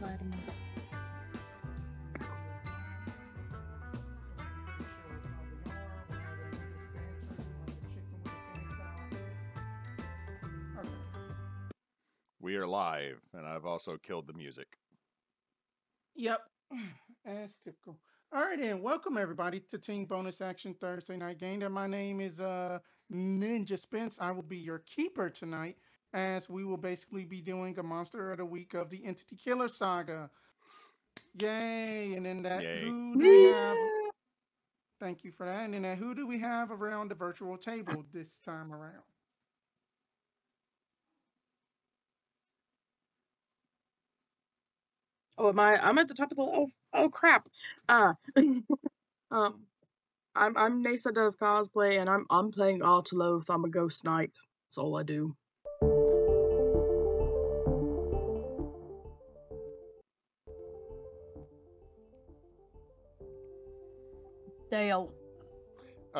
buttons. We are live, and I've also killed the music. Yep, as typical. All right, and welcome everybody to Team Bonus Action Thursday Night Game. And my name is Ninjaspence. I will be your keeper tonight, as we will basically be doing a Monster of the Week of the Entity Killer Saga. Yay! And then that, Yay. who do we have? Thank you for that. And then who do we have around the virtual table this time around? Oh, am I? I'm at the top of the. Oh crap. Um, I'm Neysa does cosplay, and I'm playing Arteloth. I'm a ghost knight. That's all I do. Dale.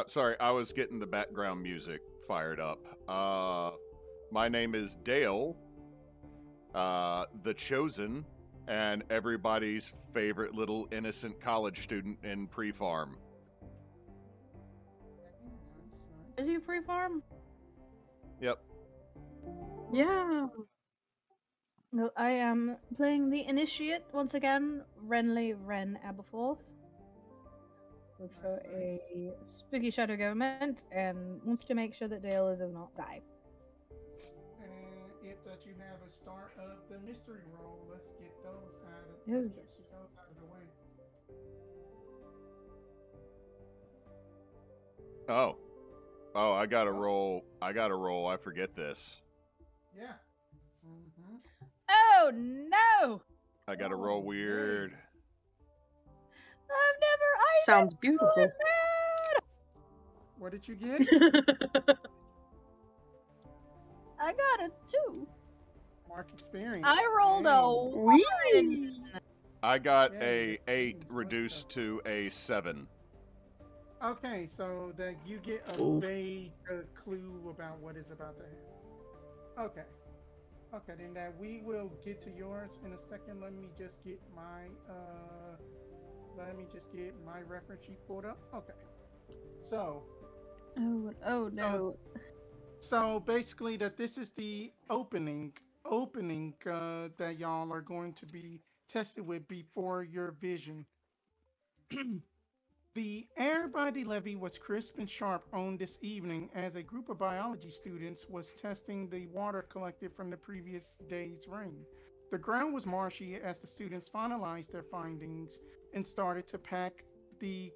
Sorry, I was getting the background music fired up. My name is Dale, the Chosen, and everybody's favorite little innocent college student in pre-farm. Is he pre-farm? Yep. Yeah. Well, I am playing the Initiate once again, Wrenly Aberforth. Looks for a spooky shadow government and wants to make sure that Dale does not die. And if that you have a start of the mystery roll, let's get those out of, Oh, yes. get those out of the way. Oh, I gotta roll. I forget this. Yeah. Mm-hmm. Oh no! I gotta roll weird. I've never. Sounds beautiful. What did you get? I got a 2. Mark experience. I rolled a 1. I got Yeah, a 8 that's reduced to a 7. Okay, so that you get a Ooh. vague clue about what is about to happen. Okay, then that we will get to yours in a second. Let me just get my reference sheet pulled up. Okay. So Oh no. So basically that this is the opening that y'all are going to be tested with before your vision. The air by the levee was crisp and sharp on this evening as a group of biology students was testing the water collected from the previous day's rain. The ground was marshy as the students finalized their findings and started to pack the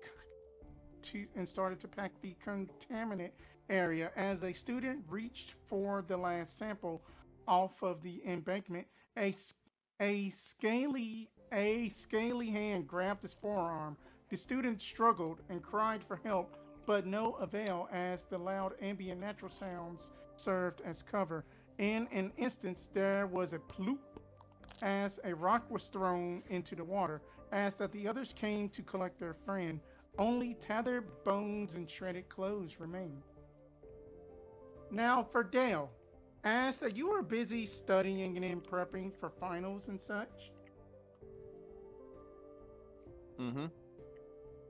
contaminant area. As a student reached for the last sample off of the embankment, a scaly hand grabbed his forearm. The student struggled and cried for help, but no avail as the loud ambient natural sounds served as cover. In an instant, there was a ploop as a rock was thrown into the water. As that the others came to collect their friend, only tattered bones and shredded clothes remained. Now for Dale, as that you were busy studying and in prepping for finals and such. Mm-hmm.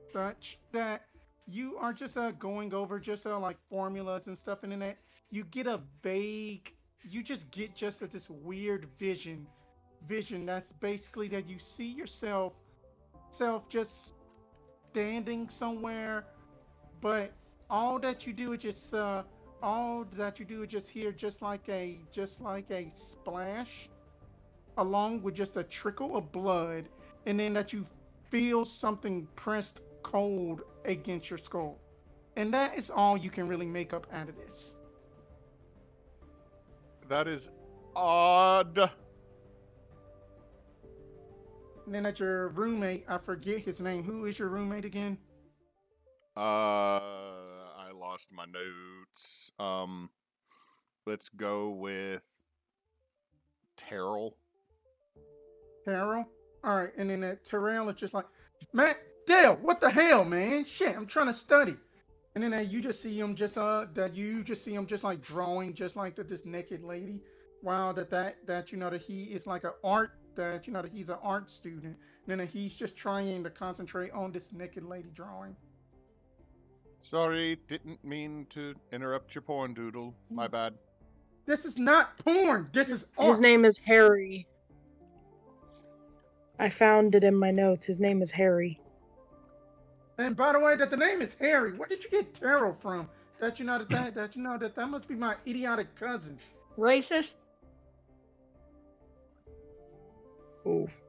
Such that you are just going over just like formulas and stuff, and in that you get this weird vision that's basically that you see yourself just standing somewhere, but all that you do is just hear just like a splash along with just a trickle of blood, and then that you feel something pressed cold against your skull. And that is all you can really make up out of this. That is odd. And then at your roommate, I forget his name. Who is your roommate again? I lost my notes. Let's go with Terrell. Terrell? Alright, and then Terrell is just like, man, Dale, what the hell, man? Shit, I'm trying to study. And then you just see him just like drawing just like this naked lady. Wow, that you know that he is like an art that that he's an art student, and that he's just trying to concentrate on this naked lady drawing. Sorry, didn't mean to interrupt your porn doodle. My bad. This is not porn. This is art. His name is Harry. I found it in my notes. His name is Harry. And by the way, that the name is Harry. Where did you get Terrell from? That must be my idiotic cousin. Racist. Oof.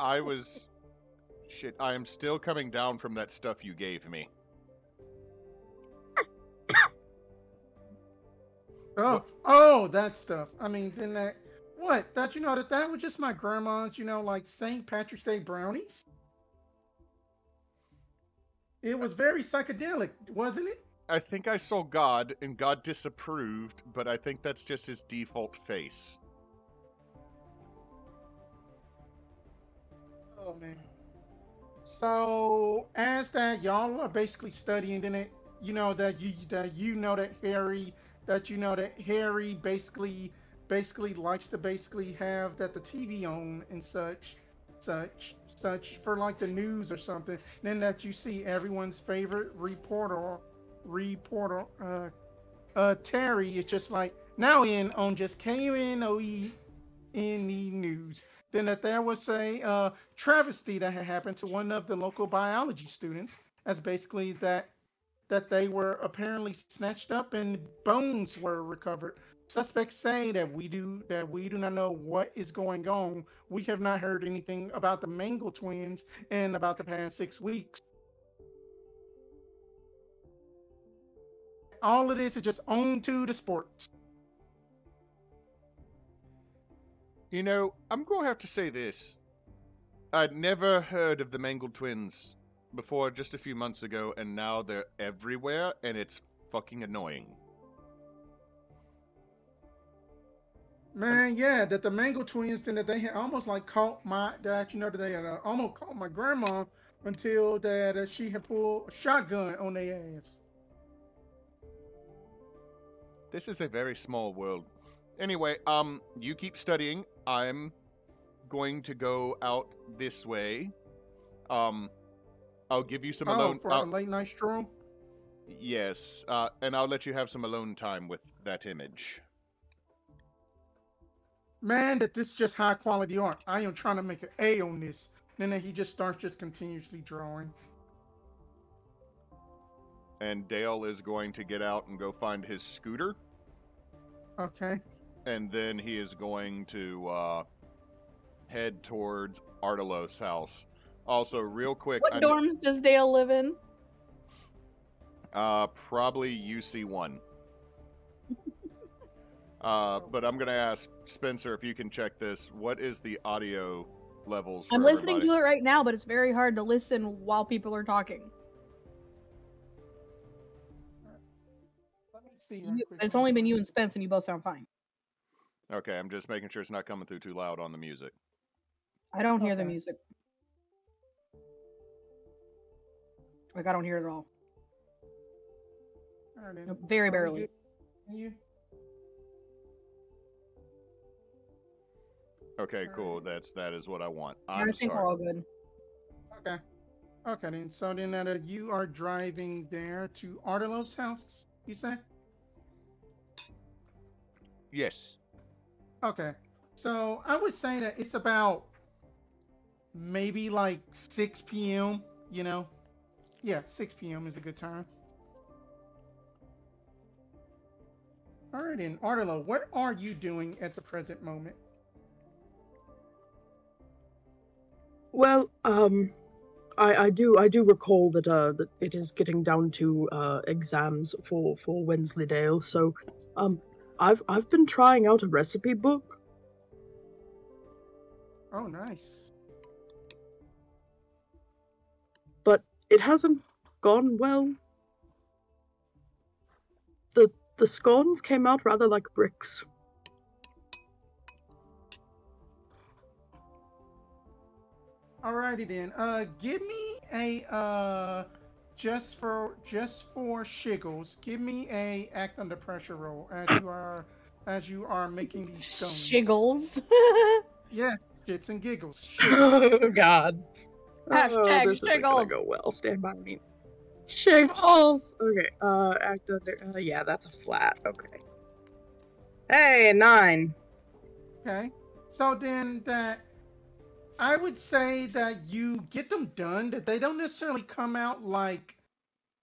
I am still coming down from that stuff you gave me. Oh, that stuff. I mean, then that that was just my grandma's, like St. Patrick's Day brownies. It was very psychedelic, wasn't it? I think I saw God, and God disapproved, but I think that's just his default face. Oh man. So as that y'all are basically studying in it, Harry basically likes to have that the TV on and such for like the news or something. Then that you see everyone's favorite reporter Terry is just like now in on just KNOE in the news. Then that there was a travesty that had happened to one of the local biology students, as basically that they were apparently snatched up and bones were recovered. Suspects say that we do not know what is going on. We have not heard anything about the Mangle twins in about the past 6 weeks. All of this is just on to the sports. I'm going to have to say this. I'd never heard of the Mangled twins before just a few months ago, and now they're everywhere, and it's fucking annoying. Man, yeah, that the Mangle twins, then that they had almost like caught that they had almost caught my grandma until that she had pulled a shotgun on their ass. This is a very small world. Anyway, you keep studying. I'm going to go out this way. I'll give you some alone... for a late night stroll? Yes, and I'll let you have some alone time with that image. Man, that this is just high quality art. I am trying to make an A on this. Then he just starts just continuously drawing. And Dale is going to get out and go find his scooter. Okay. And then he is going to head towards Arteloth's house. Also, real quick... What dorms does Dale live in? Probably UC1. But I'm going to ask Spencer if you can check this. What is the audio levels for I'm listening everybody? to it right now, but it's very hard to listen while people are talking. Let me see. It's only been you and Spence, and you both sound fine. Okay, I'm just making sure it's not coming through too loud on the music. I don't hear the music. Like, I don't hear it at all. Nope, very barely. Okay, cool. That is what I want. I I'm think sorry. we're all good. Okay, then. So then you are driving there to Arteloth's house, you say? Yes. Okay. So I would say that it's about maybe like 6 p.m., Yeah, 6 p.m. is a good time. All right, then, Arteloth, what are you doing at the present moment? Well, I do recall that that it is getting down to exams for Wensleydale, so I've been trying out a recipe book. Oh, nice. But it hasn't gone well. The scones came out rather like bricks. Alrighty then. Give me a just for shiggles. Give me a act under pressure roll as you are making these stones. Shiggles. Yes, Shits and giggles. Oh God. Hashtag this isn't gonna shiggles. go well. Stand by me. Shiggles. Okay. Act under. Yeah, that's a flat. Okay. Hey, 9. Okay. So then that I would say that you get them done. That they don't necessarily come out like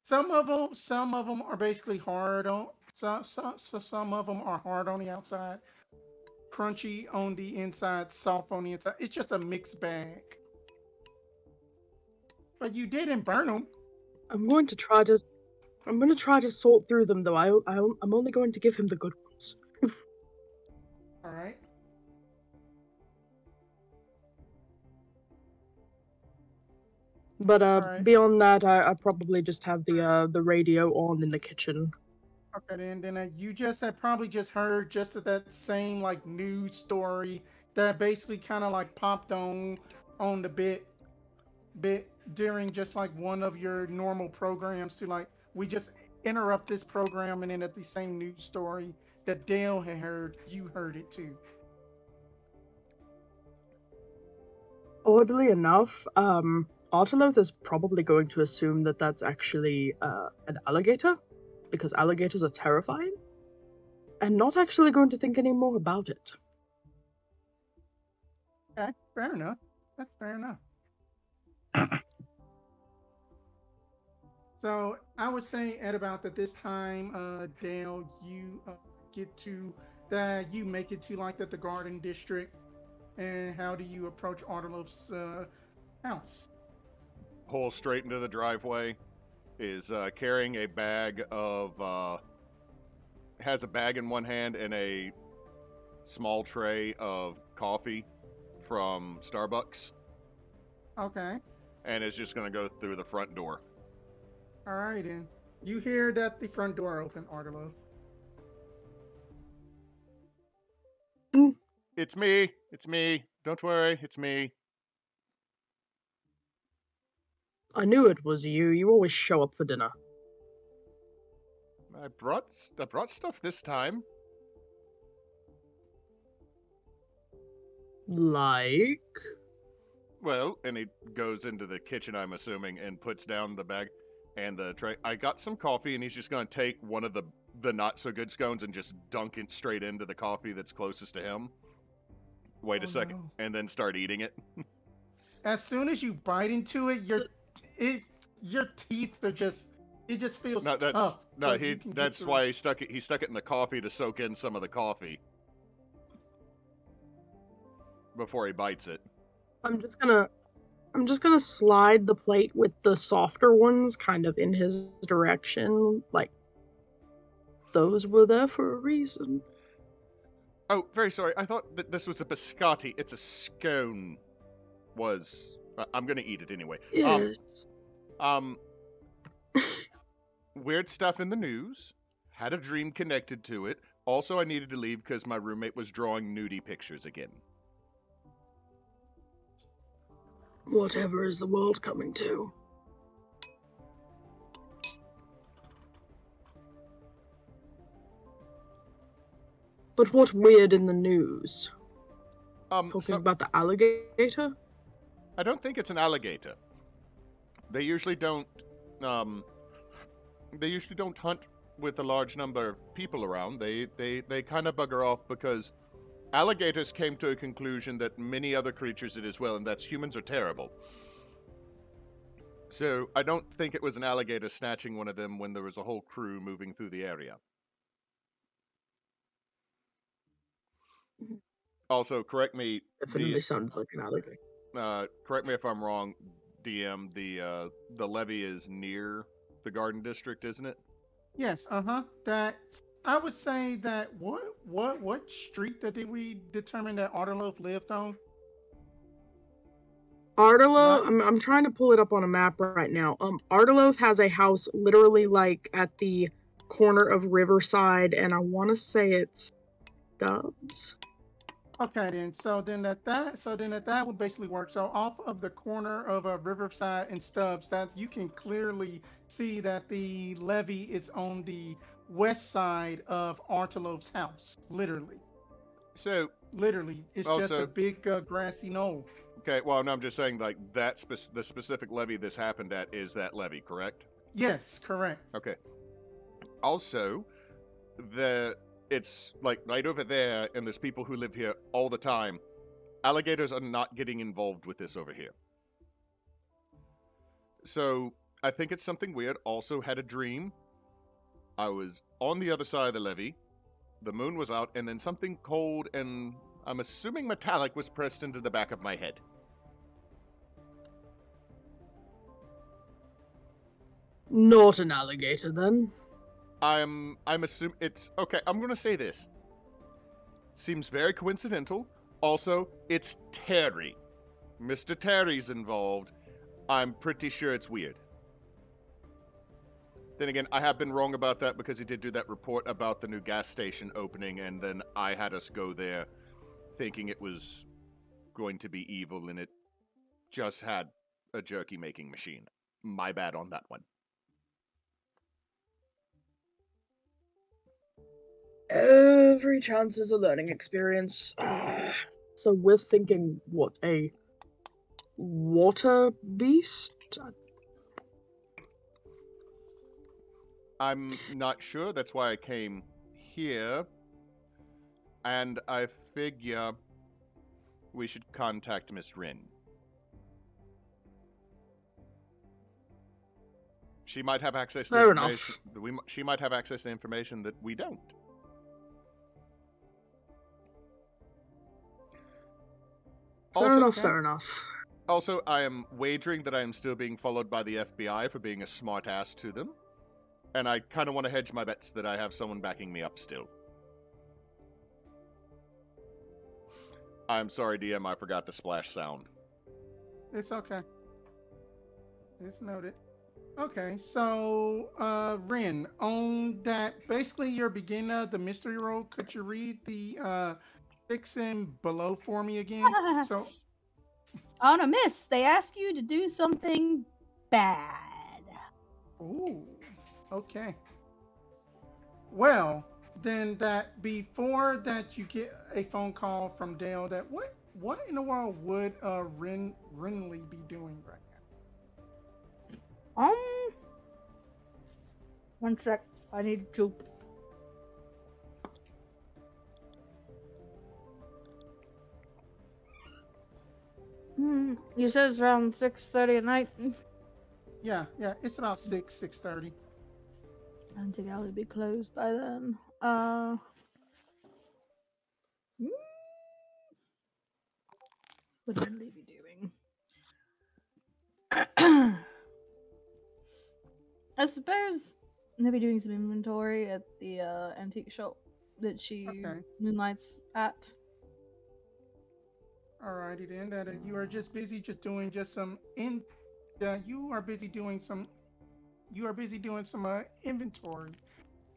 some of them. Some of them are basically hard on. Some of them are hard on the outside, crunchy on the inside, soft on the inside. It's just a mixed bag. But you didn't burn them. I'm going to try to. I'm going to try to sort through them, though. I'm only going to give him the good ones. All right. But Alright. beyond that, I probably just have the radio on in the kitchen. Okay, then you just had probably just heard just that same like news story that basically kind of like popped on the bit during just like one of your normal programs to like we just interrupt this program and then at the same news story that Dale had heard, you heard it too. Oddly enough, Arteloth is probably going to assume that that's actually an alligator, because alligators are terrifying, and not actually going to think any more about it. Okay, fair enough. That's fair enough. So I would say at about that this time, Dale, you get to that you make it to like the garden district, and how do you approach Arteloth's house? Pulls straight into the driveway. Is carrying a bag of. Has a bag in one hand and a small tray of coffee from Starbucks. Okay. And is just going to go through the front door. All right, then. You hear that the front door open, Arteloth. It's me. It's me. Don't worry. It's me. I knew it was you. You always show up for dinner. I brought stuff this time. Like? Well, and he goes into the kitchen, I'm assuming, and puts down the bag and the tray. I got some coffee, and he's just going to take one of the not-so-good scones and just dunk it straight into the coffee that's closest to him. Wait a second, no. and then start eating it. As soon as you bite into it, your teeth are just it just feels tough. That's why he stuck it in the coffee to soak in some of the coffee before he bites it. I'm just gonna slide the plate with the softer ones kind of in his direction. Like, those were there for a reason. Oh, very sorry. I thought that this was a biscotti. It's a scone. I'm gonna eat it anyway. Yes. Weird stuff in the news. Had a dream connected to it. Also, I needed to leave because my roommate was drawing nudie pictures again. Whatever is the world coming to? But what weird in the news? Talking about the alligator? I don't think it's an alligator. They usually don't. They usually don't hunt with a large number of people around. They kind of bugger off because alligators came to a conclusion that many other creatures did as well, and that's humans are terrible. So I don't think it was an alligator snatching one of them when there was a whole crew moving through the area. Also, correct me. Definitely sounded like an alligator. Correct me if I'm wrong, DM. The levee is near the garden district, isn't it? Yes. That I would say that what street that did we determine that Arteloth lived on? Arteloth, I'm trying to pull it up on a map right now. Arteloth has a house literally like at the corner of Riverside, and I want to say it's Stubbs. Okay, then. So then that would basically work. So off of the corner of Riverside and Stubbs, that you can clearly see that the levee is on the west side of Arteloth's house, literally. So Literally, it's just Also- a big grassy knoll. Okay, well, no, I'm just saying, like, the specific levee this happened at is that levee, correct? Yes, correct. Okay. Also, it's, like, right over there, and there's people who live here all the time. Alligators are not getting involved with this over here. So, I think it's something weird. Also had a dream. I was on the other side of the levee. The moon was out, and then something cold and, I'm assuming metallic, was pressed into the back of my head. Not an alligator, then. I'm assuming it's okay. I'm gonna say this. Seems very coincidental. Also, it's Terry. Mr. Terry's involved. I'm pretty sure it's weird. Then again, I have been wrong about that because he did do that report about the new gas station opening, and then I had us go there thinking it was going to be evil, and it just had a jerky making machine. My bad on that one. Every chance is a learning experience. So we're thinking, what, a water beast? I'm not sure. That's why I came here. And I figure we should contact Miss Rin. She might have access to Fair information. She might have access to information that we don't. Fair enough. Also, I am wagering that I am still being followed by the FBI for being a smartass to them. And I kind of want to hedge my bets that I have someone backing me up still. I'm sorry, DM, I forgot the splash sound. It's okay. It's noted. Okay, so Rin, on that, basically you're beginning of the mystery roll. Could you read the 6 and below for me again? So On a miss, they ask you to do something bad. ooh, okay. Well, then that before that you get a phone call from Dale that what in the world would Wrenly be doing right now? 1 sec. I need to. You said it's around 6:30 at night. Yeah, it's about 6:30. I don't think I'll be closed by then. What would Wrenly be doing? I suppose maybe doing some inventory at the antique shop that she moonlights at. Alrighty then. That you are just busy doing some inventory,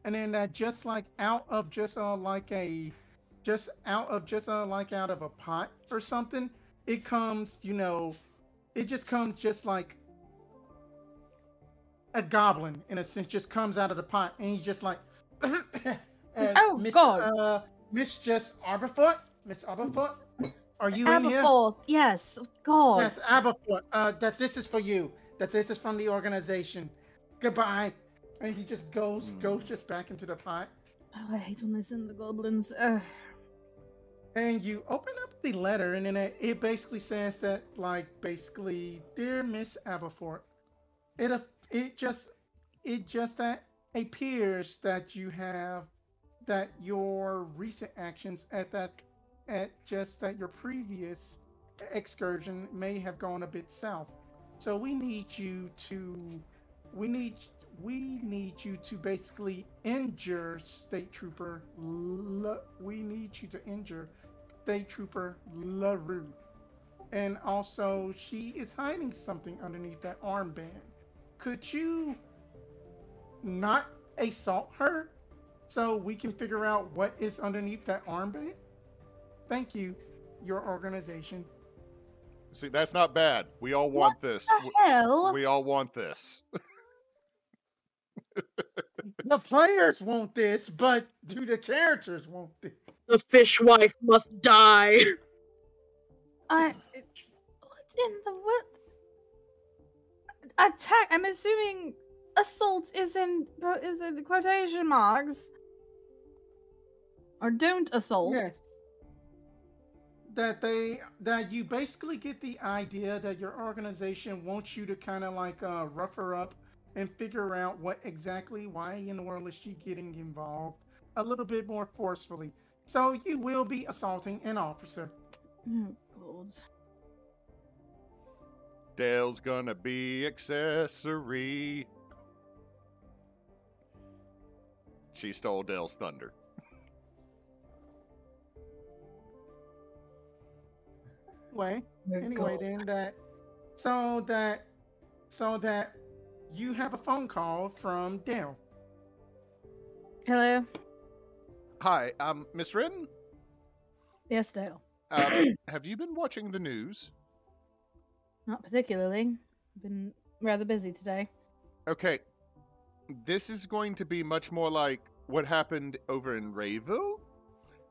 and then that just like out of a pot or something, it comes, it just comes just like a goblin in a sense, just comes out of the pot, and he's just like, Oh God, Miss Aberforth, are you in here? Aberforth, yes, God. Yes, Aberforth. That this is for you. That this is from the organization. Goodbye. And he just goes just back into the pot. Oh, I hate when they send the goblins. And you open up the letter, and then it basically says that, like, basically, dear Miss Aberforth, it just that appears that your recent actions at your previous excursion may have gone a bit south. So we need you to basically injure State Trooper LaRue. And also, she is hiding something underneath that armband. Could you not assault her so we can figure out what is underneath that armband? Thank you, your organization. See, that's not bad. We all want this. The hell? We all want this. The players want this, but do the characters want this? The fishwife must die. What in the what? Attack. I'm assuming assault is in quotation marks. Or don't assault. Yes. That you basically get the idea that your organization wants you to kind of like rough her up and figure out why in the world is she getting involved a little bit more forcefully. So you will be assaulting an officer. Oh, God. Dale's gonna be accessory. She stole Dale's thunder. Anyway, then so that you have a phone call from Dale. Hello. Hi, Miss Wren? Yes, Dale. Have you been watching the news? Not particularly. Been rather busy today. Okay. This is going to be much more like what happened over in Rayville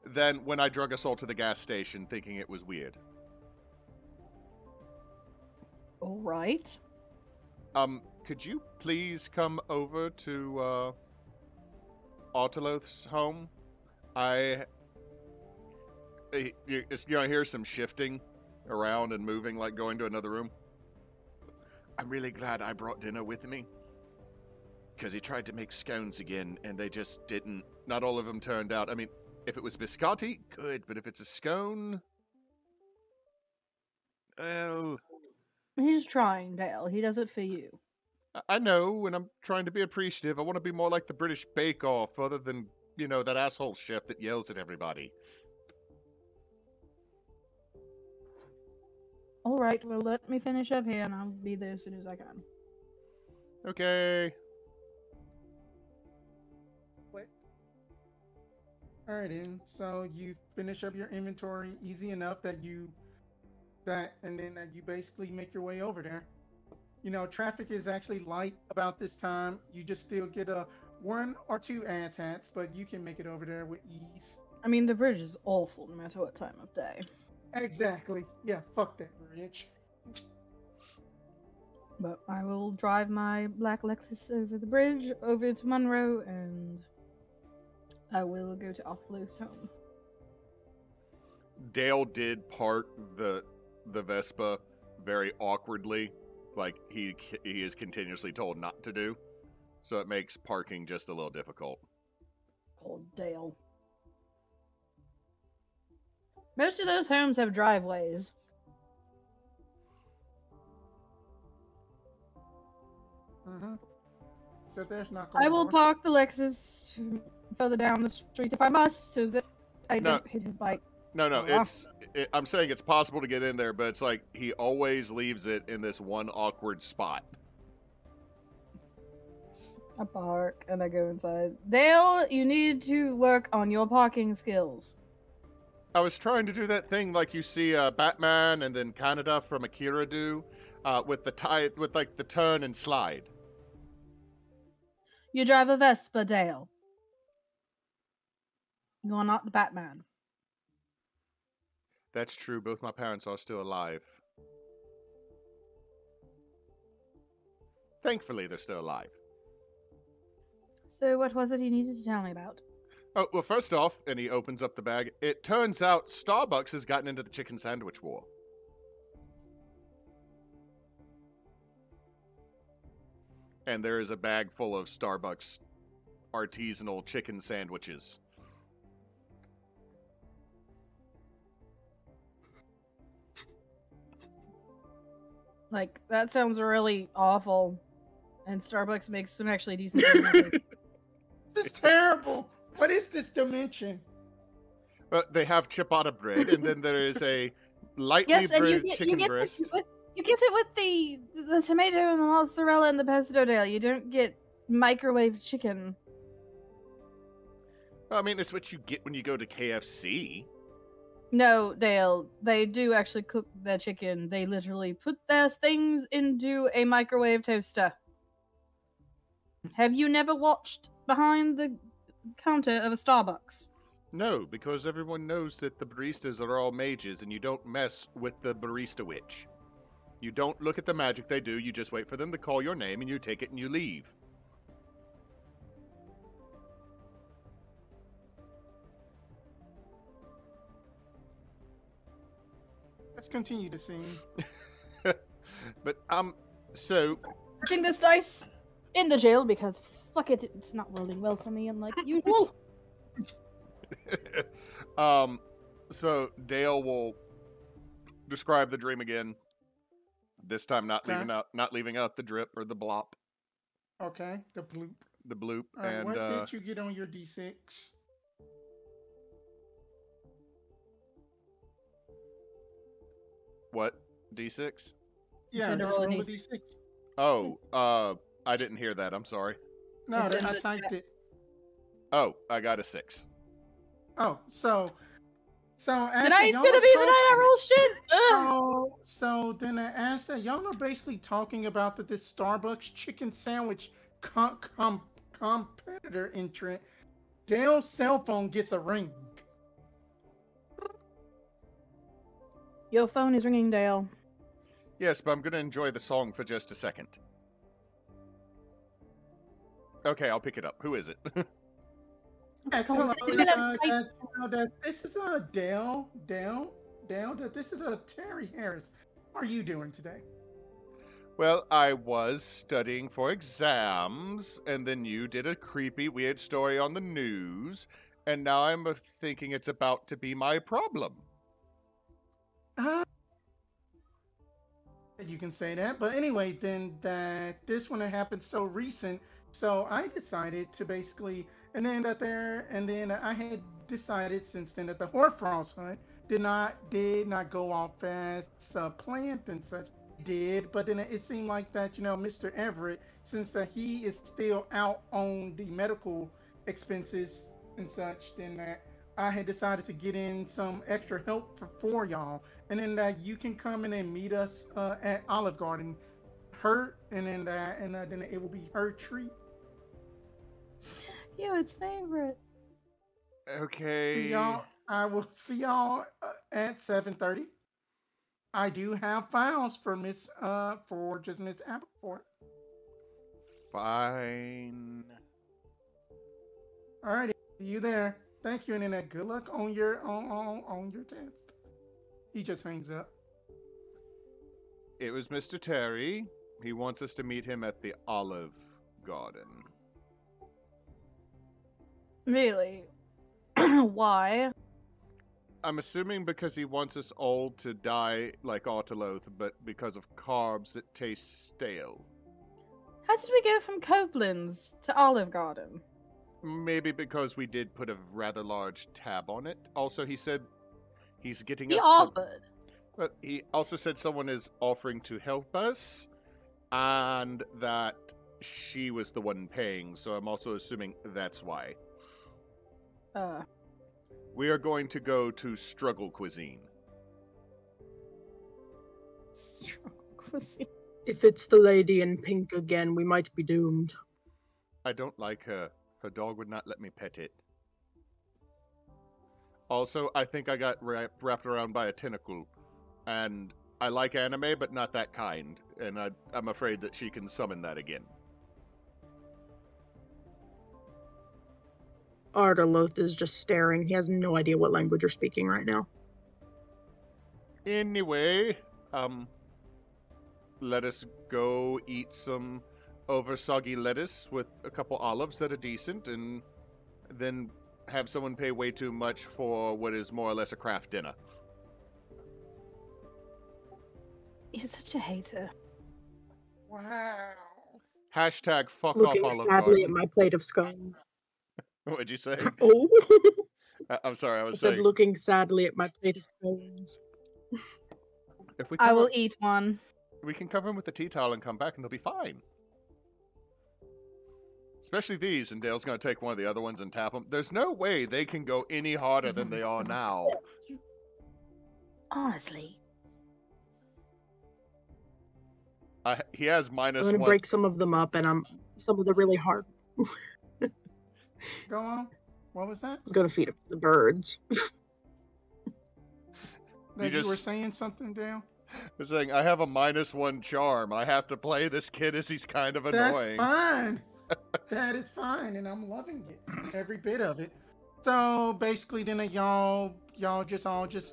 than when I drug us all to the gas station thinking it was weird. All right. Could you please come over to, Arteloth's home? You're gonna hear some shifting around and moving, like going to another room. I'm really glad I brought dinner with me. Because he tried to make scones again, and they just didn't. Not all of them turned out. I mean, if it was biscotti, good, but if it's a scone... Well... He's trying, Dale. He does it for you. I know, and I'm trying to be appreciative. I want to be more like the British Bake Off, other than, you know, that asshole chef that yells at everybody. All right, well, let me finish up here, and I'll be there as soon as I can. Okay. All right, then. So you finish up your inventory easy enough and then you basically make your way over there. You know, traffic is actually light about this time. You just still get a 1 or 2 asshats, but you can make it over there with ease. I mean, the bridge is awful no matter what time of day. Exactly. Yeah, fuck that bridge. But I will drive my black Lexus over the bridge, over to Monroe, and I will go to Arteloth's home. Dale did park the Vespa very awkwardly, like he is continuously told not to do. So it makes parking just a little difficult. Called Dale. Most of those homes have driveways. So there's not. I will park the Lexus further down the street if I must, so that I don't hit his bike. No, I'm saying it's possible to get in there, but it's like he always leaves it in this one awkward spot. I park and I go inside. Dale, you need to work on your parking skills. I was trying to do that thing like you see Batman and then Canada from Akira do, with the turn and slide. You drive a Vespa, Dale. You are not Batman. That's true. Both my parents are still alive. Thankfully, they're still alive. So what was it you needed to tell me about? Oh, well, first off, and he opens up the bag, it turns out Starbucks has gotten into the chicken sandwich war. And there is a bag full of Starbucks artisanal chicken sandwiches. Like, that sounds really awful. And Starbucks makes some actually decent sandwiches. This is terrible. What is this dimension? They have ciabatta bread, and then there is a lightly brewed chicken breast. You get it with the tomato and the mozzarella and the pesto, Dale. You don't get microwave chicken. I mean, it's what you get when you go to KFC. No, Dale. They do actually cook their chicken. They literally put their things into a microwave toaster. Have you never watched behind the counter of a Starbucks? No, because everyone knows that the baristas are all mages and you don't mess with the barista witch. You don't look at the magic they do, you just wait for them to call your name and you take it and you leave. Let's continue the scene. But, so... Putting this dice in the jail because, fuck it, it's not rolling well for me unlike usual. So Dale will describe the dream again. This time not leaving out the drip or the blop. Okay, the bloop. The bloop. And what did you get on your D6? What? D6? Yeah, to roll roll a a D6. Oh, I didn't hear that. I'm sorry. No, It's in I the typed chat. it. Oh, I got a 6. Oh, so as Tonight's y'all gonna are be the night I talking- roll shit! Ugh. So then as that y'all are basically talking about that this Starbucks chicken sandwich competitor entrant, Dale's cell phone gets a ring. Your phone is ringing, Dale. Yes, but I'm going to enjoy the song for just a second. Okay, I'll pick it up. Who is it? Yes, Come hello. on, say This is Dale. That this is Terry Harris. How are you doing today? Well, I was studying for exams, and then you did a creepy, weird story on the news, and now I'm thinking it's about to be my problem. You can say that, but anyway, then that this one happened so recent, so I decided to basically, and then I had decided since then that the hoarfrost hunt did not go off as planned and such. Did, but then it seemed like that Mr. Everett, since that he is still out on the medical expenses and such, then that I had decided to get in some extra help for y'all, and then that you can come in and meet us at Olive Garden, and then it will be her treat. You, it's favorite. Okay. See y'all. I will see y'all at 7:30. I do have files for Miss Aberforth. Fine. All right, see you there. Thank you, and then good luck on your on your test. He just hangs up. It was Mr. Terry. He wants us to meet him at the Olive Garden. Really? Why? I'm assuming because he wants us all to die like Arteloth, but because of carbs that taste stale. How did we go from Copeland's to Olive Garden? Maybe because we did put a rather large tab on it. Also, he said he's getting He us offered. but he also said someone is offering to help us, and that she was the one paying, so I'm also assuming that's why. We are going to go to Struggle Cuisine. Struggle cuisine. If it's the lady in pink again, we might be doomed. I don't like her. Her dog would not let me pet it. Also, I think I got wrapped around by a tentacle. And I like anime, but not that kind. And I'm afraid that she can summon that again. Arteloth is just staring. He has no idea what language you're speaking right now. Anyway, let us go eat some over soggy lettuce with a couple olives that are decent, and then have someone pay way too much for what is more or less a craft dinner. You're such a hater. Wow. Hashtag fuck Looking off Olive sadly at Garden. my plate of scones. What'd you say? Oh, I'm sorry, I I was said saying. looking sadly at my plate of scones. If we I come will up- eat one. we can cover them with the tea towel and come back and they'll be fine. Especially these, and Dale's going to take one of the other ones and tap them. There's no way they can go any harder than they are now. Honestly. He has I'm minus gonna one. break some of them up, and some of the really hard. Go on. What was that? was gonna feed him the birds. That you were saying something, Dale? You're saying, I have a -1 charm. I have to play this kid as he's kind of annoying. That's fine. That is fine, and I'm loving it. Every bit of it. So basically, then y'all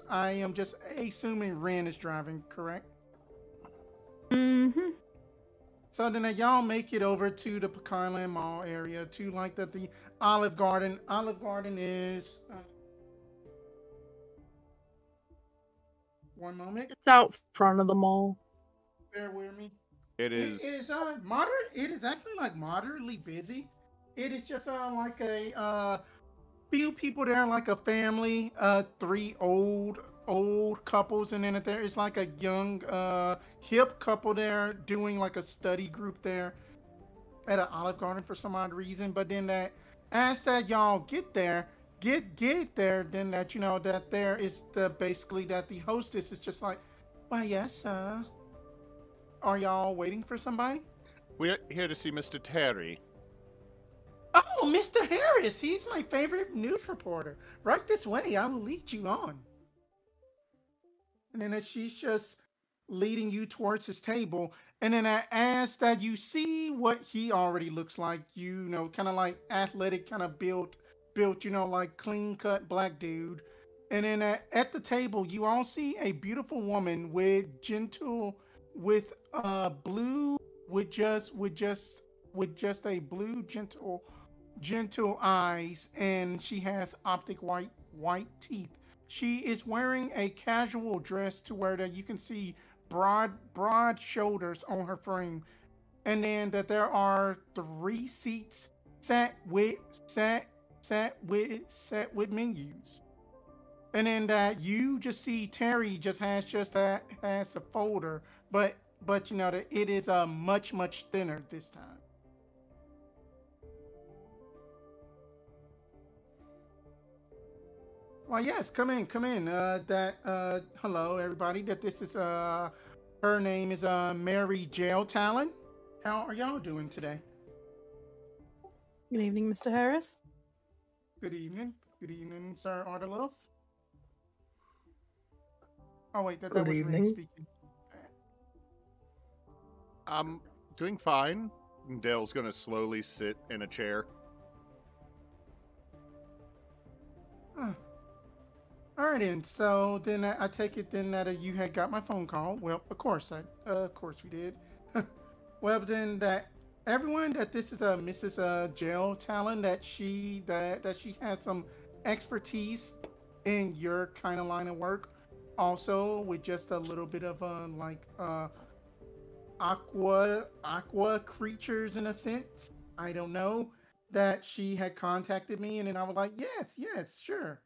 I am just assuming Ren is driving, correct? Mm-hmm. So then y'all make it over to the Pecanland Mall area to like the Olive Garden. Olive Garden is one moment. It's out front of the mall. Bear with me. It is. It is moderate. It is actually like moderately busy. It is just like a few people there, like a family, 3 old couples, and then there is like a young hip couple there doing like a study group there at an Olive Garden for some odd reason. But then that as that y'all get there, then that that there is basically that the hostess is just like, why yes, are y'all waiting for somebody? We're here to see Mr. Terry. Oh, Mr. Harris, he's my favorite news reporter. Right this way, I will lead you on. And then she's just leading you towards his table. And then as that you see what he already looks like, kind of like athletic, kind of built, like clean cut black dude. And then at the table, you all see a beautiful woman with a blue gentle eyes, and she has optic white teeth. She is wearing a casual dress to where that you can see broad shoulders on her frame, and then that there are 3 seats set with menus. And then that you just see Terry just has a folder, but that it is much thinner this time. Why yes, come in. Hello everybody. That this is her name is Mary Jail Talon. How are y'all doing today? Good evening, Mr. Harris. Good evening, Sir Arteloth. Oh wait, that was Ren speaking. I'm doing fine. Dale's gonna slowly sit in a chair. All right, then. So then I take it then that you had got my phone call. Well, of course we did. Well, then that everyone that this is Mrs. Jail Talon, that she has some expertise in your kind of line of work, also with just a little bit of aqua creatures in a sense. I don't know, that she had contacted me, and then I was like, yes, sure.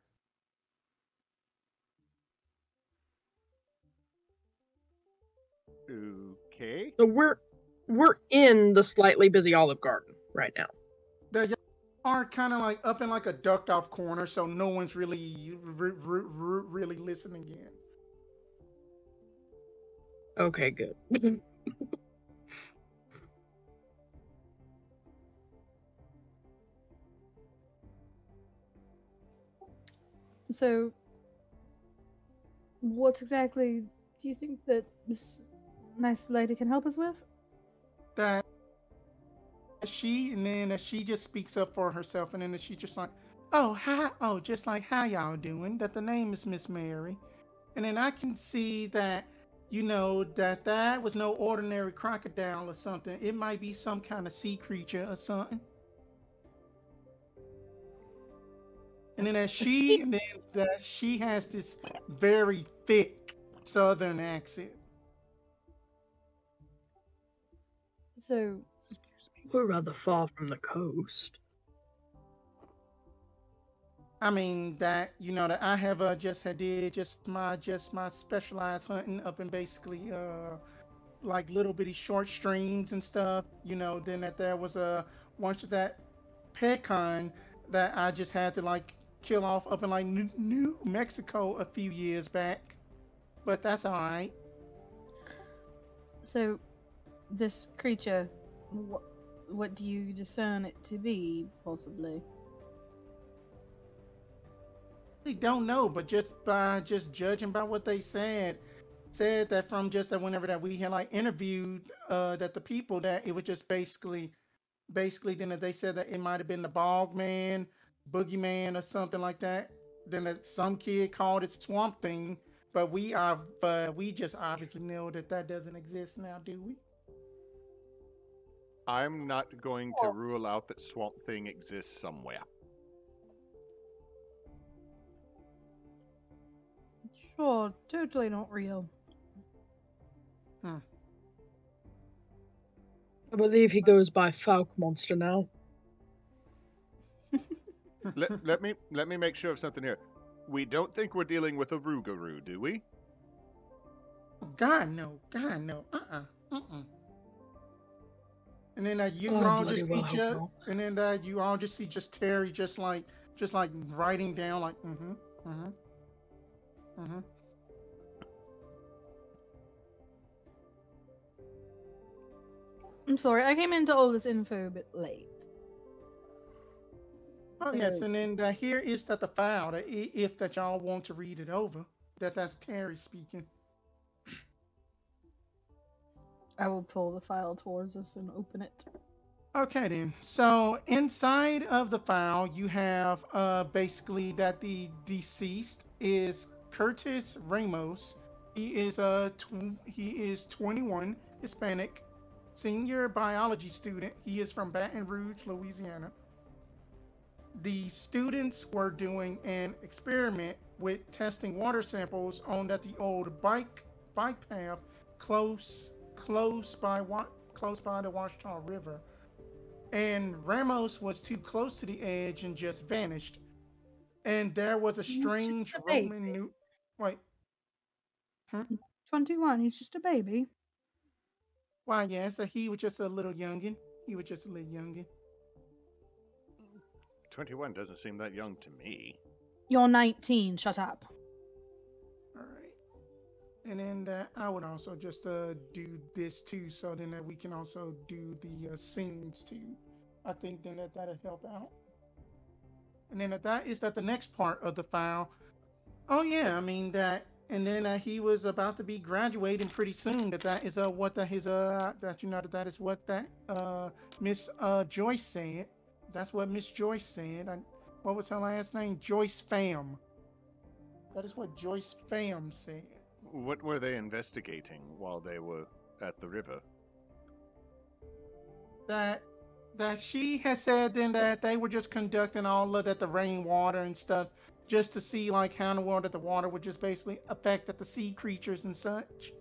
Okay. So we're in the slightly busy Olive Garden right now. They are kind of like up in like a ducked off corner, so no one's really listening in. Okay, good. So, what exactly do you think that this nice lady can help us with? That she just speaks up for herself, and then she just like, oh hi, oh just like how y'all doing? That the name is Miss Mary, and then I can see that that was no ordinary crocodile or something. It might be some kind of sea creature or something. And then that she has this very thick southern accent. So we're rather far from the coast. I mean that that I have did my specialized hunting up in basically like little bitty short streams and stuff. Then that there was a once of that pecan that I just had to like kill off up in like New Mexico a few years back, but that's all right. So, this creature, what do you discern it to be, possibly? don't know, but just by just judging by what they said that from just that whenever that we had like interviewed that the people that it was just basically then that they said that it might have been the bog man, boogeyman or something like that. Then that some kid called it swamp thing, but we just obviously know that that doesn't exist now, do we? I'm not going to rule out that Swamp Thing exists somewhere. Sure, totally not real. Hmm. I believe he goes by Falk Monster now. let me make sure of something here. We don't think we're dealing with a Rougarou, do we? God no, And then you Oh, all bloody just well see hope just, not. and then you all just see just Terry just like writing down like I'm sorry, I came into all this info a bit late. Oh yes, and then here is that the file that if that y'all want to read it over, that's Terry speaking. I will pull the file towards us and open it. Okay then. So inside of the file, you have basically that the deceased is Curtis Ramos. He is 21, Hispanic, senior biology student. He is from Baton Rouge, Louisiana. The students were doing an experiment with testing water samples on the old bike path close by the Washita River. And Ramos was too close to the edge and just vanished. And there was a strange Roman wait. 21, he's just a baby. Why, yes, he was just a little youngin. 21 doesn't seem that young to me. You're 19, shut up. Alright. And then I would also just do this too, so then that we can also do the scenes too. I think then that'll help out. And then that is the next part of the file. Oh yeah, I mean that, and then he was about to be graduating pretty soon. That is what that is what that Miss Joyce said. That's what Miss Joyce said. What was her last name? Joyce Pham. That is what Joyce Pham said. What were they investigating while they were at the river? That she has said then that they were just conducting all of that, the rainwater and stuff, just to see like how in the world that the water would just basically affect the sea creatures and such.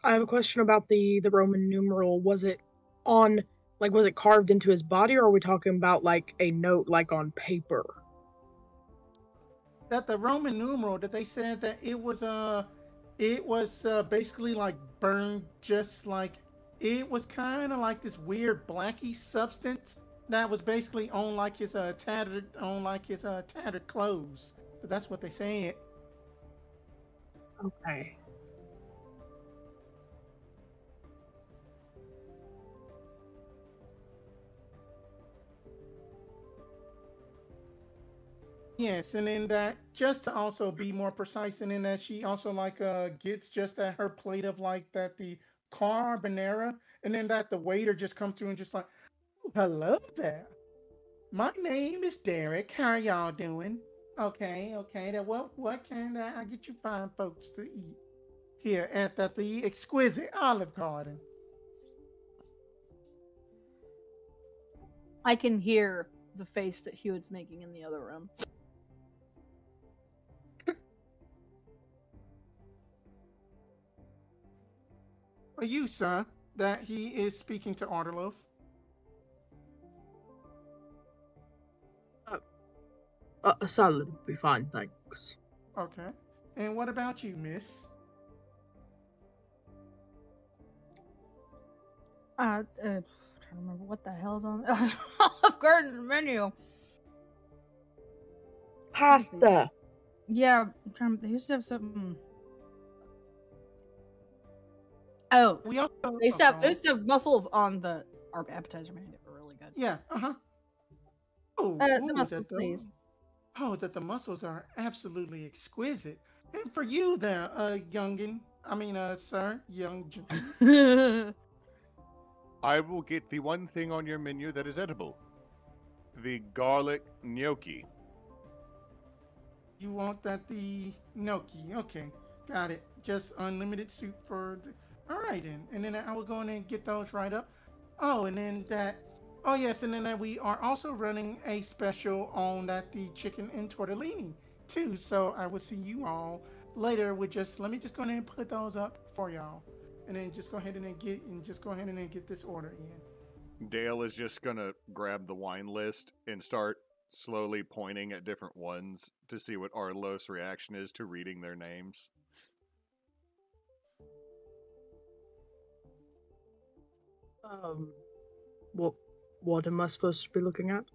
I have a question about the Roman numeral. Was it was it carved into his body, or are we talking about like a note like on paper? That the Roman numeral that they said that it was basically like burned, just like it was kind of like this weird blacky substance that was basically on like his tattered clothes. But that's what they said. Okay. Yes, and then that just to also be more precise, and in that she also like gets just at her plate of like that the carbonara, and then that the waiter just comes through and just like, hello there. My name is Derek. How are y'all doing? Okay. Then what can I get you fine folks to eat here at the exquisite Olive Garden? I can hear the face that Hewitt's making in the other room. Are you, sir? That he is speaking to Arteloth. A salad would be fine, thanks. Okay. And what about you, miss? Trying to remember what the hell's on Olive Garden's menu. Pasta. Yeah, they used to have something. Oh, We also they used to have mussels on our appetizer menu. They were really good. yeah, Oh, The mussels, please. that the mussels are absolutely exquisite. And for you there, youngin, sir, young. I will get the one thing on your menu that is edible. The garlic gnocchi. You want the gnocchi? Okay, got it. Just unlimited soup for. All right then, and then I will go in and get those right up. Oh, and then that. Oh yes, and then we are also running a special on the chicken and tortellini too. So I will see you all later. With let me just go ahead and put those up for y'all, and then just go ahead and get this order in. Dale is just gonna grab the wine list and start slowly pointing at different ones to see what Arteloth's reaction is to reading their names. What am I supposed to be looking at?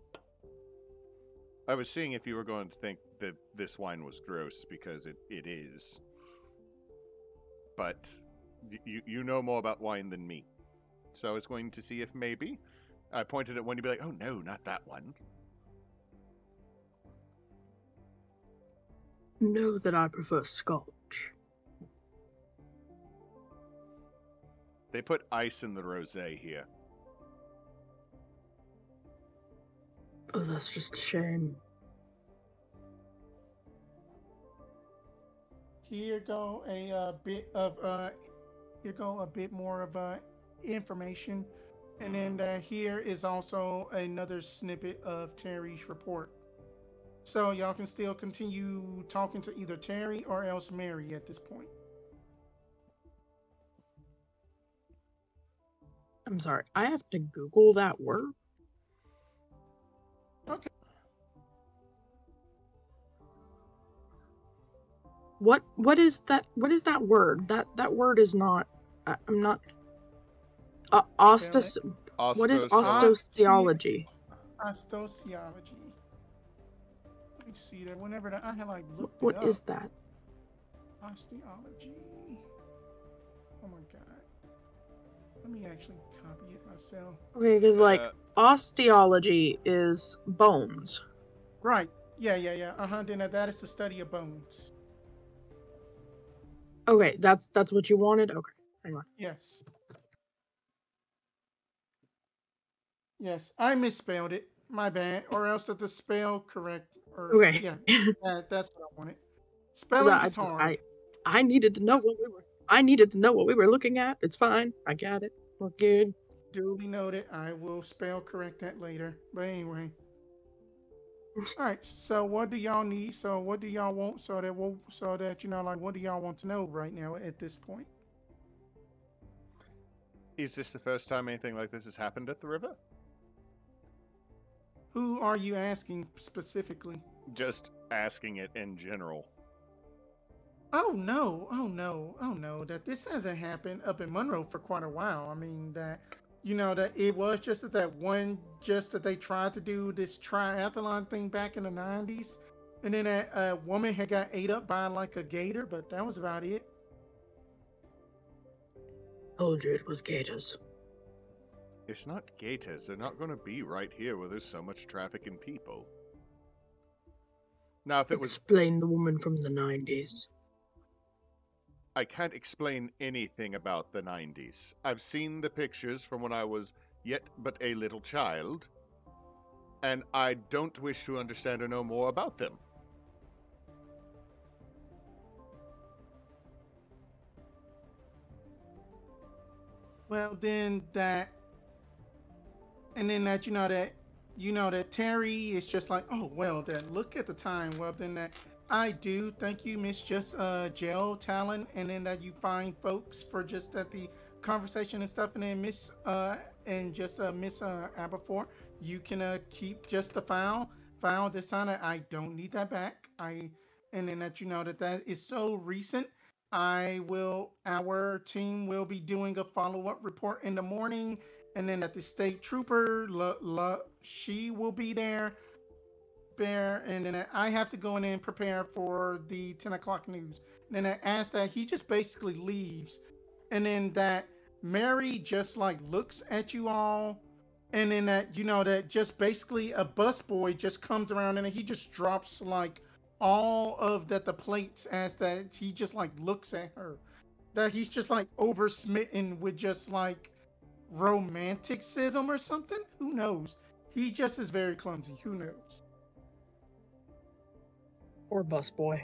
I was seeing if you were going to think that this wine was gross, because it is. But you know more about wine than me. So I was going to see if maybe I pointed at one, you'd be like, oh no, not that one. Know that I prefer Scotch. They put ice in the rosé here. Oh, that's just a shame. Here go a bit more of information, and then here is also another snippet of Terry's report. So y'all can still continue talking to either Terry or else Mary at this point. I'm sorry, I have to Google that word? Okay. What is that? What is that word? That word is not. I'm not. Ostos. What is ostosiology? Ostosiology. Let me see that. Whenever I had looked What it up. is that? Osteology. Oh my god. Let me actually copy it myself. Okay, because osteology is bones. Right. Yeah. Then that is the study of bones. Okay, that's what you wanted? Okay, hang on. Yes. Yes, I misspelled it. My bad. Or else that the spell correct. Okay. Yeah, that's what I wanted. Spelling is hard. I needed to know what we were. I needed to know what we were looking at. It's fine. I got it. We're good. Duly noted. I will spell correct that later. But anyway. All right. So what do y'all need? So what do y'all want? So that what do y'all want to know right now at this point? Is this the first time anything like this has happened at the river? Who are you asking specifically? Just asking it in general. Oh no. That this hasn't happened up in Monroe for quite a while. I mean that that it was just that they tried to do this triathlon thing back in the 90s, and then a woman had got ate up by a gator, but that was about it. Told you it was gators. It's not gators. They're not going to be right here where there's so much traffic and people. Now, if it was... Explain the woman from the 90s. I can't explain anything about the 90s. I've seen the pictures from when I was yet but a little child, and I don't wish to understand or know more about them. Well, then that Terry is just like, oh well, then look at the time. Well, then that I do thank you, Miss Jail Talon, and then that you find folks for just that the conversation and stuff, and then Miss Aberforth, you can keep just the file this on it. I don't need that back. And then that is so recent. Our team will be doing a follow-up report in the morning, and then that the state trooper, she will be there, and then I have to go in and prepare for the 10 o'clock news. And then I ask that he just basically leaves, and then that Mary just like looks at you all, and then that that just basically a busboy just comes around and he just drops like all of the plates as that he just like looks at her, that he's just like oversmitten with just like romanticism or something. Who knows? He just is very clumsy. Who knows? Or busboy.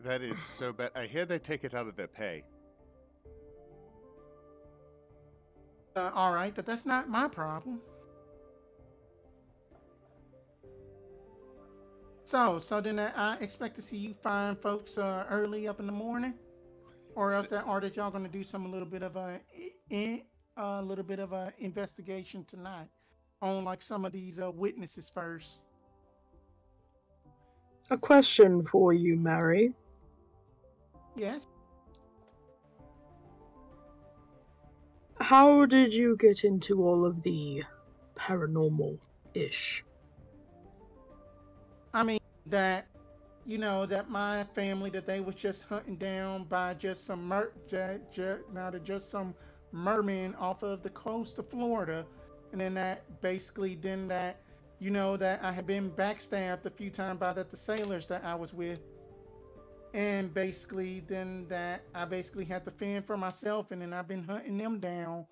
That is so bad. I hear they take it out of their pay. All right, that's not my problem. So then I expect to see you fine folks early up in the morning, or else that y'all gonna do some a little bit of a investigation tonight on like some of these witnesses first. A question for you, Mary. Yes. How did you get into all of the paranormal-ish? I mean that that my family that they was just hunting down by just some just some mermen off of the coast of Florida, and then that basically that that I had been backstabbed a few times by the sailors that I was with, and basically then that I basically had to fend for myself, and then I've been hunting them down,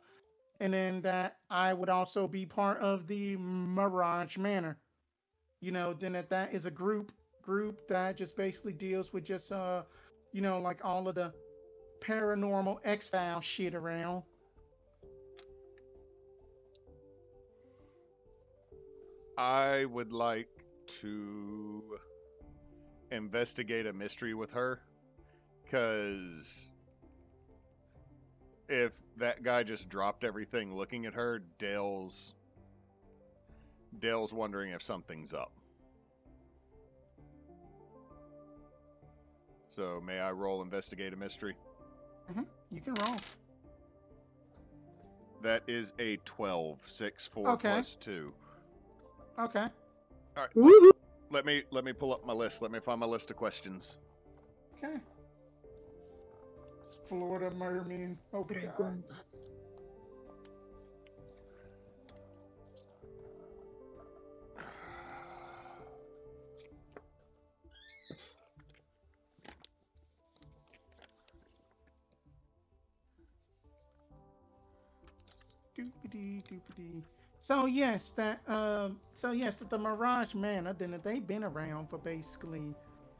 and then that I would also be part of the Mirage Manor. Then that is a group that just basically deals with just like all of the paranormal X-File shit around. I would like to investigate a mystery with her, because if that guy just dropped everything looking at her, Dale's wondering if something's up. So may I roll investigate a mystery? Mm-hmm. You can roll. That is a 12, 6, 4 Okay. plus 2. Okay. All right. Let me pull up my list. Let me find my list of questions. Okay. Florida merman. Oh God. Doopity. So yes, that the Mirage Manor, then they've been around for basically,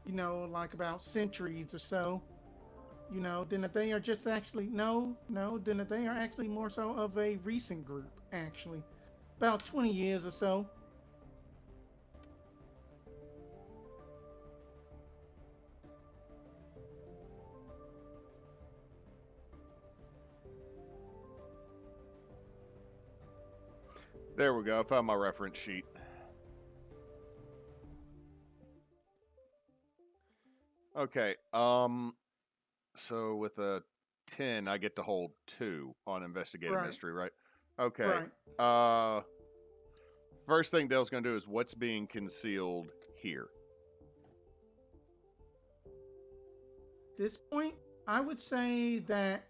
like about centuries or so. Then they are just actually then they are actually more so of a recent group, actually. About 20 years or so. There we go. I found my reference sheet. Okay. So with a 10, I get to hold 2 on investigative mystery, right? Okay. Right. First thing Dale's gonna do is what's being concealed here. This point, I would say that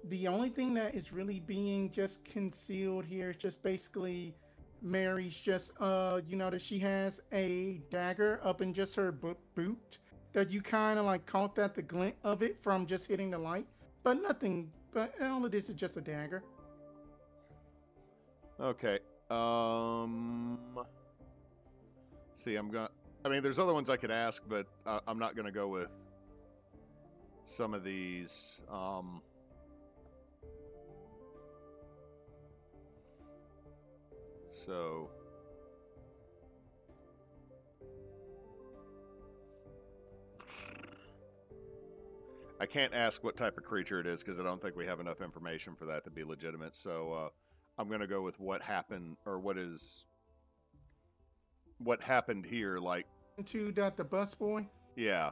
the only thing that is really being just concealed here is just basically Mary's just that she has a dagger up in just her boot, that you kind of like caught the glint of it from just hitting the light, but nothing, but all of this is just a dagger. Okay. See, I mean, there's other ones I could ask, but I'm not gonna go with some of these. So I can't ask what type of creature it is because I don't think we have enough information for that to be legitimate. So I'm going to go with what happened, or what happened here. Like To that the busboy. Yeah.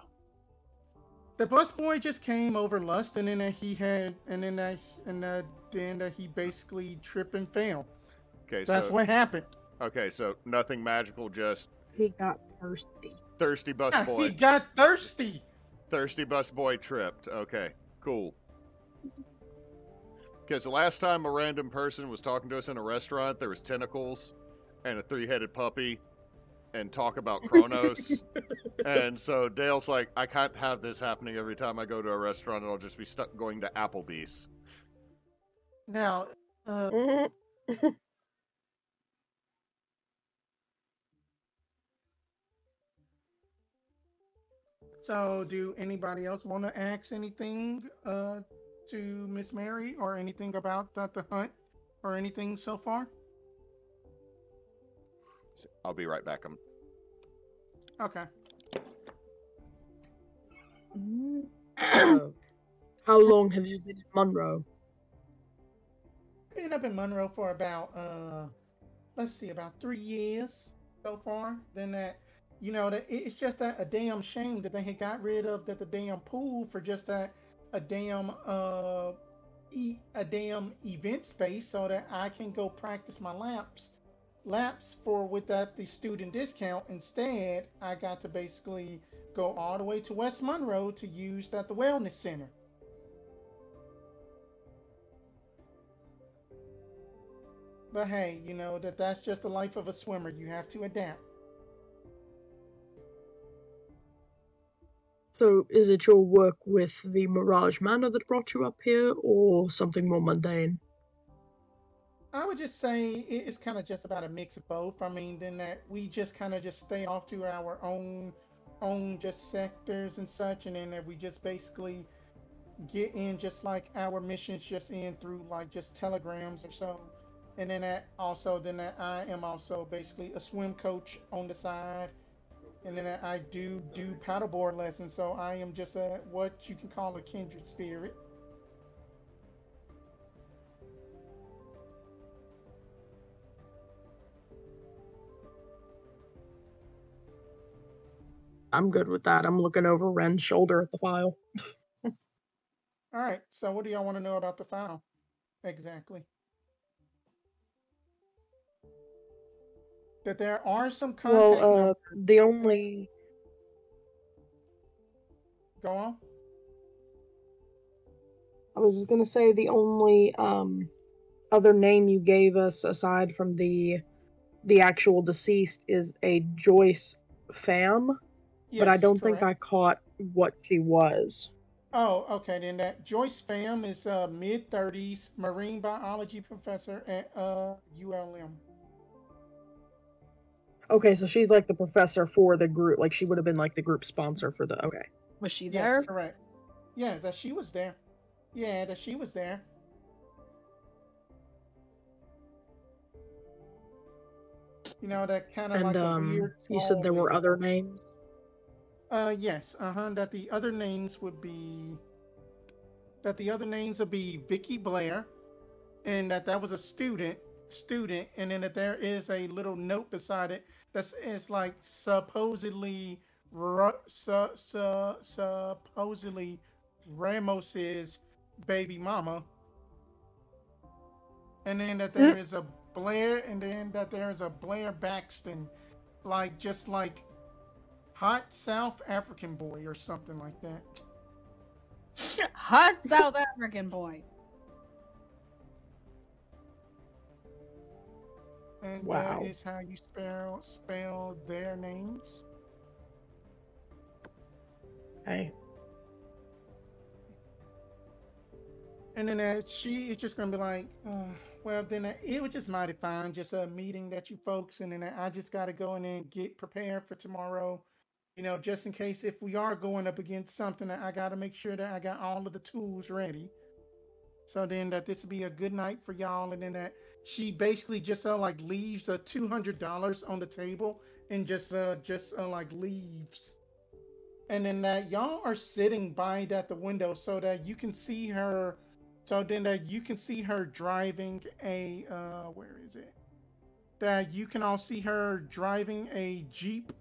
The busboy just came over lust, and then then he basically tripped and fell. Okay, That's what happened. Okay, so nothing magical, just he got thirsty. Thirsty bus boy. He got thirsty. Thirsty bus boy tripped. Okay, cool. Because the last time a random person was talking to us in a restaurant, there was tentacles and a 3-headed puppy and talk about Kronos. And so Dale's like, I can't have this happening every time I go to a restaurant, and I'll just be stuck going to Applebee's. Now, so do anybody else want to ask anything to Miss Mary or anything about the hunt or anything so far? I'll be right back. Okay. How long have you been in Monroe? Been up in Monroe for about let's see, about 3 years so far. Then that, you know, that it's just that a damn shame that they had got rid of the damn pool for just a damn event space so that I can go practice my laps for without the student discount. Instead, I got to basically go all the way to West Monroe to use the wellness center. But hey, you know that's just the life of a swimmer. You have to adapt. So, is it your work with the Mirage Manor that brought you up here, or something more mundane? I would just say it's kind of just about a mix of both. I mean, then that we just kind of just stay off to our own just sectors and such, and then that we just basically get in just like our missions just in through like just telegrams or so. And then that I am also basically a swim coach on the side. And then I do paddleboard lessons, so I am just what you can call a kindred spirit. I'm good with that. I'm looking over Ren's shoulder at the file. All right, so what do y'all want to know about the file exactly? That there are some contact numbers. The only... Go on. I was just gonna say the only other name you gave us aside from the actual deceased is a Joyce Pham, Yes, but I don't correct. think I caught what she was. Oh, okay. Then that Joyce Pham is a mid-30s marine biology professor at ULM. Okay, so she's like the professor for the group. Like she would have been like the group sponsor for the. Okay. Was she there? Yes, correct. Yeah, that she was there. Yeah, that she was there. You know, that kind of like a weird. You said there were other names? Yes. That the other names would be. That the other names would be Vicky Blair, and that was a student, and then that there is a little note beside it that's like supposedly Ramos's baby mama, and then that there is a Blair, and then that there is a Blair Baxton, like just like hot South African boy or something like that. Hot South African boy. And wow. That is how you spell their names. Okay. And then she is just gonna be like, well, then it was just mighty fine, just a meeting that you folks, and then I just gotta go in and get prepared for tomorrow. You know, just in case if we are going up against something, I gotta make sure that I got all of the tools ready. So then that this will be a good night for y'all, and then that she basically just like leaves $200 on the table and just like leaves. And then that y'all are sitting by the window so that you can see her. So then that you can see her driving a where is it? That you can all see her driving a Jeep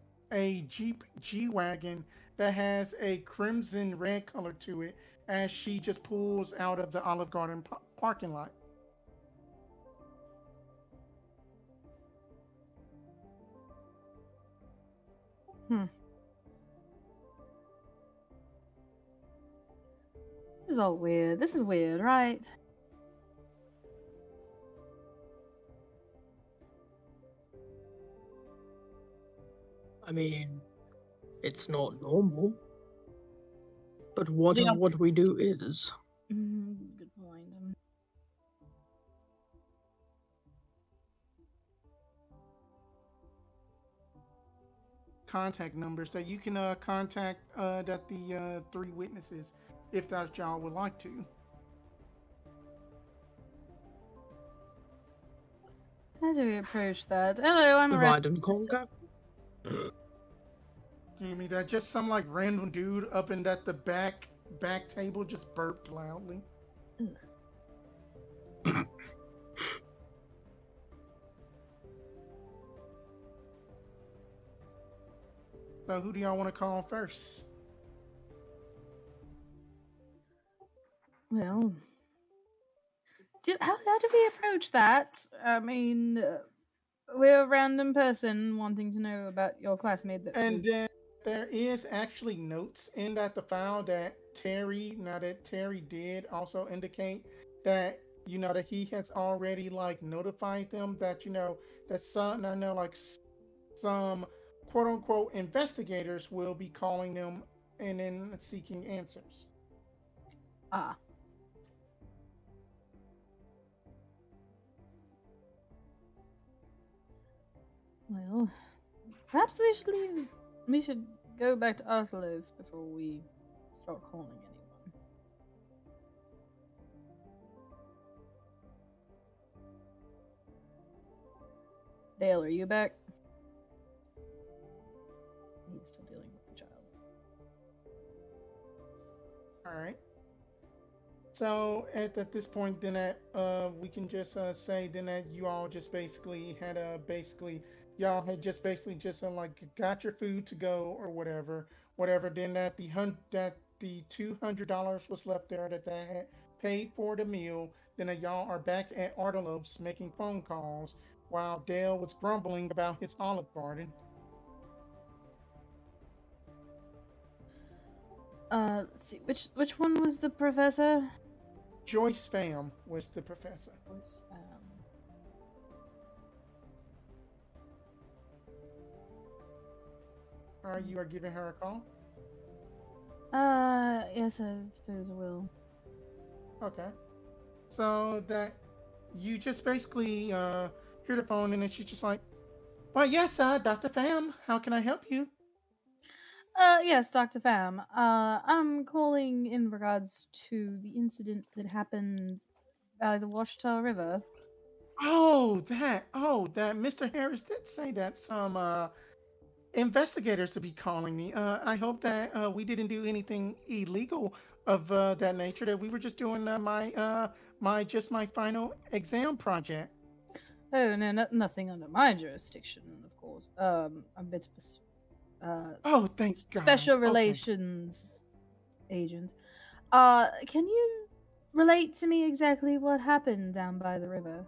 G-Wagon that has a crimson red color to it as she just pulls out of the Olive Garden parking lot. is all weird. This is weird, right? I mean, it's not normal. But what Yeah. what we do is. Good point. Contact numbers that you can contact that the 3 witnesses if that y'all would like to. How do we approach that? Hello, I'm Divide and conquer. Give me that. Just some like random dude up in that the back table just burped loudly. So who do y'all want to call first? Well, how do we approach that? I mean, we're a random person wanting to know about your classmate. And then there is actually notes in that the file that Terry did also indicate that that he has already like notified them that that some some quote unquote investigators will be calling them and then seeking answers. Ah. Well, perhaps we should leave. We should go back to Arteloth before we start calling anyone. Dale, are you back? He's still dealing with the child. All right. So at this point, then that we can just say then that you all just basically had y'all had just basically just like got your food to go or whatever. Then that the $200 was left there that they had paid for the meal. Then that y'all are back at Arteloth's making phone calls while Dale was grumbling about his Olive Garden. Let's see. Which one was the professor? Joyce Pham was the professor. Joyce Pham. You are giving her a call? Yes, I suppose I will. Okay. So that you just basically hear the phone and then she's just like, well, yes, Dr. Pham, how can I help you? Yes, Dr. Pham. I'm calling in regards to the incident that happened by the Washita River. Oh, that Mr. Harris did say that some investigators to be calling me. I hope that we didn't do anything illegal of that nature, that we were just doing my final exam project. Oh, no, nothing under my jurisdiction, of course. A bit of oh, thank God. Special relations agent. Can you relate to me exactly what happened down by the river?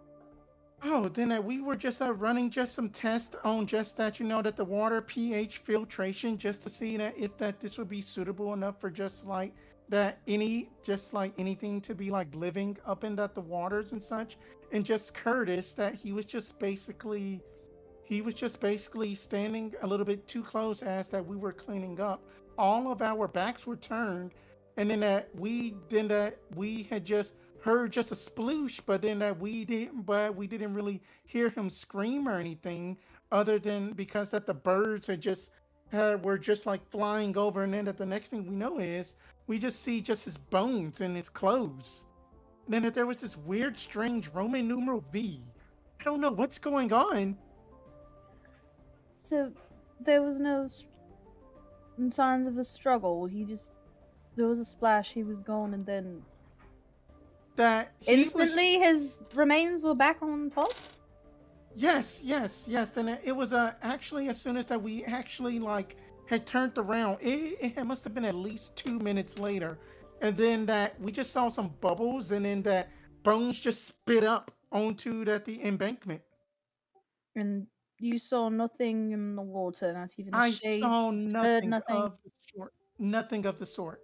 Oh, then we were just running just some tests on just that, that the water pH filtration, just to see that if this would be suitable enough for just like that anything to be like living up in the waters and such. And just Curtis, that he was just basically standing a little bit too close as that we were cleaning up. All of our backs were turned, and then that we had just heard just a sploosh, but then that we didn't really hear him scream or anything, other than because that the birds had just were just like flying over, and then that the next thing we know is we just see just his bones and his clothes. And then that there was this weird, strange Roman numeral V. I don't know what's going on. So there was no signs of a struggle. There was a splash. He was gone, and then that instantly his remains were back on top. Yes. Then it was actually as soon as that we actually like had turned around, it must have been at least 2 minutes later, and then that we just saw some bubbles, and then that bones just spit up onto the embankment. And you saw nothing in the water, not even a shape. I saw nothing nothing of the sort. Nothing of the sort.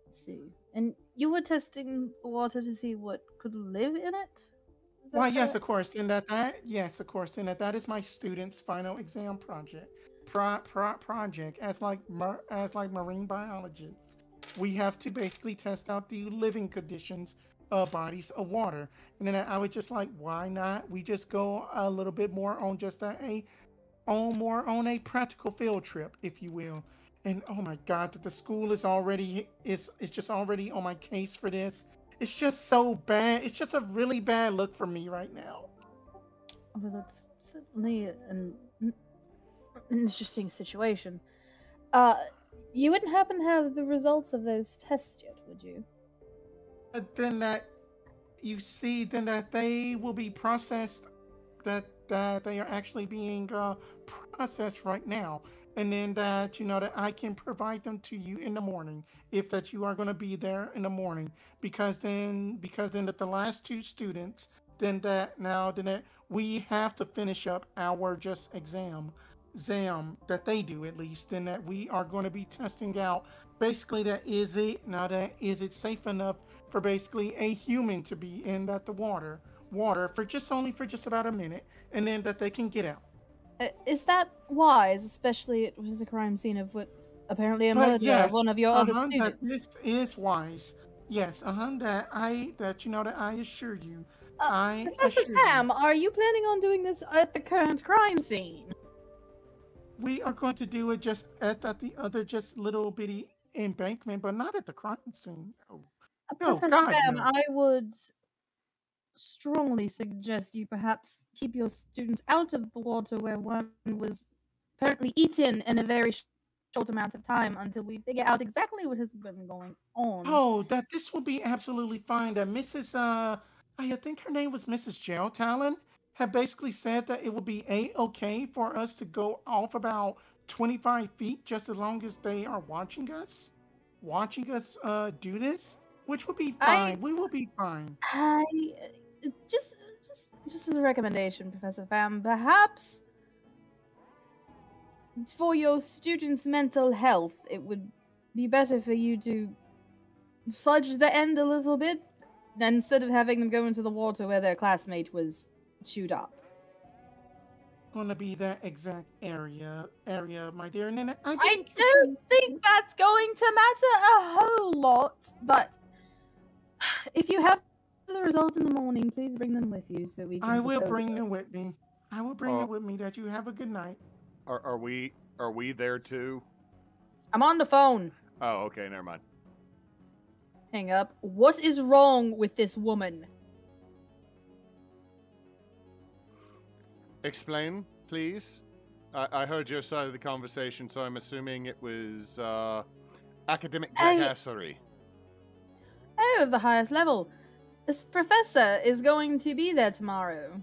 Let's see. And you were testing the water to see what could live in it? Is that Why, yes, correct? of course. And yes, of course. And that is my student's final exam project. Project as like marine biologists, we have to basically test out the living conditions of bodies of water. And then I was just like, why not? We just go a little bit more on just more on a practical field trip, if you will. And oh my God, that the school is just already on my case for this. It's just so bad. It's just a really bad look for me right now. Well, that's certainly an interesting situation. Uh, you wouldn't happen to have the results of those tests yet, would you? But then that you see, then that they will be processed. That they are actually being processed right now, and then that that I can provide them to you in the morning if that you are going to be there in the morning, because then that the last two students, then that we have to finish up our just exam that they do at least, and that we are going to be testing out basically that is it safe enough for basically a human to be in that the water for just about a minute, and then that they can get out. Is that wise? Especially it was a crime scene of what apparently a But murder of yes, one of your other that students. this is wise. Yes, that I assure you, I Professor assure you, Sam, are you planning on doing this at the current crime scene? we are going to do it just at the other just little bitty embankment, but not at the crime scene. No, no, Professor God, Sam, no. I would strongly suggest you perhaps keep your students out of the water where one was apparently eaten in a very short amount of time until we figure out exactly what has been going on. Oh, that this will be absolutely fine. That Mrs. I think her name was Mrs. Jail Talon had basically said that it would be okay for us to go off about 25 feet just as long as they are watching us do this, which would be I fine. We will be fine. I just just as a recommendation, Professor Pham, perhaps for your students' mental health, it would be better for you to fudge the end a little bit instead of having them go into the water where their classmate was chewed up. Going to be that exact area, my dear. And then I I think you don't can. think that's going to matter a whole lot, but if you have the results in the morning, please bring them with you so that we I can will look over bring them. them with me. I will bring them with me. That you have a good night. Are we there too? I'm on the phone. Oh, okay, never mind. Hang up. What is wrong with this woman? Explain, please. I heard your side of the conversation, so I'm assuming it was academic jackassery. Oh, of the highest level. This professor is going to be there tomorrow.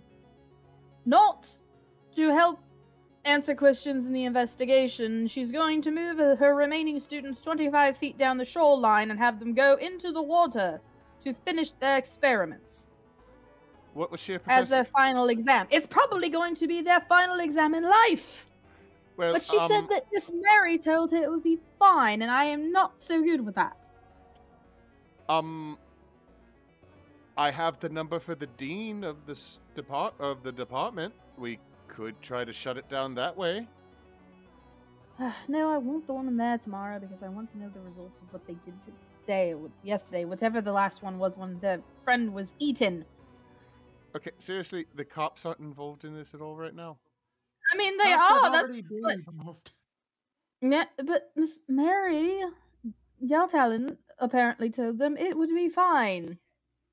Not to help answer questions in the investigation. She's going to move her remaining students 25 feet down the shoreline and have them go into the water to finish their experiments. What was she a professor? As their final exam. It's probably going to be their final exam in life. Well, But she said that Miss Mary told her it would be fine, and I am not so good with that. I have the number for the dean of this department. We could try to shut it down that way. No, I want the woman there tomorrow because I want to know the results of what they did today or yesterday, whatever the last one was when the friend was eaten. Okay, seriously, the cops aren't involved in this at all right now? I mean, they Cops have are. That's already been but, involved. yeah, but Miss Mary Yaltalon apparently told them it would be fine.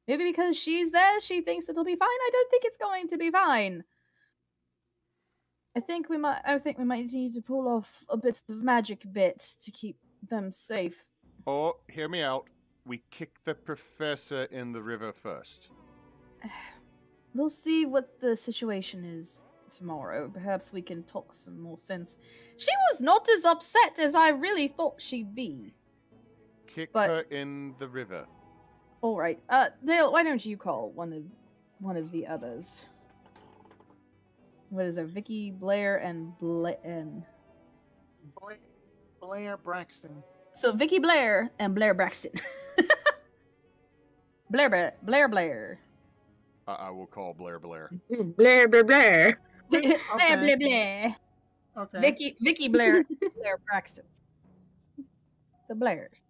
Maybe because she's there, she thinks it'll be fine. I don't think it's going to be fine. I think we might need to pull off a bit of magic bit to keep them safe. Or, hear me out, we kick the professor in the river first. We'll see what the situation is tomorrow. Perhaps we can talk some more sense. She was not as upset as I really thought she'd be. Kick her in the river. All right. Dale, why don't you call one of the others? What is there? Vicky, Blair, and Blair Braxton. So Vicky Blair and Blair Braxton. Blair, Blair, Blair, Blair. I will call Blair Blair. Blair, Blair, Blair. Blair, Okay. Blair, Blair. Okay. Vicky Blair, Blair Braxton. The Blairs.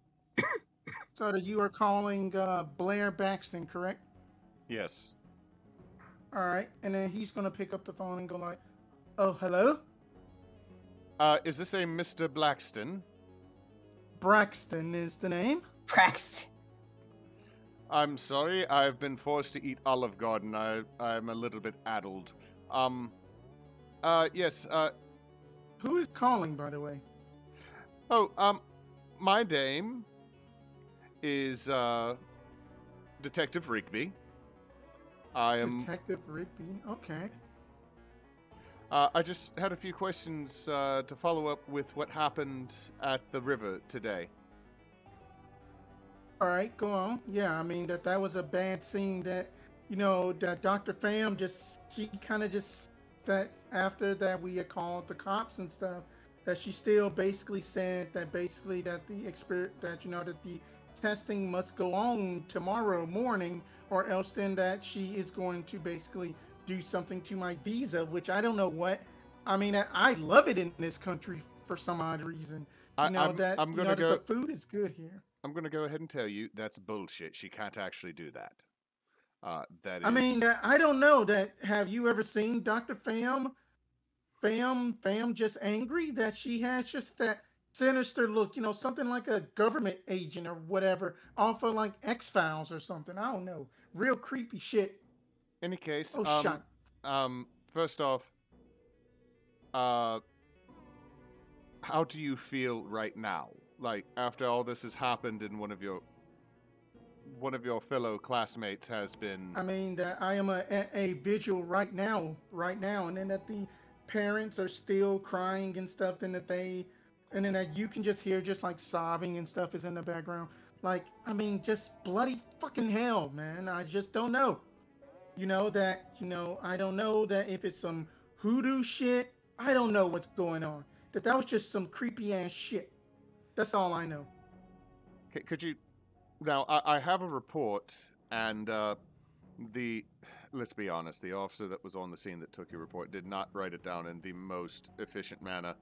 So that you are calling Blair Baxton, correct? Yes. All right. And then he's gonna pick up the phone and go like, "Oh, hello, Is this a Mr. Blackston? Braxton is the name." Braxton. I'm sorry, I've been forced to eat Olive Garden. I'm a little bit addled. Yes, Who is calling, by the way? my name is, Detective Rigby. I am, Detective Rigby. Okay. I just had a few questions, to follow up with what happened at the river today. All right, go on. Yeah, I mean that was a bad scene. That that Dr. Pham she kind of just that after that we had called the cops and stuff. That she still basically said that that the that the testing must go on tomorrow morning, or else then that she is going to basically do something to my visa, which I don't know what. I mean, I love it in this country for some odd reason. I'm gonna That go. the food is good here. I'm gonna go ahead and tell you that's bullshit. She can't actually do that. That is. I mean, I don't know that. Have you ever seen Dr. Pham? Pham just angry that she has just that sinister look, something like a government agent or whatever, off of like X-Files or something. I don't know. Real creepy shit. Any case, Oh, shut. First off, how do you feel right now? Like after all this has happened, and one of your fellow classmates has been. I mean, that I am a vigil right now, and then that the parents are still crying and stuff, and then that you can just hear just like sobbing and stuff is in the background. Like, I mean, just bloody fucking hell, man. I just don't know. I don't know that if it's some hoodoo shit. I don't know what's going on. That was just some creepy ass shit. That's all I know. Could you? Now, I have a report, and let's be honest, the officer that was on the scene that took your report did not write it down in the most efficient manner.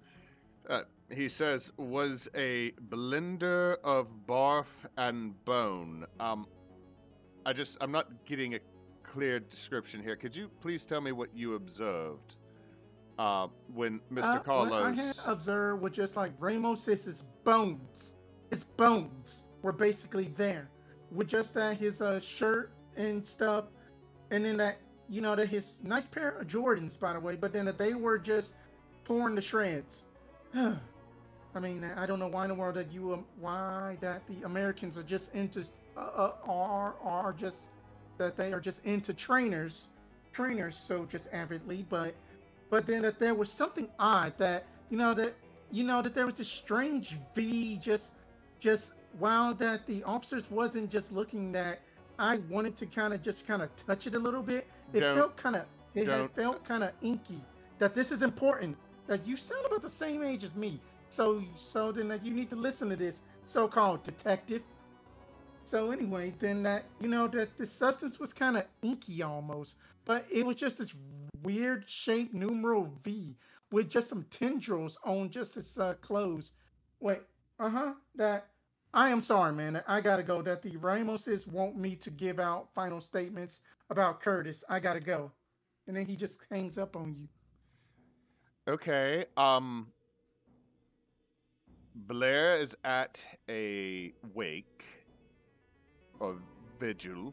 He says, was a blender of barf and bone. I'm not getting a clear description here. Could you please tell me what you observed when Mr. Carlos... What I had observed was just like Ramos's bones. His bones were basically there. With just that his shirt and stuff. And then that, that his nice pair of Jordans, by the way, but then that they were just torn to shreds. I mean, I don't know why in the world that why that the Americans are just into, are just, that they are just into trainers so just avidly, but then that there was something odd that, that there was this strange V just while that the officers wasn't just looking, that I wanted to kind of touch it a little bit. It felt kind of inky. That this is important. That you sound about the same age as me. So then that you need to listen to this so-called detective. So anyway, then that, that the substance was kind of inky almost, but it was just this weird shaped numeral V with just some tendrils on just its clothes. Wait, that, I am sorry, man. I gotta go. That the Ramoses want me to give out final statements about Curtis. I gotta go. And then he just hangs up on you. Okay, Blair is at a wake or vigil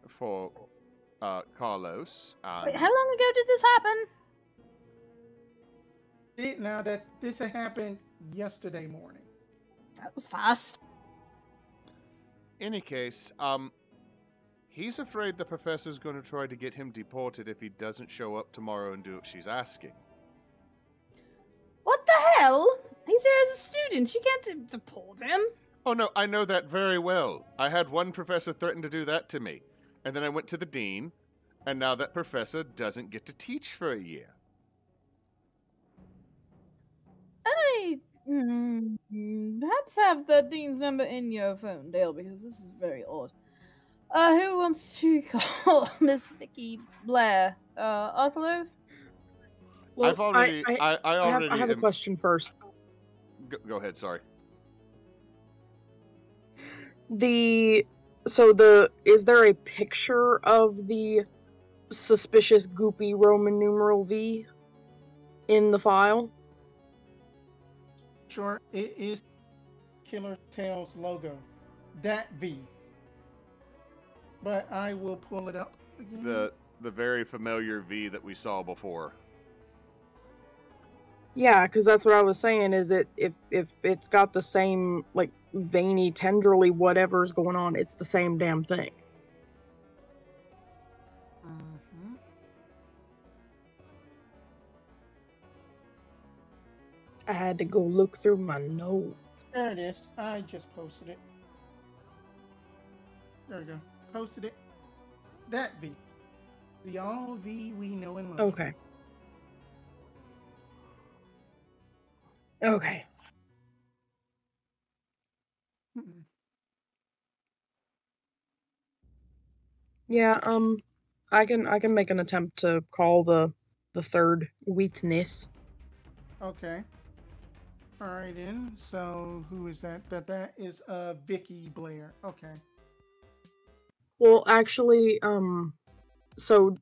for Carlos. Wait, how long ago did this happen? Now that this had happened yesterday morning. That was fast. Any case, he's afraid the professor's going to try to get him deported if he doesn't show up tomorrow and do what she's asking. What the hell? He's here as a student. She can't deport him. Oh, no, I know that very well. I had one professor threaten to do that to me. And then I went to the dean, and now that professor doesn't get to teach for a year. Perhaps have the dean's number in your phone, Dale, because this is very odd. Who wants to call Miss Vicky Blair? Arteloth? Well, I've already. I already. I have a question first. Go ahead. Sorry. Is there a picture of the suspicious goopy Roman numeral V in the file? Sure, it is Killer Tails logo. That V. But I will pull it up again. The very familiar V that we saw before. Yeah, because that's what I was saying. Is it if it's got the same like veiny, tendrily whatever's going on, it's the same damn thing. Mm-hmm. I had to go look through my notes. There it is. I just posted it. There we go. Posted it. That V. The all V we know and love. Okay. Okay. Mm-mm. Yeah, I can make an attempt to call the third witness. Okay. All right then. So who is that? That is Vicky Blair. Okay. Well, actually, so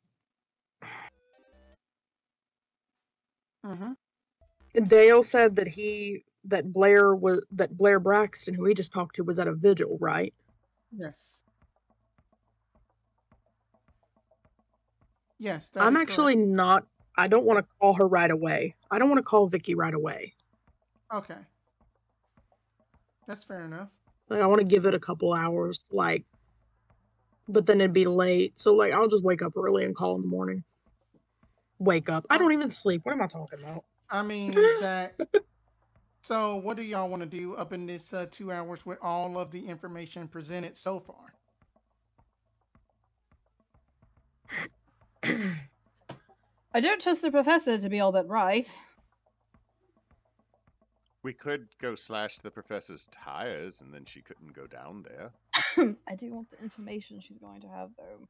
Dale said that Blair Braxton, who he just talked to, was at a vigil, right? Yes. Yes, I'm actually correct. not. I don't want to call her right away. I don't want to call Vicky right away. Okay. That's fair enough. Like, I want to give it a couple hours, like, but then it'd be late. So, like, I'll just wake up early and call in the morning. Wake up. I don't even sleep. What am I talking about? I mean, that. So, what do y'all want to do up in this 2 hours with all of the information presented so far? I don't trust the professor to be all that right. We could go slash the professor's tires, and then she couldn't go down there. I do want the information she's going to have, though.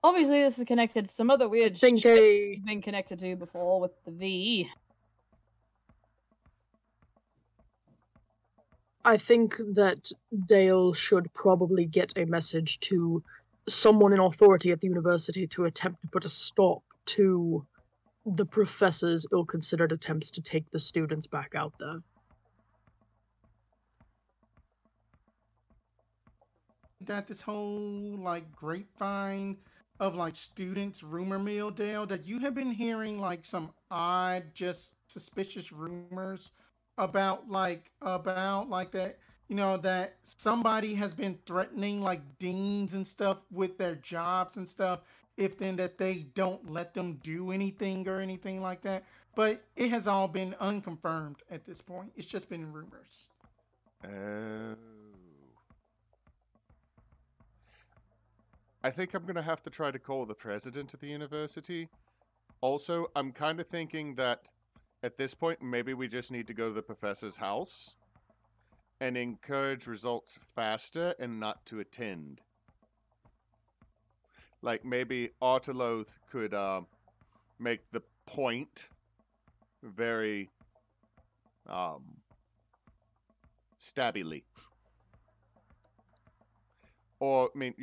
Obviously, this is connected to some other weird shit we've been connected to before with the V. I think that Dale should probably get a message to someone in authority at the university to attempt to put a stop to the professor's ill-considered attempts to take the students back out there. That this whole like grapevine of like students rumor mill, Dale, that you have been hearing like some odd, just suspicious rumors about that, that somebody has been threatening like deans and stuff with their jobs and stuff if then that they don't let them do anything or anything like that. But it has all been unconfirmed at this point. It's just been rumors. I think I'm going to have to try to call the president of the university. Also, I'm kind of thinking that at this point, maybe we just need to go to the professor's house and encourage results faster and not to attend. Like, maybe Arteloth could make the point very stabbily. Or, I mean,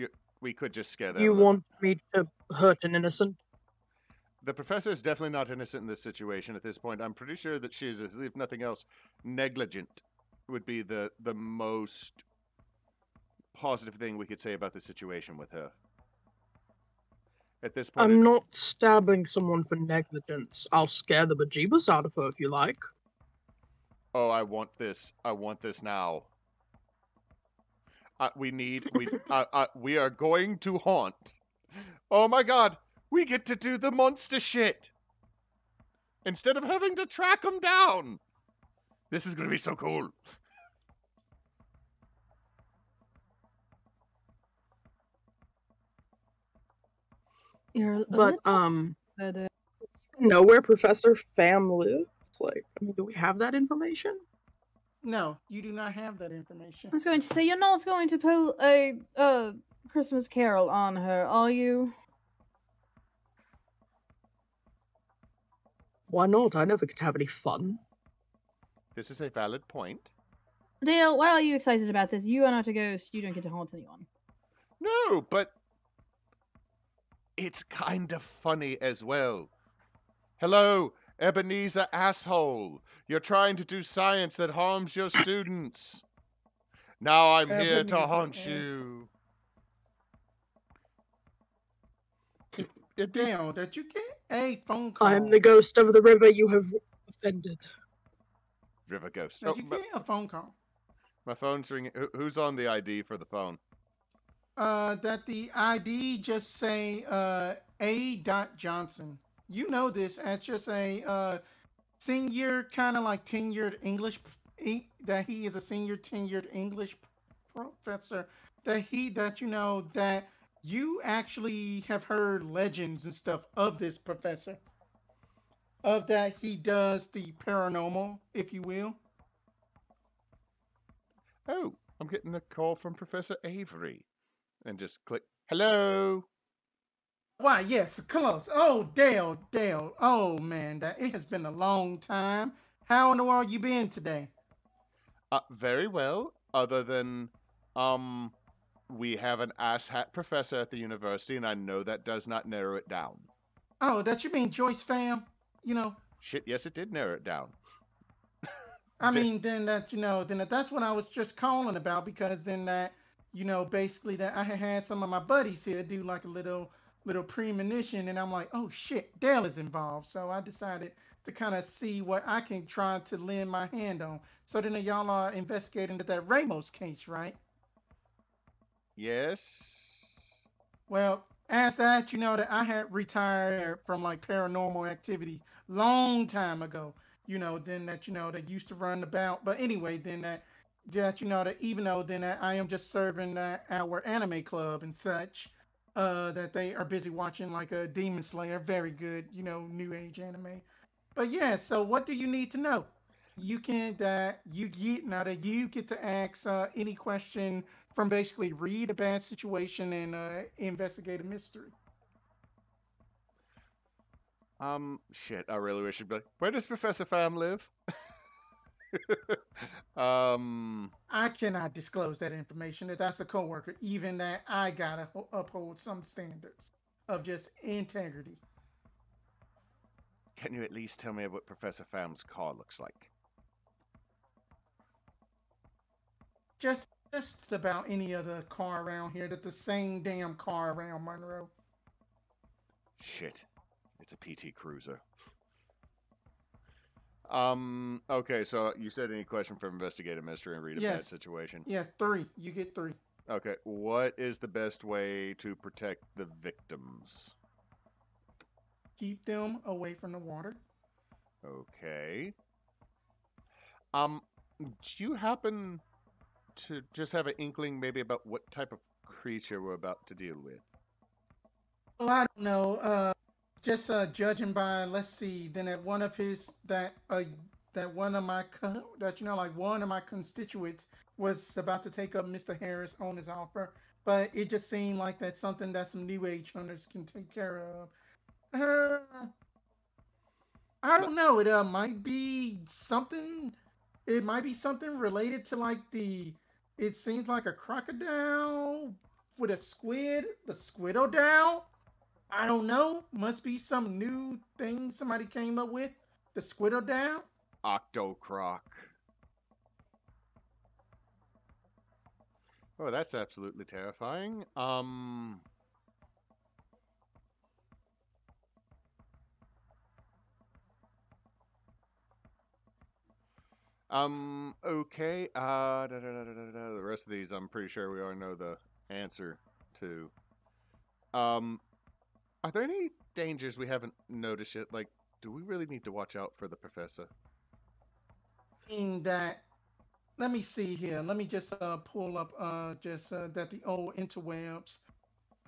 we could just scare them. You want me to hurt an innocent? The professor is definitely not innocent in this situation at this point. I'm pretty sure that she is, if nothing else, negligent would be the most positive thing we could say about the situation with her. At this point, I'm not stabbing someone for negligence. I'll scare the bejeebus out of her if you like. Oh, I want this. I want this now. We are going to haunt. Oh my god, we get to do the monster shit instead of having to track them down. This is going to be so cool. But know where Professor Pham lives? Like, I mean, do we have that information? No, you do not have that information. I was going to say, you're not going to pull a Christmas Carol on her, are you? Why not? I never could have any fun. This is a valid point. Dale, why are you excited about this? You are not a ghost. You don't get to haunt anyone. No, but it's kind of funny as well. Hello, Ebenezer asshole. You're trying to do science that harms your students. Now I'm here to Ebenezer haunt asshole. you. It'd be Dale, did you get a phone call? I am the ghost of the river you have offended. River Ghost. Did you get a phone call? My phone's ringing. Who's on the ID for the phone? That the ID just say A. Johnson. You know this as just a senior, kind of like tenured English. That he is a senior tenured English professor. That you actually have heard legends and stuff of this professor. Of that he does the paranormal, if you will. Oh, I'm getting a call from Professor Avery. And just click, hello. Why, yes, close. Oh, Dale. Oh, man, it has been a long time. How in the world you been today? Very well, other than, we have an asshat professor at the university, and I know that does not narrow it down. Oh, that you mean Joyce fam? You know. Shit, yes, it did narrow it down. Then that's what I was just calling about, because then that, basically that I had some of my buddies here do like a little premonition, and I'm like, oh shit, Dale is involved. So I decided to kind of see what I can try to lend my hand on. So then y'all are investigating that Ramos case, right? Yes. Well, as that, that I had retired from like paranormal activity long time ago. Then that, that used to run about. But anyway, then that even though then that I am just serving our anime club and such, that they are busy watching like a Demon Slayer, very good, new age anime. But yeah, so what do you need to know? You get to ask any question from basically read a bad situation and investigate a mystery. Shit, I really wish you'd be like, where does Professor Pham live? I cannot disclose that information. That's a coworker. Even that, I gotta uphold some standards of just integrity. Can you at least tell me what Professor Pham's car looks like? Just about any other car around here. That's the same damn car around Monroe. Shit. It's a PT Cruiser. Okay, so you said any question from Investigate a Mystery and read a bad situation? Yes, 3. You get 3. Okay, what is the best way to protect the victims? Keep them away from the water. Okay. Do you happen to just have an inkling maybe about what type of creature we're about to deal with? Well, I don't know. Just judging by, let's see, then at one of his that one of my one of my constituents was about to take up Mr. Harris on his offer, but it just seemed like that's something that some new age hunters can take care of. I don't know. It might be something. It might be something related to like it seems like a crocodile with a squid, the squidodile. I don't know. Must be some new thing somebody came up with. The squidodile. Octocroc. Oh, that's absolutely terrifying. Okay. The rest of these, I'm pretty sure we already know the answer to. Are there any dangers we haven't noticed yet? Like, do we really need to watch out for the professor? In that, let me see here. Let me just pull up that the old interwebs.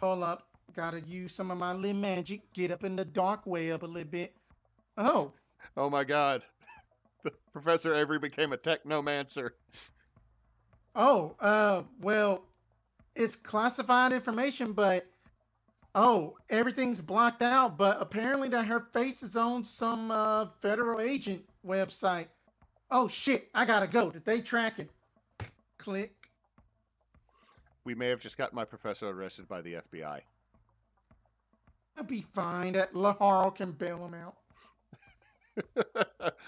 Hold up. Gotta use some of my little magic. Get up in the dark web a little bit. Oh. Oh my god. Professor Avery became a technomancer. Oh, well, it's classified information, but oh, everything's blocked out. But apparently that her face is on some federal agent website. Oh shit, I gotta go. Did they track it? Click. We may have just got my professor arrested by the FBI. I'll be fine. That Laharo can bail him out.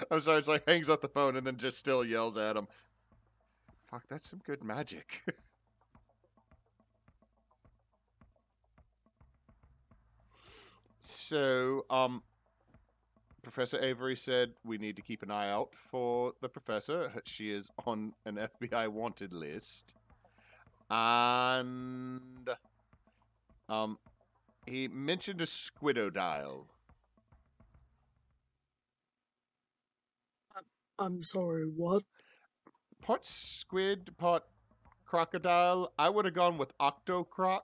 I'm sorry, it's like hangs up the phone and then just still yells at him. Fuck, that's some good magic. So, Professor Avery said we need to keep an eye out for the professor. She is on an FBI wanted list. And, he mentioned a squidodile. I'm sorry, what? Part squid, part crocodile. I would have gone with octocroc,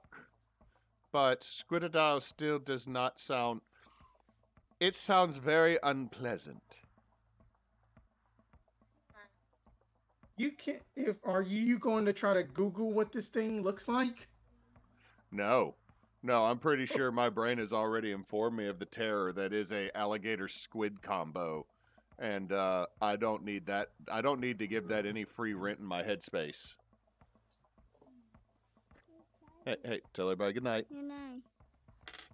but squidodile still does not sound... It sounds very unpleasant. You can't. Are you going to try to Google what this thing looks like? No. No, I'm pretty sure my brain has already informed me of the terror that is a alligator-squid combo. And I don't need that. I don't need to give that any free rent in my headspace. Hey, tell everybody good night. Good night.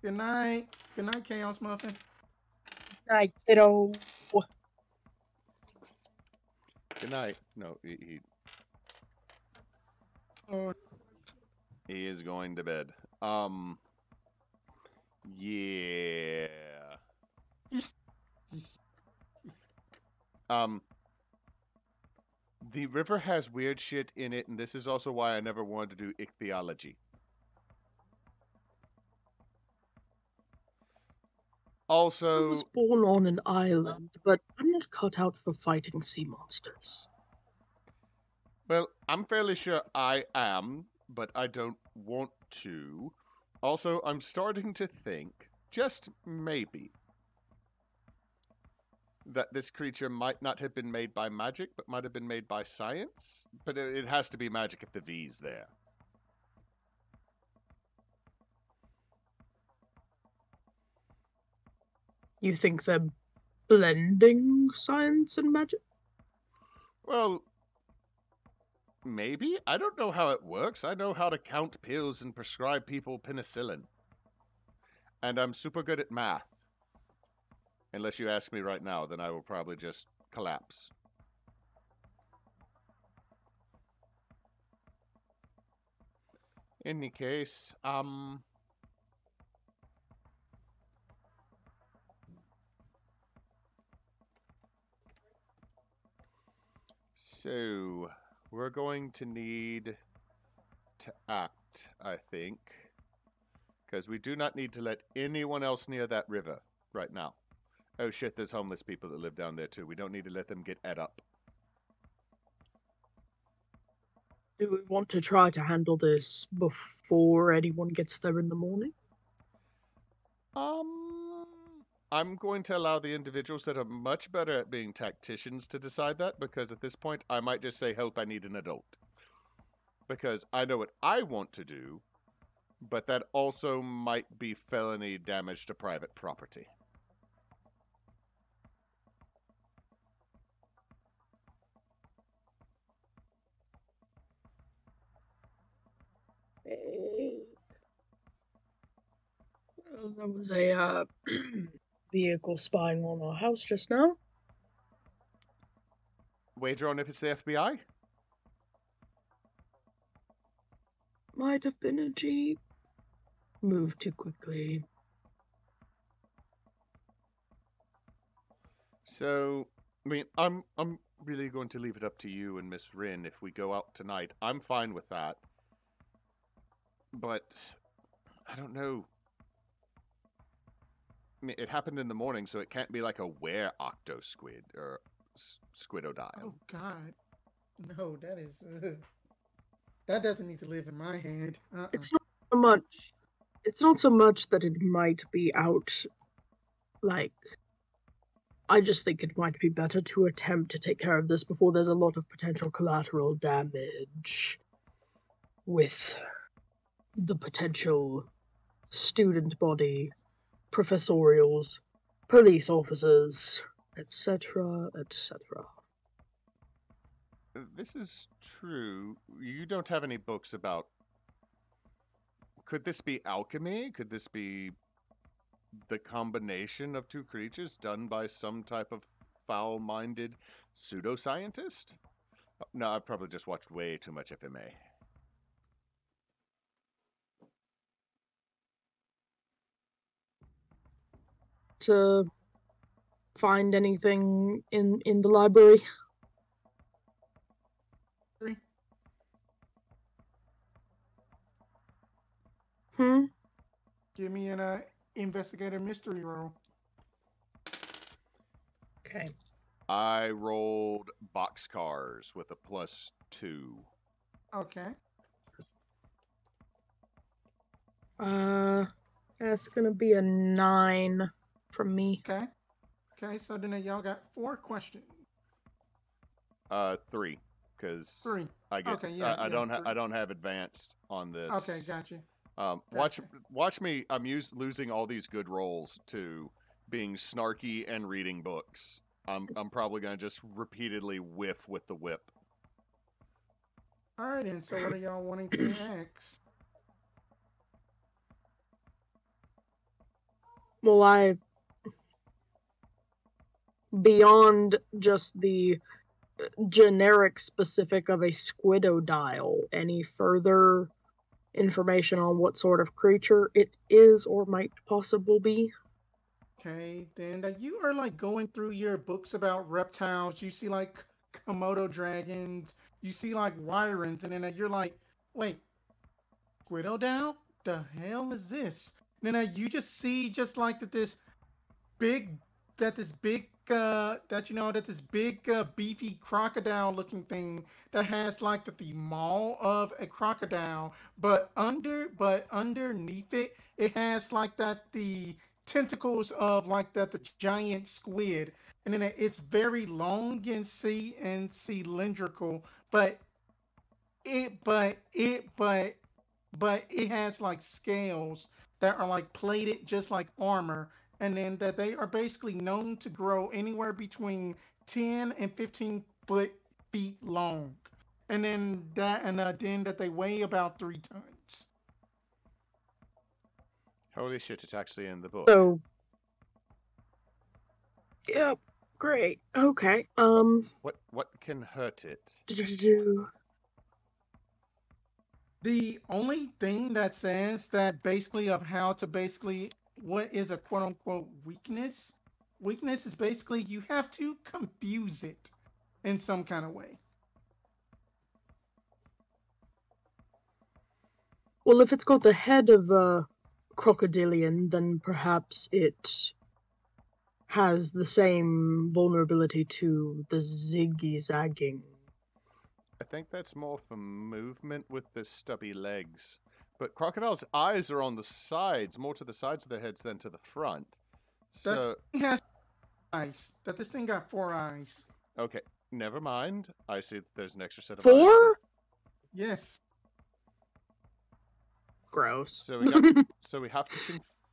Good night. Good night, Chaos Muffin. Night, kiddo. Good night. No, he is going to bed. Yeah. The river has weird shit in it, and this is also why I never wanted to do ichthyology. Also, I was born on an island, but I'm not cut out for fighting sea monsters. well, I'm fairly sure I am, but I don't want to. Also, I'm starting to think, just maybe, that this creature might not have been made by magic, but might have been made by science. But it has to be magic if the V's there. You think they're blending science and magic? Well, maybe. I don't know how it works. I know how to count pills and prescribe people penicillin. And I'm super good at math. Unless you ask me right now, then I will probably just collapse. In any case, so we're going to need to act, I think, because we do not need to let anyone else near that river right now. Oh shit, there's homeless people that live down there too. We don't need to let them get ed up. Do we want to try to handle this before anyone gets there in the morning? I'm going to allow the individuals that are much better at being tacticians to decide that, because at this point I might just say, help, I need an adult. Because I know what I want to do, but that also might be felony damage to private property. Well, there was a vehicle spying on our house just now. Wager on if it's the FBI? Might have been a Jeep. Moved too quickly. So, I mean, I'm really going to leave it up to you and Miss Rin if we go out tonight. I'm fine with that. But, I don't know. I mean, it happened in the morning, so it can't be like a were-octo-squid or squidodile. Oh God, no, that is that doesn't need to live in my head. It's not so much. It's not so much that it might be out. Like, I just think it might be better to attempt to take care of this before there's a lot of potential collateral damage with the potential student body, professorials, police officers, etc., etc. This is true. You don't have any books about. Could this be alchemy? Could this be the combination of two creatures done by some type of foul-minded pseudoscientist? No, I've probably just watched way too much FMA. To find anything in the library? Give me an investigator mystery roll. Okay. I rolled boxcars with a +2. Okay. That's gonna be a 9 from me. Okay. Okay, so then y'all got 4 questions. 3, because 3. I get. Okay, yeah, I yeah, don't have advanced on this. Okay, gotcha. Watch me. I'm losing all these good rolls to being snarky and reading books. I'm probably gonna just repeatedly whiff with the whip. All right, and so what are y'all wanting to ask? Well, beyond just the generic specific of a squidodile, any further information on what sort of creature it is or might possibly be? Okay, then you are like going through your books about reptiles. You see like Komodo dragons. You see like Wyrens, and then you're like, wait, Squidodile? The hell is this? And then you just see just like big that this big that this big beefy crocodile looking thing that has like the maw of a crocodile, but underneath it has like the tentacles of like the giant squid, and then it's very long and cylindrical, but it but it but but it has like scales that are like plated just like armor, and then that they are basically known to grow anywhere between 10 and 15 feet long, and then that they weigh about 3 tons. Holy shit! It's actually in the book. So, yep, great. Okay. What can hurt it? The only thing that says that basically of how to basically what is a quote unquote weakness. Weakness is basically you have to confuse it in some kind of way. Well, if it's got the head of a crocodilian, then perhaps it has the same vulnerability to the ziggy-zagging. I think that's more for movement with the stubby legs. But crocodiles' eyes are on the sides, more to the sides of their heads than to the front. So That thing has eyes. That this thing got 4 eyes. okay, never mind. I see that there's an extra set of 4? eyes. Yes. Gross. So we have to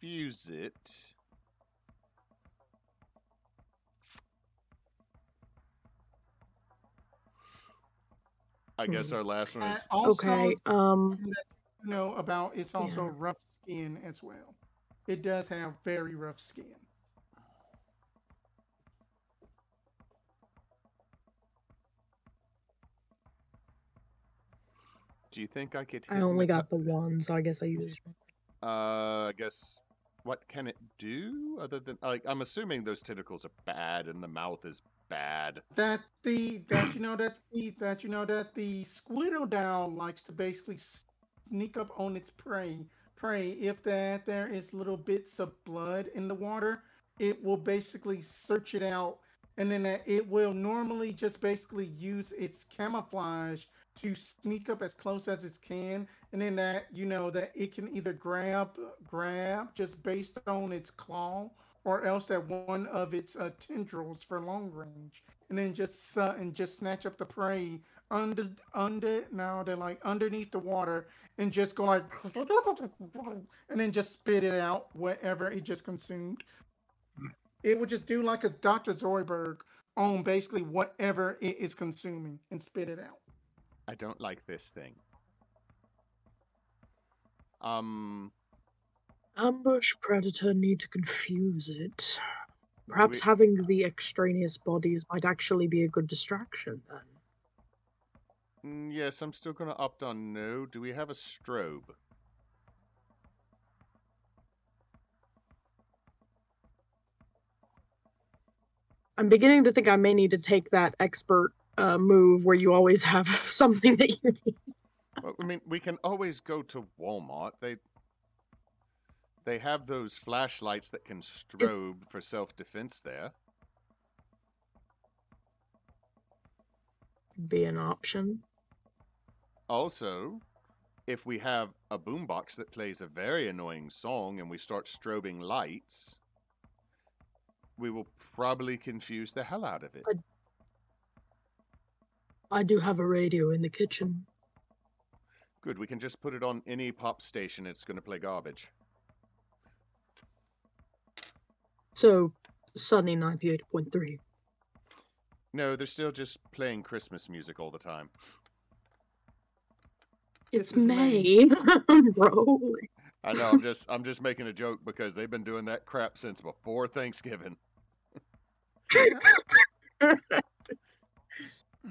confuse it. I guess our last one is Also, okay. About it's also rough skin as well. It does have very rough skin. Do you think I could hit I only got the one, so I guess I used. I guess what can it do other than like I'm assuming those tentacles are bad and the mouth is bad. That the squidodile likes to basically sneak up on its prey. If there is little bits of blood in the water, it will basically search it out, and then it will normally just basically use its camouflage to sneak up as close as it can, and then that it can either grab just based on its claw, or else at one of its tendrils for long range, and then just snatch up the prey under now they're like underneath the water and just go like and then just spit it out whatever it just consumed. It would just do like a Dr. Zoidberg on basically whatever it is consuming and spit it out. I don't like this thing. Ambush predator need to confuse it. Perhaps we- having the extraneous bodies might actually be a good distraction then. Yes, I'm still going to opt on no. Do we have a strobe? I'm beginning to think I may need to take that expert move where you always have something that you need. Well, I mean, we can always go to Walmart. They have those flashlights that can strobe for self-defense there. Be an option. Also, if we have a boombox that plays a very annoying song and we start strobing lights, we will probably confuse the hell out of it. I do have a radio in the kitchen. Good, we can just put it on any pop station. It's going to play garbage. So, Sunny 98.3. No, they're still just playing Christmas music all the time. It's May. Bro. I know, I'm just making a joke because they've been doing that crap since before Thanksgiving.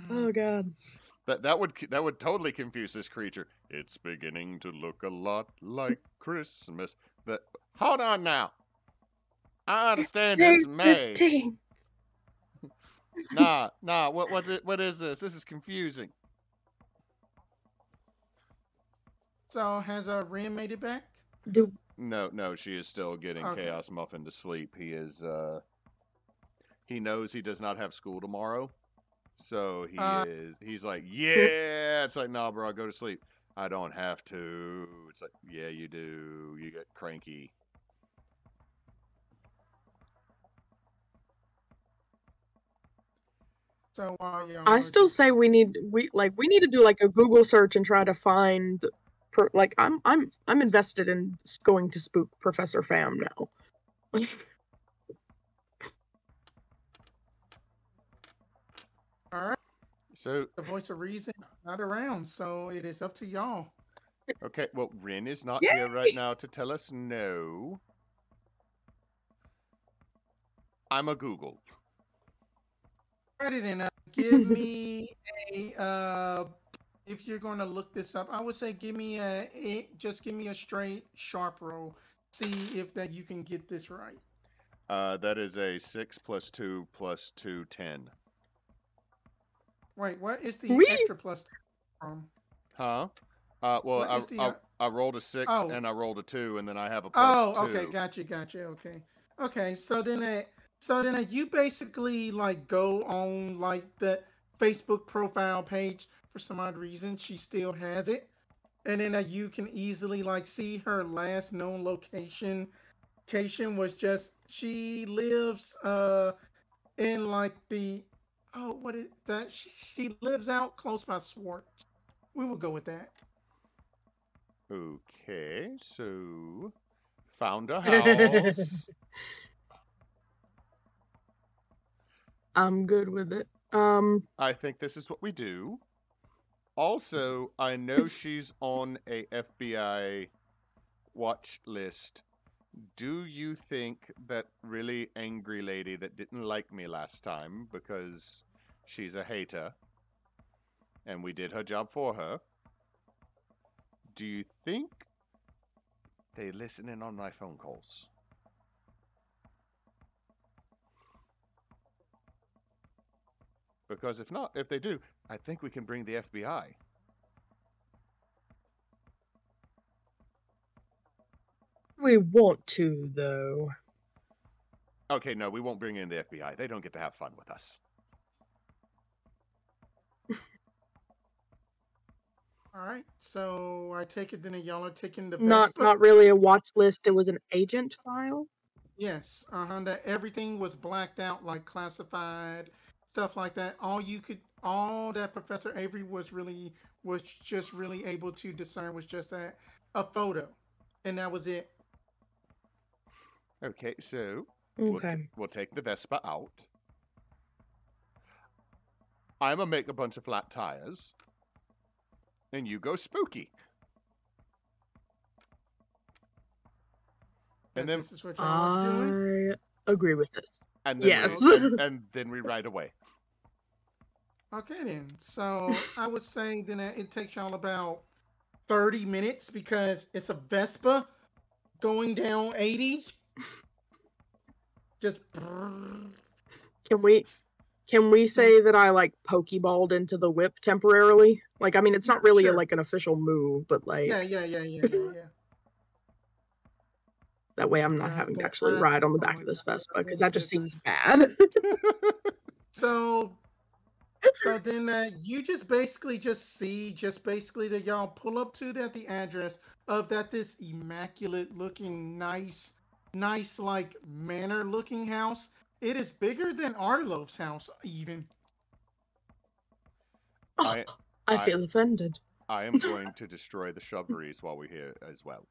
Oh god. That would totally confuse this creature. It's beginning to look a lot like Christmas. Hold on now. I understand it's May. 15. Nah. What is this? This is confusing. So has Ren made it back? No, she is still getting Chaos Muffin to sleep. He is he knows he does not have school tomorrow. So he's like, yeah. It's like, nah, bro, go to sleep. I don't have to. It's like, yeah, you do. You get cranky. So I still say we need to do like a Google search and try to find I'm invested in going to spook Professor Pham now. All right. So the voice of reason not around, so it is up to y'all. Okay, well, Rin is not here right now to tell us no. I'm a Google. Alrighty then, give me a if you're going to look this up, I would say give me just give me a straight sharp roll. See if that you can get this right. That is a 6 + 2 + 2, 10. Wait, what is the extra plus from? Huh? Well, I rolled a 6 and I rolled a 2, and then I have a plus 2. Oh, okay, gotcha. Okay, so then you basically like go on like the Facebook profile page. For some odd reason, she still has it, and then you can easily like see her last known location. Was just she lives in like the what is that? She lives out close by Swartz. We will go with that. Okay, so found a house. I'm good with it. I think this is what we do. Also, I know she's on a FBI watch list. Do you think that really angry lady that didn't like me last time because she's a hater and we did her job for her, do you think they listen in on my phone calls? Because if they do, I think we can bring the FBI. We want to, though. Okay, no, we won't bring in the FBI. They don't get to have fun with us. All right, so I take it then y'all are taking the not really a watch list. It was an agent file. Yes, that everything was blacked out, like classified stuff like that. All that Professor Avery was just really able to discern was just a photo, and that was it. Okay, so Okay. we'll take the Vespa out. I'm gonna make a bunch of flat tires, and you go spooky. And then This is what y'all are doing. I agree with this. and then Yes. and then we ride away. Okay, then. So I would say then that it takes y'all about 30 minutes because it's a Vespa going down 80. Just. Can we say that I like pokeballed into the whip temporarily? Like, I mean, it's not really Sure. like an official move, but like Yeah. that way I'm not God, having to that actually I ride on the oh back my of this God, Vespa because oh that just seems goodness. bad. So then you just basically that y'all pull up to the address of this immaculate looking nice like manor looking house. It is bigger than Arteloth's house even. I I I feel offended. I am going to destroy the shrubberies while we're here as well.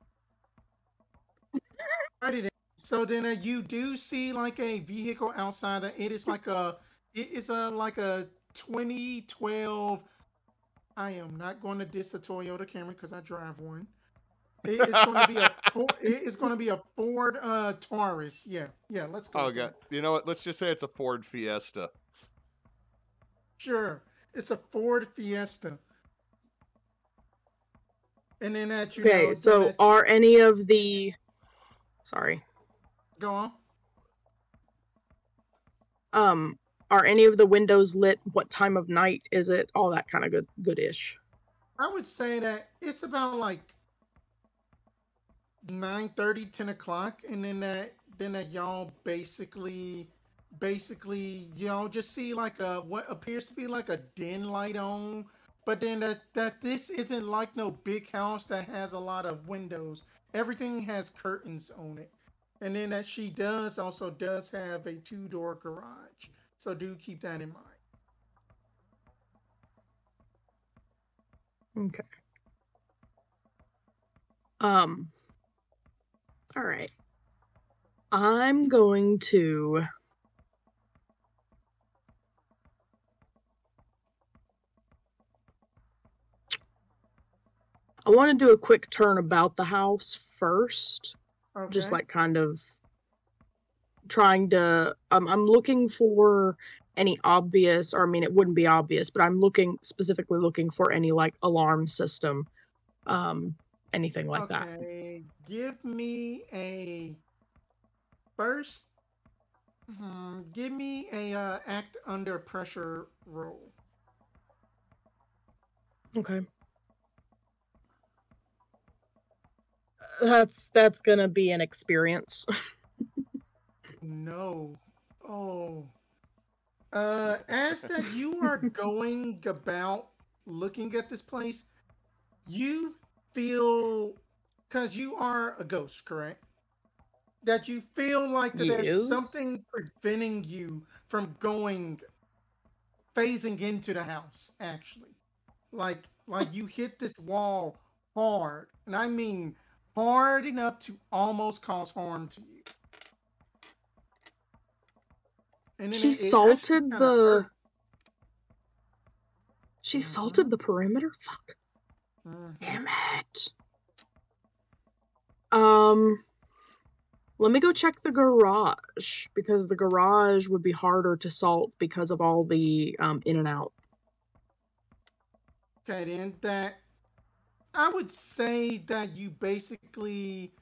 Alrighty then. So then you do see like a vehicle outside. That it is a like a 2012. I am not going to diss a Toyota Camry because I drive one. It's going to be it is going to be a Ford Taurus. Yeah. Let's go Oh with god, that. you know what? Let's just say it's a Ford Fiesta. Sure, it's a Ford Fiesta. And then Okay, so are any of the sorry. Go on. Are any of the windows lit? What time of night is it? All that kind of goodish. I would say that it's about like 9:30, 10 o'clock, and then that y'all basically y'all just see like a what appears to be like a den light on, but then that this isn't like no big house that has a lot of windows. Everything has curtains on it, and then that she does have a two-door garage, so do keep that in mind. Okay. All right. I'm going to I want to do a quick turn about the house first. Okay. Just like kind of trying to I'm looking for any obvious, or I mean it wouldn't be obvious, but I'm specifically looking for any like alarm system, anything like that. Okay, give me a first. Give me a act under pressure roll. Okay. That's gonna be an experience. No. Oh. As that you are going about looking at this place, you feel, because you are a ghost, correct? That you feel like that there's Yes. something preventing you from phasing into the house, actually. Like you hit this wall hard, and I mean hard enough to almost cause harm to you. And then She it salted kinda the hurts. She salted the perimeter? Fuck. Mhm. Damn it. Let me go check the garage, because the garage would be harder to salt because of all the in and out. Okay, then that I would say that you basically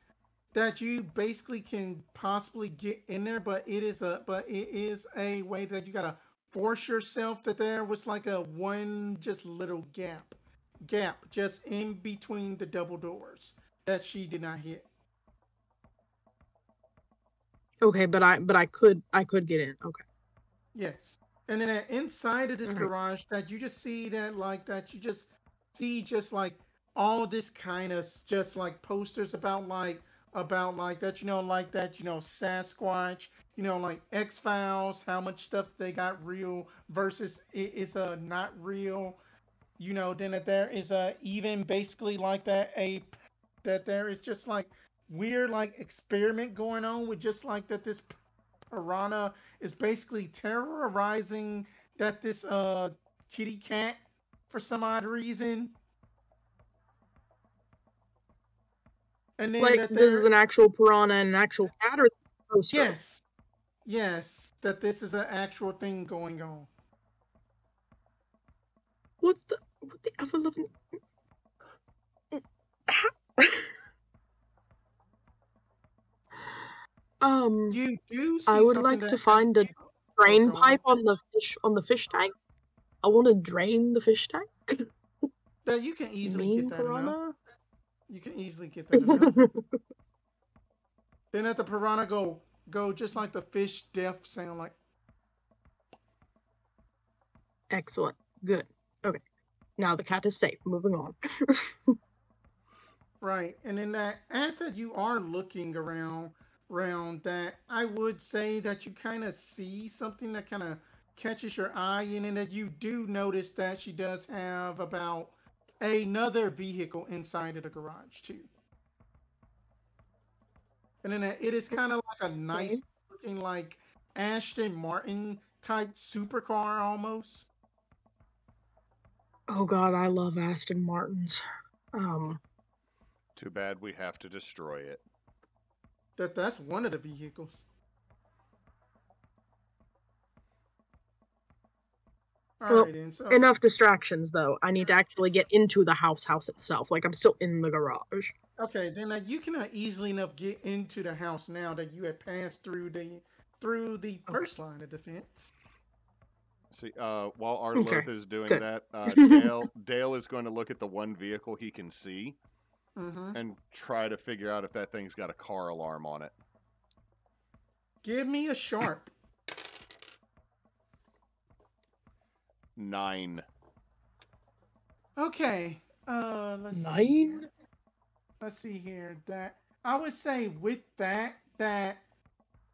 can possibly get in there, but it is a way that you gotta force yourself, that there was like a one just little gap just in between the double doors that she did not hit. Okay, but I could get in. Okay. Yes. And then inside of this All right. garage, that you just see that you just see just like all this kind of just like posters about like about like that, Sasquatch, like X-Files, how much stuff they got real versus it is not real. Then that there is even basically like that there is just like weird like experiment going on with just like that this piranha is basically terrorizing that this kitty cat for some odd reason. And then Like, that this is there an actual piranha and an actual cat, or a poster? yes, yes, that this is an actual thing going on. What the ever living? You do I see would something like that to find a oh, drain go on. pipe on the fish tank. I want to drain the fish tank. That you can easily get Mean that enough. piranha. You can easily get that enough. Then at the piranha go just like the fish death sound like. Excellent. Good. Okay. Now the cat is safe. Moving on. Right. And then that as that you are looking around that, I would say that you kind of see something that kind of catches your eye, and then that you do notice that she does have about another vehicle inside of the garage too. And then it is kind of like a Okay. nice looking like Aston Martin type supercar almost. Oh God, I love Aston Martins. Too bad we have to destroy it. That's one of the vehicles. All Well, right, and so enough distractions though. I need to actually get into the house itself. Like I'm still in the garage. okay, then you can easily enough get into the house now that you had passed through the Okay. first line of defense. See, while Okay. Arteloth is doing Good. that, Dale is going to look at the one vehicle he can see Mm-hmm. and try to figure out if that thing's got a car alarm on it. Give me a sharp. 9. Okay. Let's see. 9? Let's see here. That I would say with that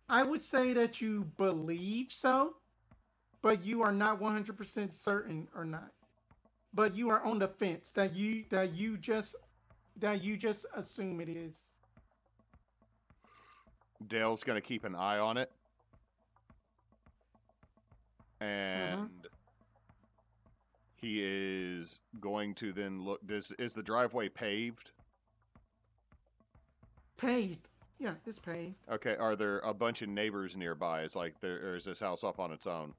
I would say that you believe so, but you are not 100% certain or not. But you are on the fence that you just assume it is. Dale's going to keep an eye on it. And he is going to then look. Is the driveway paved? Paved. Yeah, it's paved. Okay, are there a bunch of neighbors nearby? Or is this house off on its own?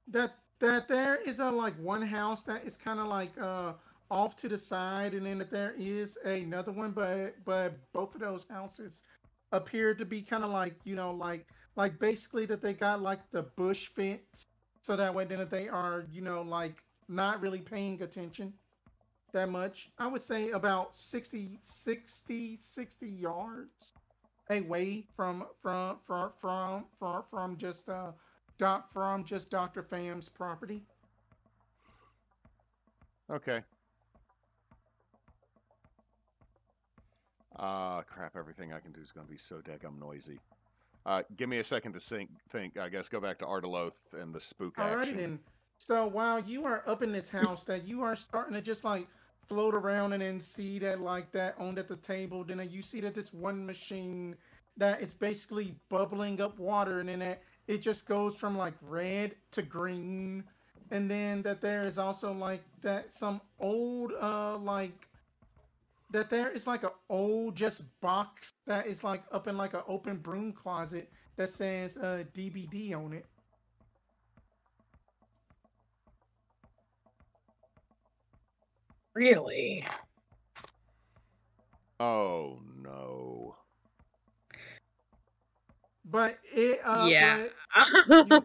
That there is a like one house that is kind of like off to the side, and then that there is another one, but both of those houses appear to be kind of like like basically that they got like the bush fence, so that way then that they are like not really paying attention that much. I would say about 60 yards away from just Dr. Fam's property. Okay. Crap, everything I can do is going to be so daggum noisy. Give me a second to think. I guess go back to Arteloth and the spook Alrighty action. then. So while you are up in this house, that you are starting to just like float around and then see that like that on at the table, then you see that this one machine that is basically bubbling up water, and then it just goes from like red to green, and then that there is also like that some old like that there is like a old just box that is like up in like an open broom closet that says DBD on it. Really? Oh no. But it Yeah. but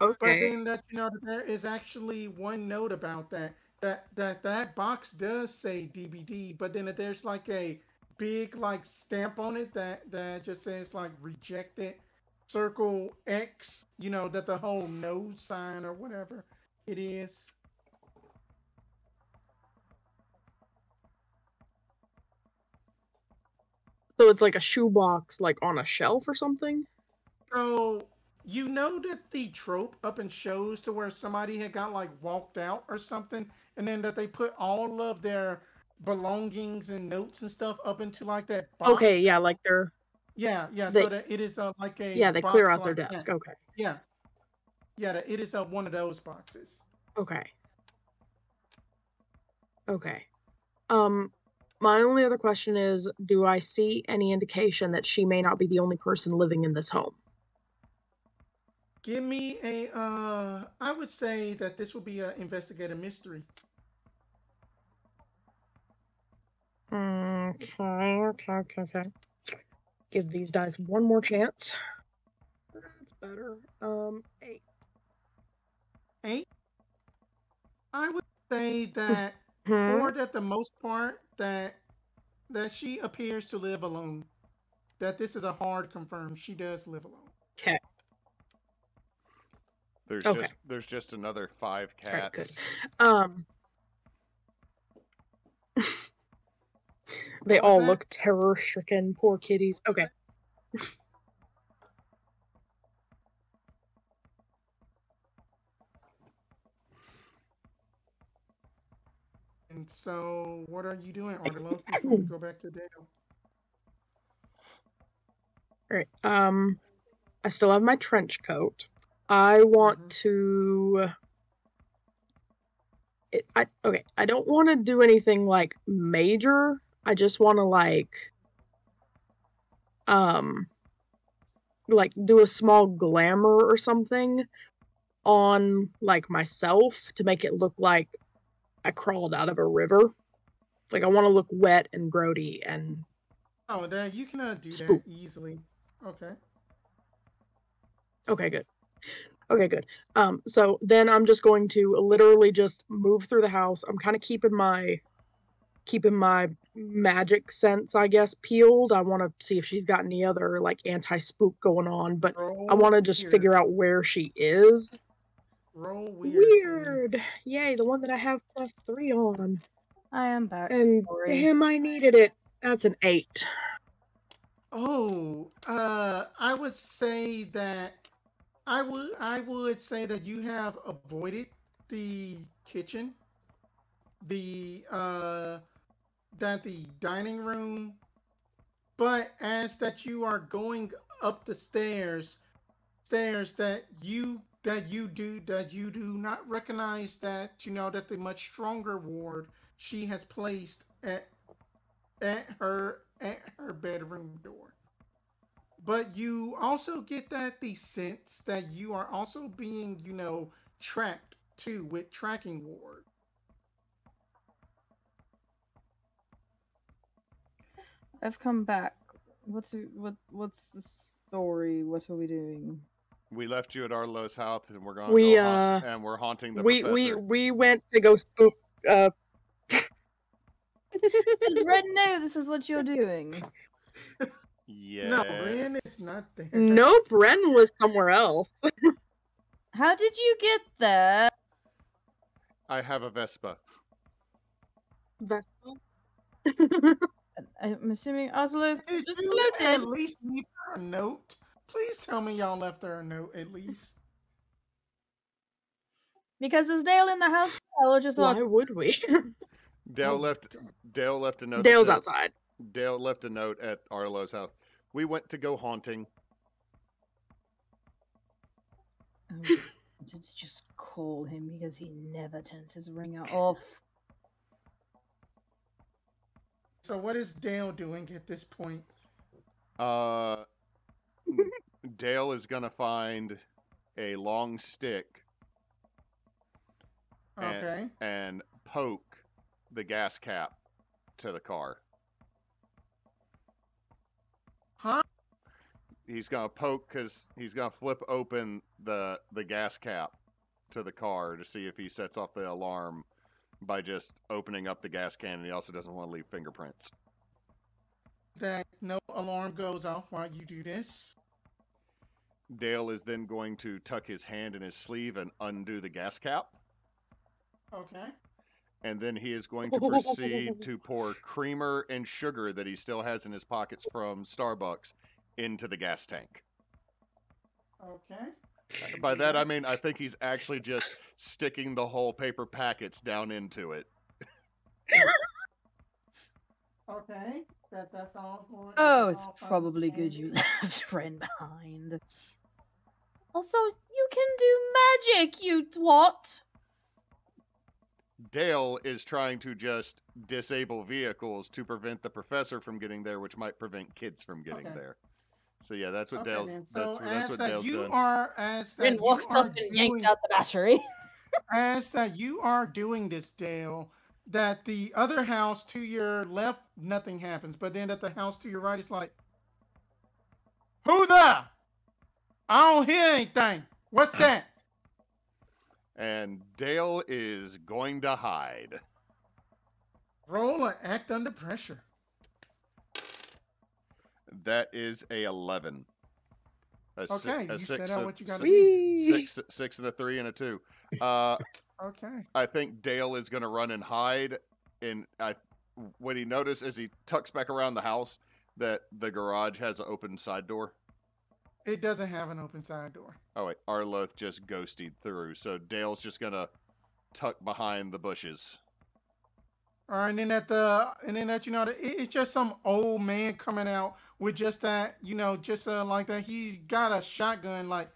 Okay. then that that there is actually one note about that box does say DBD, but then there's like a big like stamp on it that just says like rejected, circle X, that the whole no sign or whatever it is. So it's like a shoebox, like on a shelf or something? So you know that the trope up in shows to where somebody had got like walked out or something, and then that they put all of their belongings and notes and stuff up into like that box. Okay, yeah, like Yeah, yeah. So they that it is like a yeah, they clear box out their like that. desk. Okay. Yeah, yeah. That it is one of those boxes. Okay. Okay. My only other question is, do I see any indication that she may not be the only person living in this home? Give me a. I would say that this will be an investigative mystery. Okay. Give these dice one more chance. That's better. 8. 8. I would say that Hmm. for that the most part that she appears to live alone. That this is a hard confirm. She does live alone. Okay. There's just another 5 Alright, good. cats. They What was all that? look terror-stricken. Poor kitties. Okay. And so, what are you doing, Arteloth, before we go back to Dale? Alright. I still have my trench coat. I want to. I don't want to do anything like major. I just want to like do a small glamour or something on like myself to make it look like I crawled out of a river. Like I want to look wet and grody and Oh, that you can do spook. that easily. Okay. Okay, good. Okay, good. So then I'm just going to literally just move through the house. I'm kind of keeping my magic sense, I guess, peeled. I want to see if she's got any other like anti-spook going on, but I want to just figure out where she is. Roll weird. Yay, the one that I have +3 on. I am back. And Sorry. damn, I needed it. That's an 8. Oh, I would say that I would say that you have avoided the kitchen, the that the dining room, but as that you are going up the stairs that you do not recognize that that the much stronger ward she has placed at her bedroom door. But you also get that the sense that you are also being, tracked too with tracking ward. I've come back. What's the story? What are we doing? We left you at Arteloth's house, and we're gonna We go hunt, and we're haunting the we professor. we went to go spook Does Red know this is what you're doing? Yes. No, Ren is not there. Nope, Ren was somewhere else. How did you get there? I have a Vespa. Vespa? I'm assuming Arteloth Did just you at floated. least leave her a note? Please tell me y'all left her a note at least. Because is Dale in the house? Or just Why would we? Dale left a note. Dale's that said, outside. Dale left a note at Arteloth's house. We went to go haunting. I was tempted to just call him because he never turns his ringer off. So what is Dale doing at this point? Dale is gonna find a long stick. Okay. And poke the gas cap to the car. Huh? He's gonna poke because he's gonna flip open the gas cap to the car to see if he sets off the alarm by just opening up the gas can, and he also doesn't want to leave fingerprints. That no alarm goes off while you do this. Dale is then going to tuck his hand in his sleeve and undo the gas cap. Okay. and then he is going to proceed to pour creamer and sugar that he still has in his pockets from Starbucks into the gas tank. Okay. By that, I mean, I think he's actually just sticking the whole paper packets down into it. Okay. That's all for Oh, that's it's all fine probably and good you dandy. left Ren behind. Also, you can do magic, you twat! Dale is trying to just disable vehicles to prevent the professor from getting there, which might prevent kids from getting Okay. there. So yeah, that's what Okay, Dale's. then. So That's what Dale's doing. Ren walks up and yanked out the battery. As that you are doing this, Dale, that the other house to your left, nothing happens. But then at the house to your right, it's like, who there? I don't hear anything. What's that? And Dale is going to hide. Roll or act under pressure. That is a 11. Okay, you set out what you got to do. Whee! Six and a 3 and a 2. Okay. I think Dale is going to run and hide. And what he noticed as he tucks back around the house that the garage has an open side door. It doesn't have an open side door. Oh wait, Arteloth just ghosted through, so Dale's just gonna tuck behind the bushes. All right, and then it's just some old man coming out with just that, like that. He's got a shotgun. Like,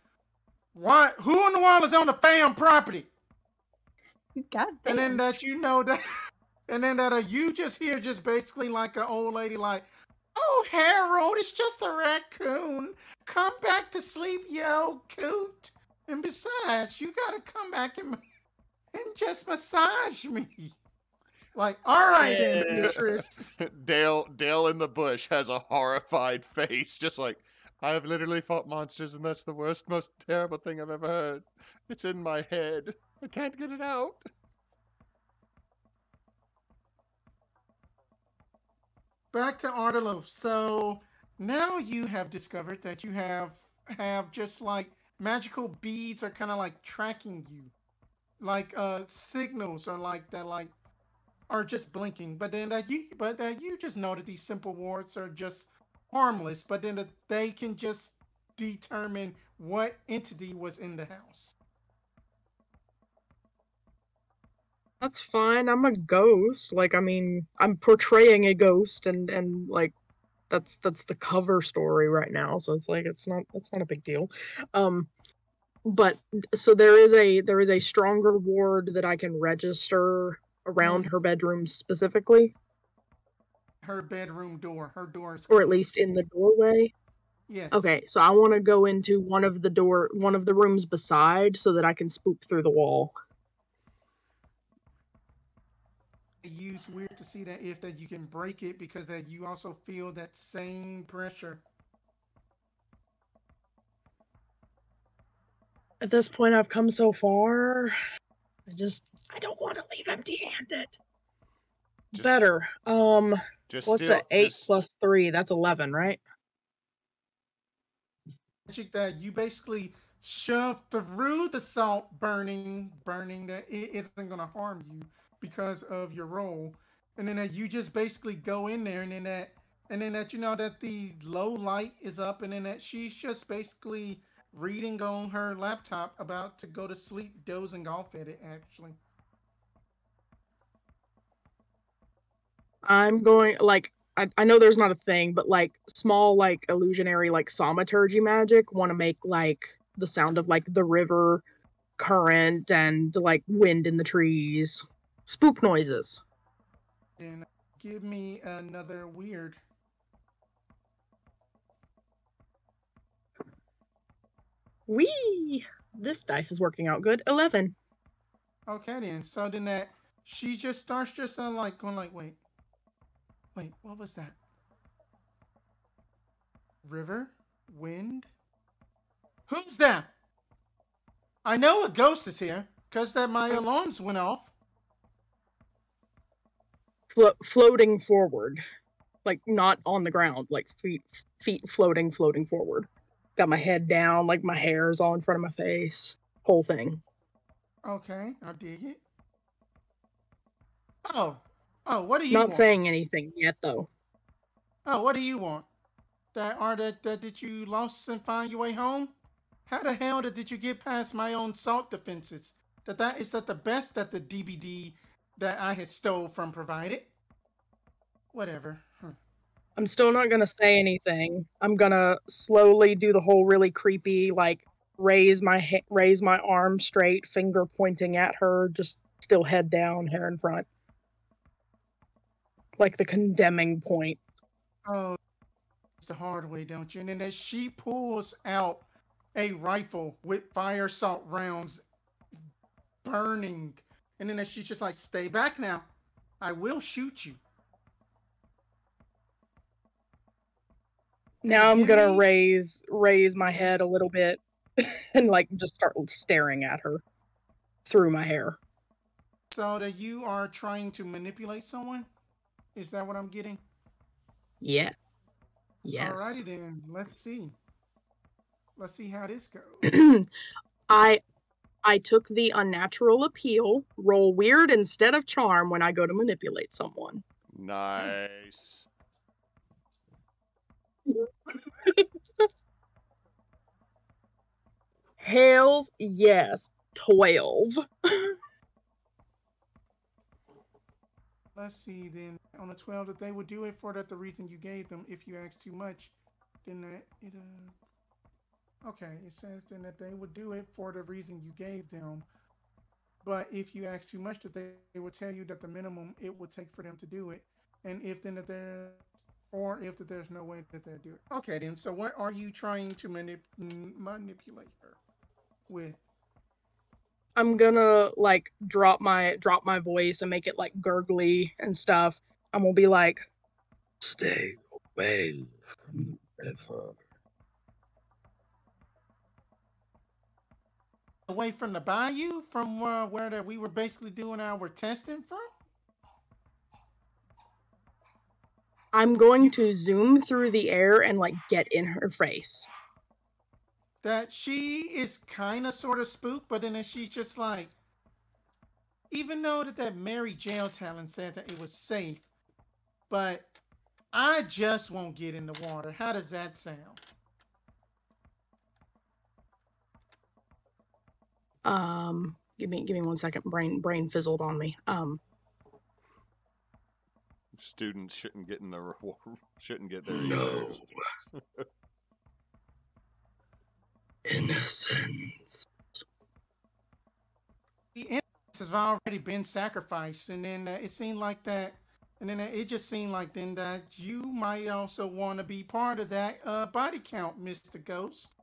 what? Who in the world is on the fam property? God damn. And then that and then that you just hear just basically like an old lady like, "Oh, Harold, it's just a raccoon. Come back to sleep, yo, coot. And besides, you gotta come back and just massage me." Like, all right then, Beatrice. Dale in the bush has a horrified face, just like, I have literally fought monsters, and that's the worst, most terrible thing I've ever heard. It's in my head. I can't get it out. Back to Arteloth. So now you have discovered that you have just like magical beads are kind of like tracking you, like signals are like that, like are just blinking. But that you just know that these simple wards are just harmless. But then that they can just determine what entity was in the house. That's fine. I'm a ghost. Like, I mean, I'm portraying a ghost, and like, that's the cover story right now. So it's like that's not a big deal. But so there is a stronger ward that I can register around her bedroom specifically. Her bedroom door. Her door is or at least in the doorway. Yes. Okay, so I want to go into one of the rooms beside so that I can spook through the wall. It's weird to see that if that you can break it because that you also feel that same pressure. At this point, I've come so far. I don't want to leave empty-handed. Better. What's that? 8 plus 3? That's 11, right? Magic that you basically shove through the salt burning that it isn't going to harm you because of your roll, and then that you just basically go in there, and then that you know that the low light is up, and then that she's just basically reading on her laptop, about to go to sleep, dozing off at it. Actually, I'm going like I know there's not a thing, but like small like illusionary like thaumaturgy magic want to make like the sound of like the river current and like wind in the trees. Spook noises. And give me another weird. Whee! This dice is working out good. 11. Okay then. So then that she just starts just like going like, wait, what was that? River? Wind? Who's that? I know a ghost is here, because that my alarms went off. Floating forward. Like, not on the ground. Like, feet floating forward. Got my head down, like my hair's all in front of my face. Whole thing. Okay, I dig it. Oh, what do you Not want? saying anything yet, though. Oh, what do you want? That did you lost and find your way home? How the hell did you get past my own salt defenses? Is that the best that the DBD that I had stole from provided? Whatever. Huh. I'm still not gonna say anything. I'm gonna slowly do the whole really creepy, like raise my arm straight, finger pointing at her, just still head down, hair in front, like the condemning point. Oh, it's the hard way, don't you? And then as she pulls out a rifle with fire salt rounds burning, and then as she's just like, "Stay back now. I will shoot you." Now I'm give gonna me- raise my head a little bit and like just start staring at her through my hair. So that you are trying to manipulate someone? Is that what I'm getting? Yes. Yes. Alrighty then. Let's see. Let's see how this goes. I took the unnatural appeal, roll weird instead of charm when I go to manipulate someone. Nice. Hells yes. 12. Let's see then. On the 12 that they would do it for that the reason you gave them. If you ask too much, then okay, it says then that they would do it for the reason you gave them. But if you ask too much, that they will tell you that the minimum it would take for them to do it. And if then that there's no way that they'll do it. Okay then, so what are you trying to manipulate her with? I'm gonna like drop my voice and make it like gurgly and stuff. I'm gonna be like, stay away from the river. Away from the bayou, from where we were basically doing our testing from? I'm going to zoom through the air and like get in her face. That she is kind of sort of spooked, but then she's just like, even though that Mary Jail Talon said that it was safe, but I just won't get in the water. How does that sound? Give me 1 second. Brain fizzled on me. Students shouldn't get in the shouldn't get there. No. Innocence. The innocence has already been sacrificed, and then it seemed like that, and then it just seemed like then that you might also want to be part of that body count, Mr. Ghost.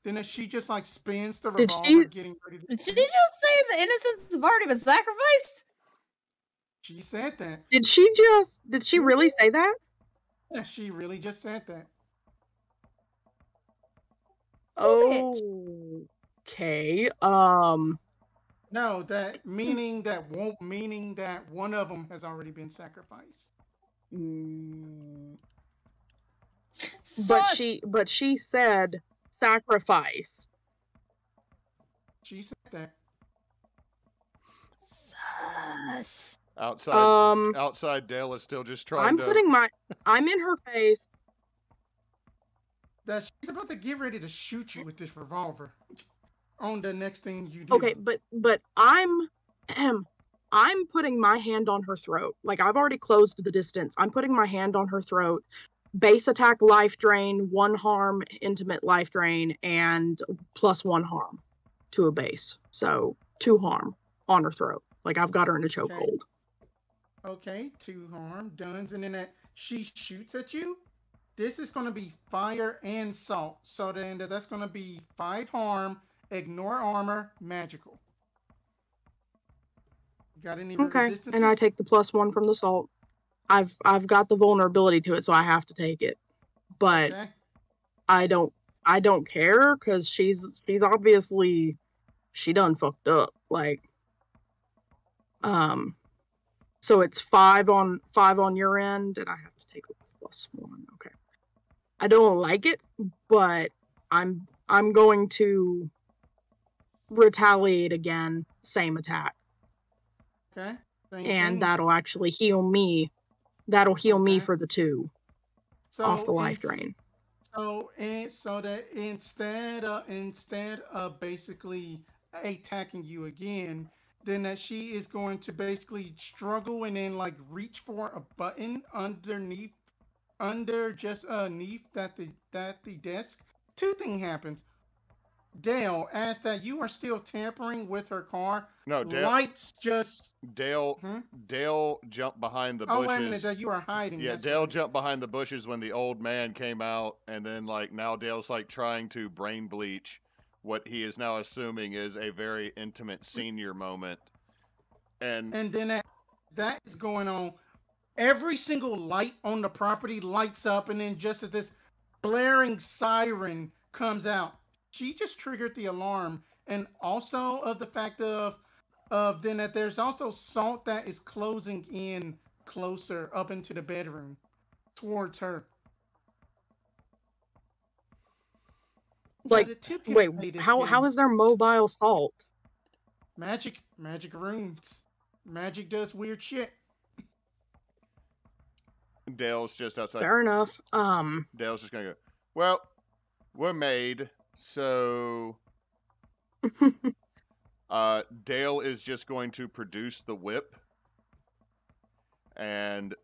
Then she just like spins the revolver, getting ready to. Did she just say the innocents have already been sacrificed? She said that. Did she really say that? Yeah, she really just said that. Okay. No, that meaning that one of them has already been sacrificed. But she said sacrifice. She said that. Sus. Outside Dale is still just trying I'm in her face. That she's about to get ready to shoot you with this revolver on the next thing you do. Okay, but I'm putting my hand on her throat. Like, I've already closed the distance. I'm putting my hand on her throat. Base attack, life drain, 1 harm, intimate life drain, and +1 harm to a base. So 2 harm on her throat. Like, I've got her in a chokehold. Okay, 2 harm, done. And then that she shoots at you. This is going to be fire and salt. So then that's going to be 5 harm, ignore armor, magical. Got any resistances? And I take the +1 from the salt. I've got the vulnerability to it, so I have to take it. But okay. I don't care, because she's obviously, she done fucked up. Like, so it's 5 on your end, and I have to take a +1. Okay. I don't like it, but I'm going to retaliate again. Same attack. Okay. Same and thing. that'll actually heal me. That'll heal me Okay. for the 2 off the life drain. So that instead of basically attacking you again, then that she is going to basically struggle and then like reach for a button underneath the desk. Two things happens. Dale, as that you are still tampering with her car, No, lights just. Dale jumped behind the bushes. Oh, wait a minute, Dale, you are hiding. Yeah, That's Dale right. jumped behind the bushes when the old man came out, and then like now Dale's like trying to brain bleach what he is now assuming is a very intimate senior moment. And then that is going on. Every single light on the property lights up, and then just as this blaring siren comes out, she just triggered the alarm, and also of the fact of then that there's also salt that is closing in closer up into the bedroom towards her. Like, So wait, how is there mobile salt? Magic runes. Magic does weird shit. Dale's just outside. Fair enough. Dale's just gonna go, well, we're made, so Dale is just going to produce the whip and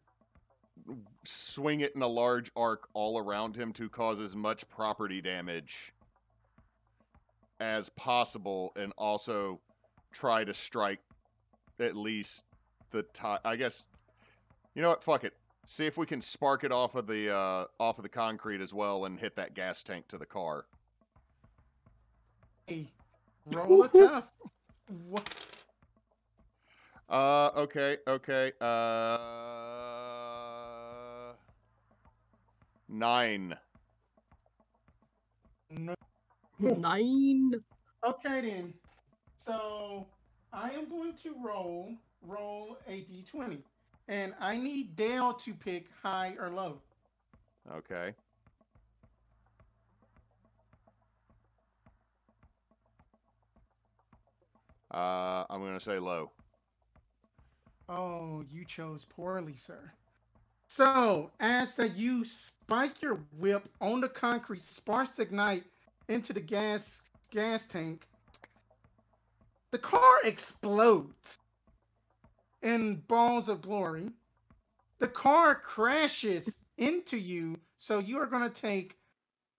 swing it in a large arc all around him to cause as much property damage as possible, and also try to strike at least the top. I guess, you know what? Fuck it. See if we can spark it off of the concrete as well and hit that gas tank to the car. Hey, roll a tough. What? Okay. 9. No. 9. Okay then. So I am going to roll a d20, and I need Dale to pick high or low. Okay. I'm gonna say low. Oh, you chose poorly, sir. So, as that you spike your whip on the concrete, sparks ignite into the gas tank. The car explodes in balls of glory. The car crashes into you, so you are going to take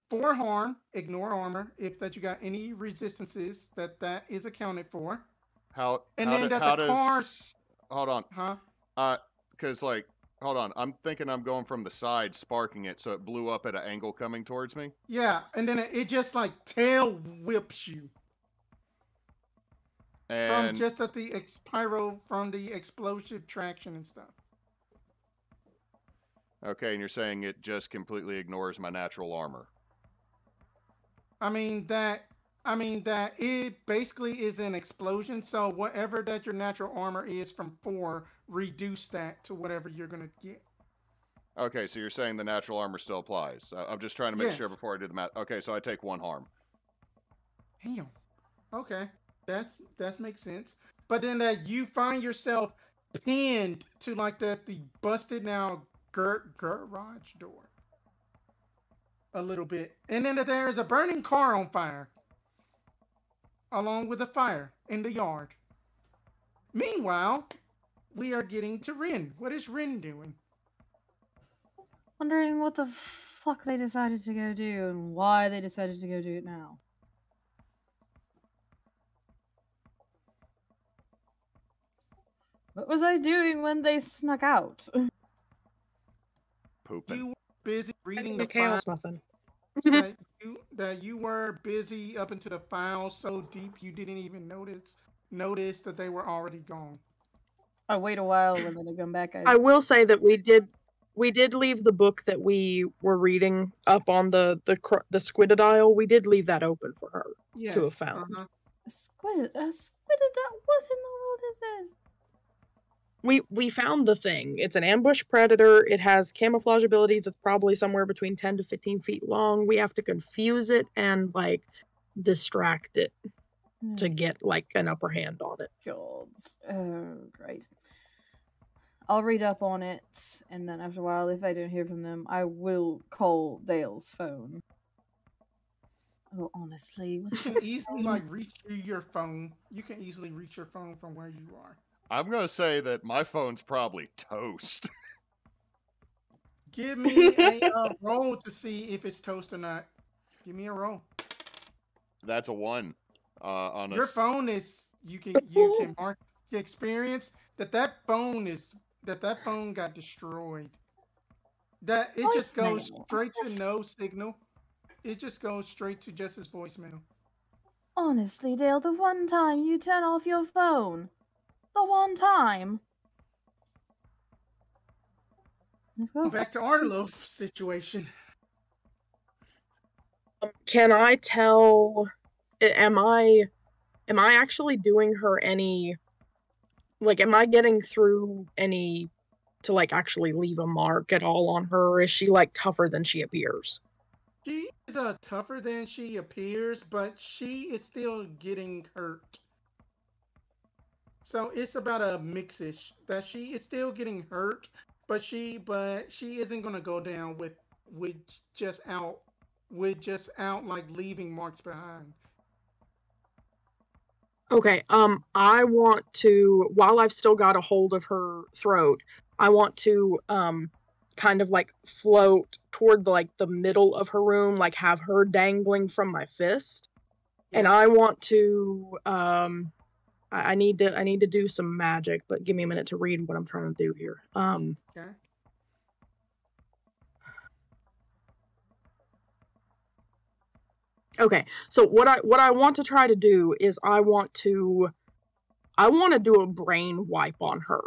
4 harm. Ignore armor if that you got any resistances that is accounted for. Hold on. Huh? Because like, hold on. I'm thinking I'm going from the side, sparking it, so it blew up at an angle coming towards me. Yeah, and then it just like tail whips you. And from just at the from the explosive traction and stuff. Okay, and you're saying it just completely ignores my natural armor. I mean that it basically is an explosion, so whatever that your natural armor is from 4, reduce that to whatever you're gonna get. Okay, so you're saying the natural armor still applies. I'm just trying to make sure before I do the math. Okay, so I take 1 harm. Damn. Okay, that makes sense. But then that you find yourself pinned to like the busted now garage door a little bit, and then there is a burning car on fire, along with a fire in the yard. Meanwhile, we are getting to Rin. What is Rin doing? Wondering what the fuck they decided to go do and why they decided to go do it now. What was I doing when they snuck out? Pooping. You were busy reading the chaos file. muffin. that you were busy up into the file so deep you didn't even notice that they were already gone. I wait a while and then I come back. I will say that we did leave the book that we were reading up on the squidodile. We did leave that open for her to have found. A squidodile? What in the world is this? We found the thing. It's an ambush predator. It has camouflage abilities. It's probably somewhere between 10 to 15 feet long. We have to confuse it and like distract it to get like an upper hand on it. God. Oh, great. I'll read up on it, and then after a while, if I don't hear from them, I will call Dale's phone. Oh, honestly, You what's can the easily phone? reach your phone. You can easily reach your phone from where you are. I'm gonna say that my phone's probably toast. Give me a roll to see if it's toast or not. Give me a roll. That's a 1. On Your a phone is you can mark the experience that phone got destroyed. That it just goes Voicemail. straight to no signal. It just goes straight to just his voicemail. Honestly, Dale, the one time you turn off your phone. The one time. Back to Arteloth situation. Can I tell? Am I actually doing her any? Like, am I getting through any to like actually leave a mark at all on her? Or is she like tougher than she appears? She is tougher than she appears, but she is still getting hurt. So it's about a mixish that she is still getting hurt, but she isn't gonna go down with just out like leaving marks behind. Okay, I want to, while I've still got a hold of her throat, I want to, kind of like float toward like the middle of her room, like have her dangling from my fist. And Yeah. I want to, I need to do some magic, but give me a minute to read what I'm trying to do here. Okay. Okay, so what I want to try to do is I want to do a brain wipe on her.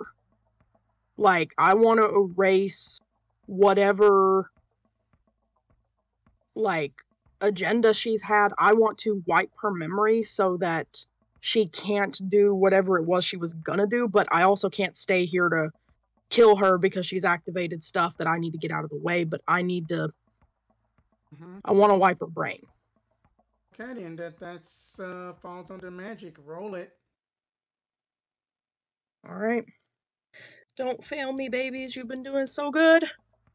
Like, I want to erase whatever, like, agenda she's had. I want to wipe her memory so that she can't do whatever it was she was gonna do, but I also can't stay here to kill her because she's activated stuff that I need to get out of the way, but I need to, I want to wipe her brain. Okay, then that's falls under magic. Roll it. Alright. Don't fail me, babies. You've been doing so good.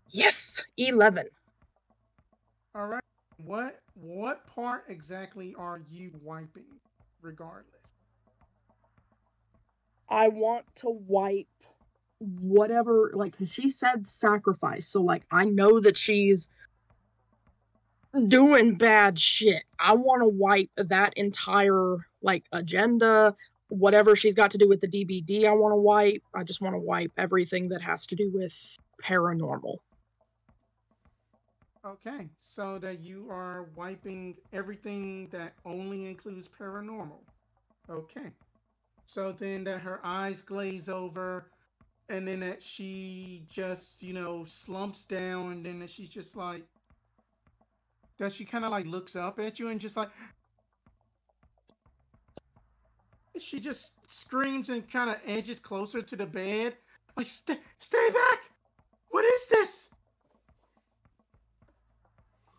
Yes! 11. All right. What part exactly are you wiping? Regardless. I want to wipe whatever, like, she said sacrifice, so, like, I know that she's doing bad shit. I want to wipe that entire, like, agenda, whatever she's got to do with the DBD, I want to wipe. I just want to wipe everything that has to do with paranormal. Okay, so that you are wiping everything that only includes paranormal. Okay. So then that her eyes glaze over, and then that she just, slumps down, and then that she's just like, that she kind of like looks up at you and just like, she just screams and kind of edges closer to the bed. Like, stay back! What is this?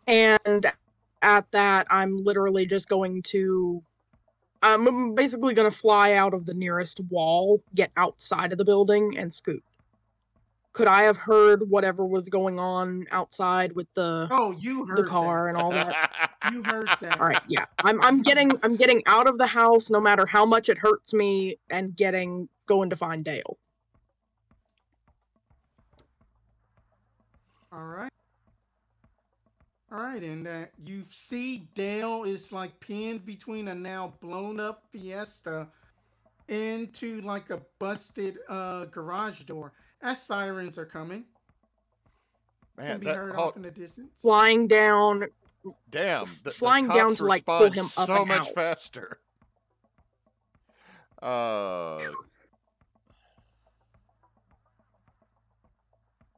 And at that, I'm literally just going to, I'm basically going to fly out of the nearest wall, get outside of the building, and scoot. Could I have heard whatever was going on outside with the you heard car that. and all that? You heard that. All right, yeah. I'm getting out of the house no matter how much it hurts me, and going to find Dale. All right. All right, and you see Dale is like pinned between a now blown up Fiesta into like a busted garage door as sirens are coming. Man, Can be heard off in the distance. Flying down. Damn, the flying cops down to like pull respond him up so and much out. faster.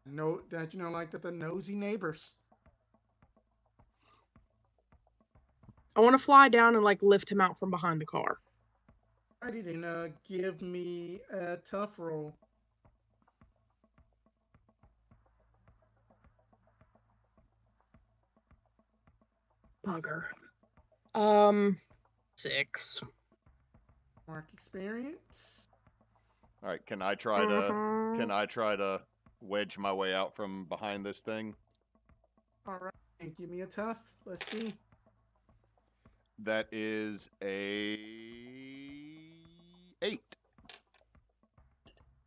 Note that like that the nosy neighbors. I want to fly down and like lift him out from behind the car. Alrighty then, give me a tough roll. Bugger. 6. Mark experience. All right, can I try to wedge my way out from behind this thing? All right, and give me a tough. Let's see. That is a 8.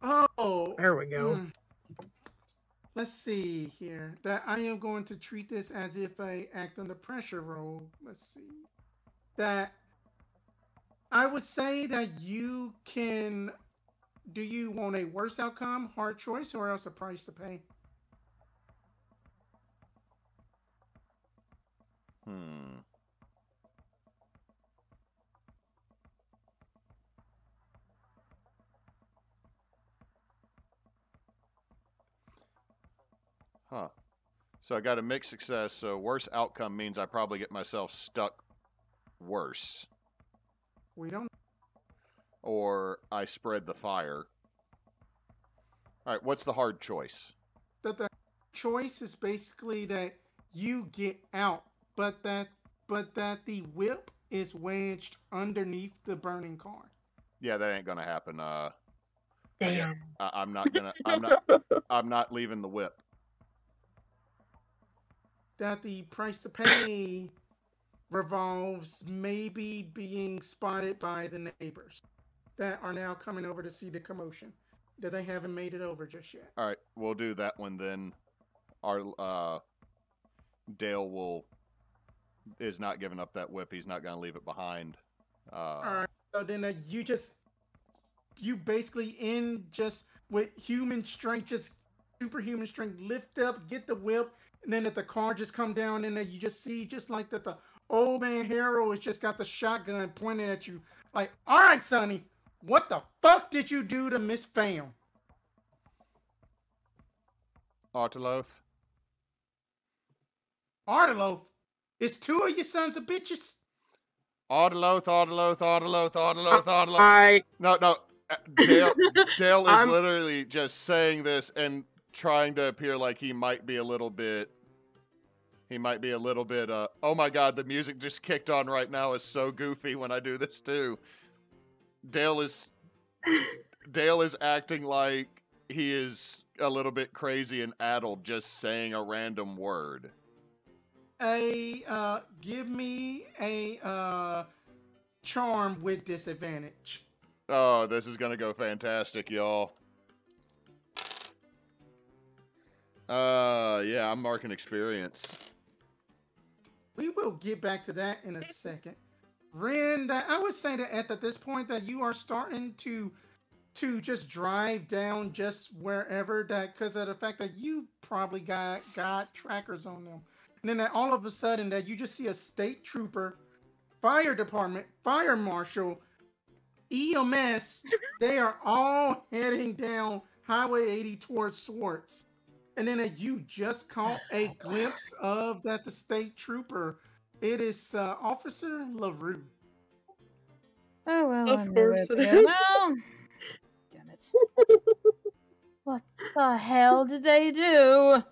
Oh, There we go. Let's see here. That I am going to treat this as if I act under pressure roll. Let's see. That I would say that you can. Do you want a worse outcome, hard choice, or else a price to pay? Huh. So I got a mixed success, so worse outcome means I probably get myself stuck worse. We don't. Or I spread the fire. All right, what's the hard choice? That the choice is basically that you get out, but that the whip is wedged underneath the burning car. Yeah, that ain't gonna happen. Damn. I'm not leaving the whip. That the price to pay revolves maybe being spotted by the neighbors that are now coming over to see the commotion. That they haven't made it over just yet. All right, we'll do that one then. Our Dale is not giving up that whip. He's not gonna leave it behind. All right. So then you basically just with human strength, just superhuman strength, lift up, get the whip, and then that the car just come down, and then you just see just like that the old man hero has just got the shotgun pointed at you, like, all right, Sonny, what the fuck did you do to Miss Fam? Arteloth? Arteloth? It's 2 of you sons of bitches? Arteloth. No. Dale is literally just saying this and trying to appear like he might be a little bit, oh my god, the music just kicked on right now is so goofy when I do this too. Dale is acting like he is a little bit crazy and addled just saying a random word. Give me a charm with disadvantage. Oh, this is gonna go fantastic, y'all. Yeah, I'm marking experience. We will get back to that in a second. Ren, I would say that at this point that you are starting to just drive down just wherever that, because of the fact that you probably got trackers on them. And then that all of a sudden that you just see a state trooper, fire department, fire marshal, EMS, they are all heading down Highway 80 towards Swartz. And then you just caught a glimpse of that the state trooper. It is Officer LaRue. Oh, well, Of I know where course to it go is. now. Damn it. What the hell did they do? I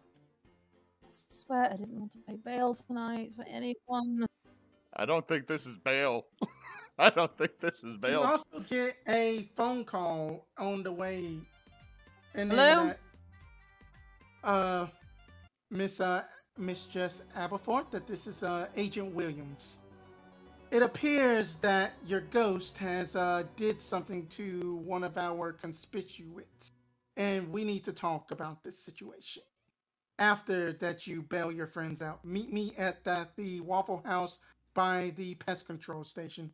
swear I didn't want to pay bail tonight for anyone. I don't think this is bail. I don't think this is You bail. also get a phone call on the way. And Hello? then that, Miss Jess Aberforth, that this is Agent Wiliams. It appears that your ghost has did something to one of our constituents, and we need to talk about this situation. After that, you bail your friends out. Meet me at the Waffle House by the pest control station.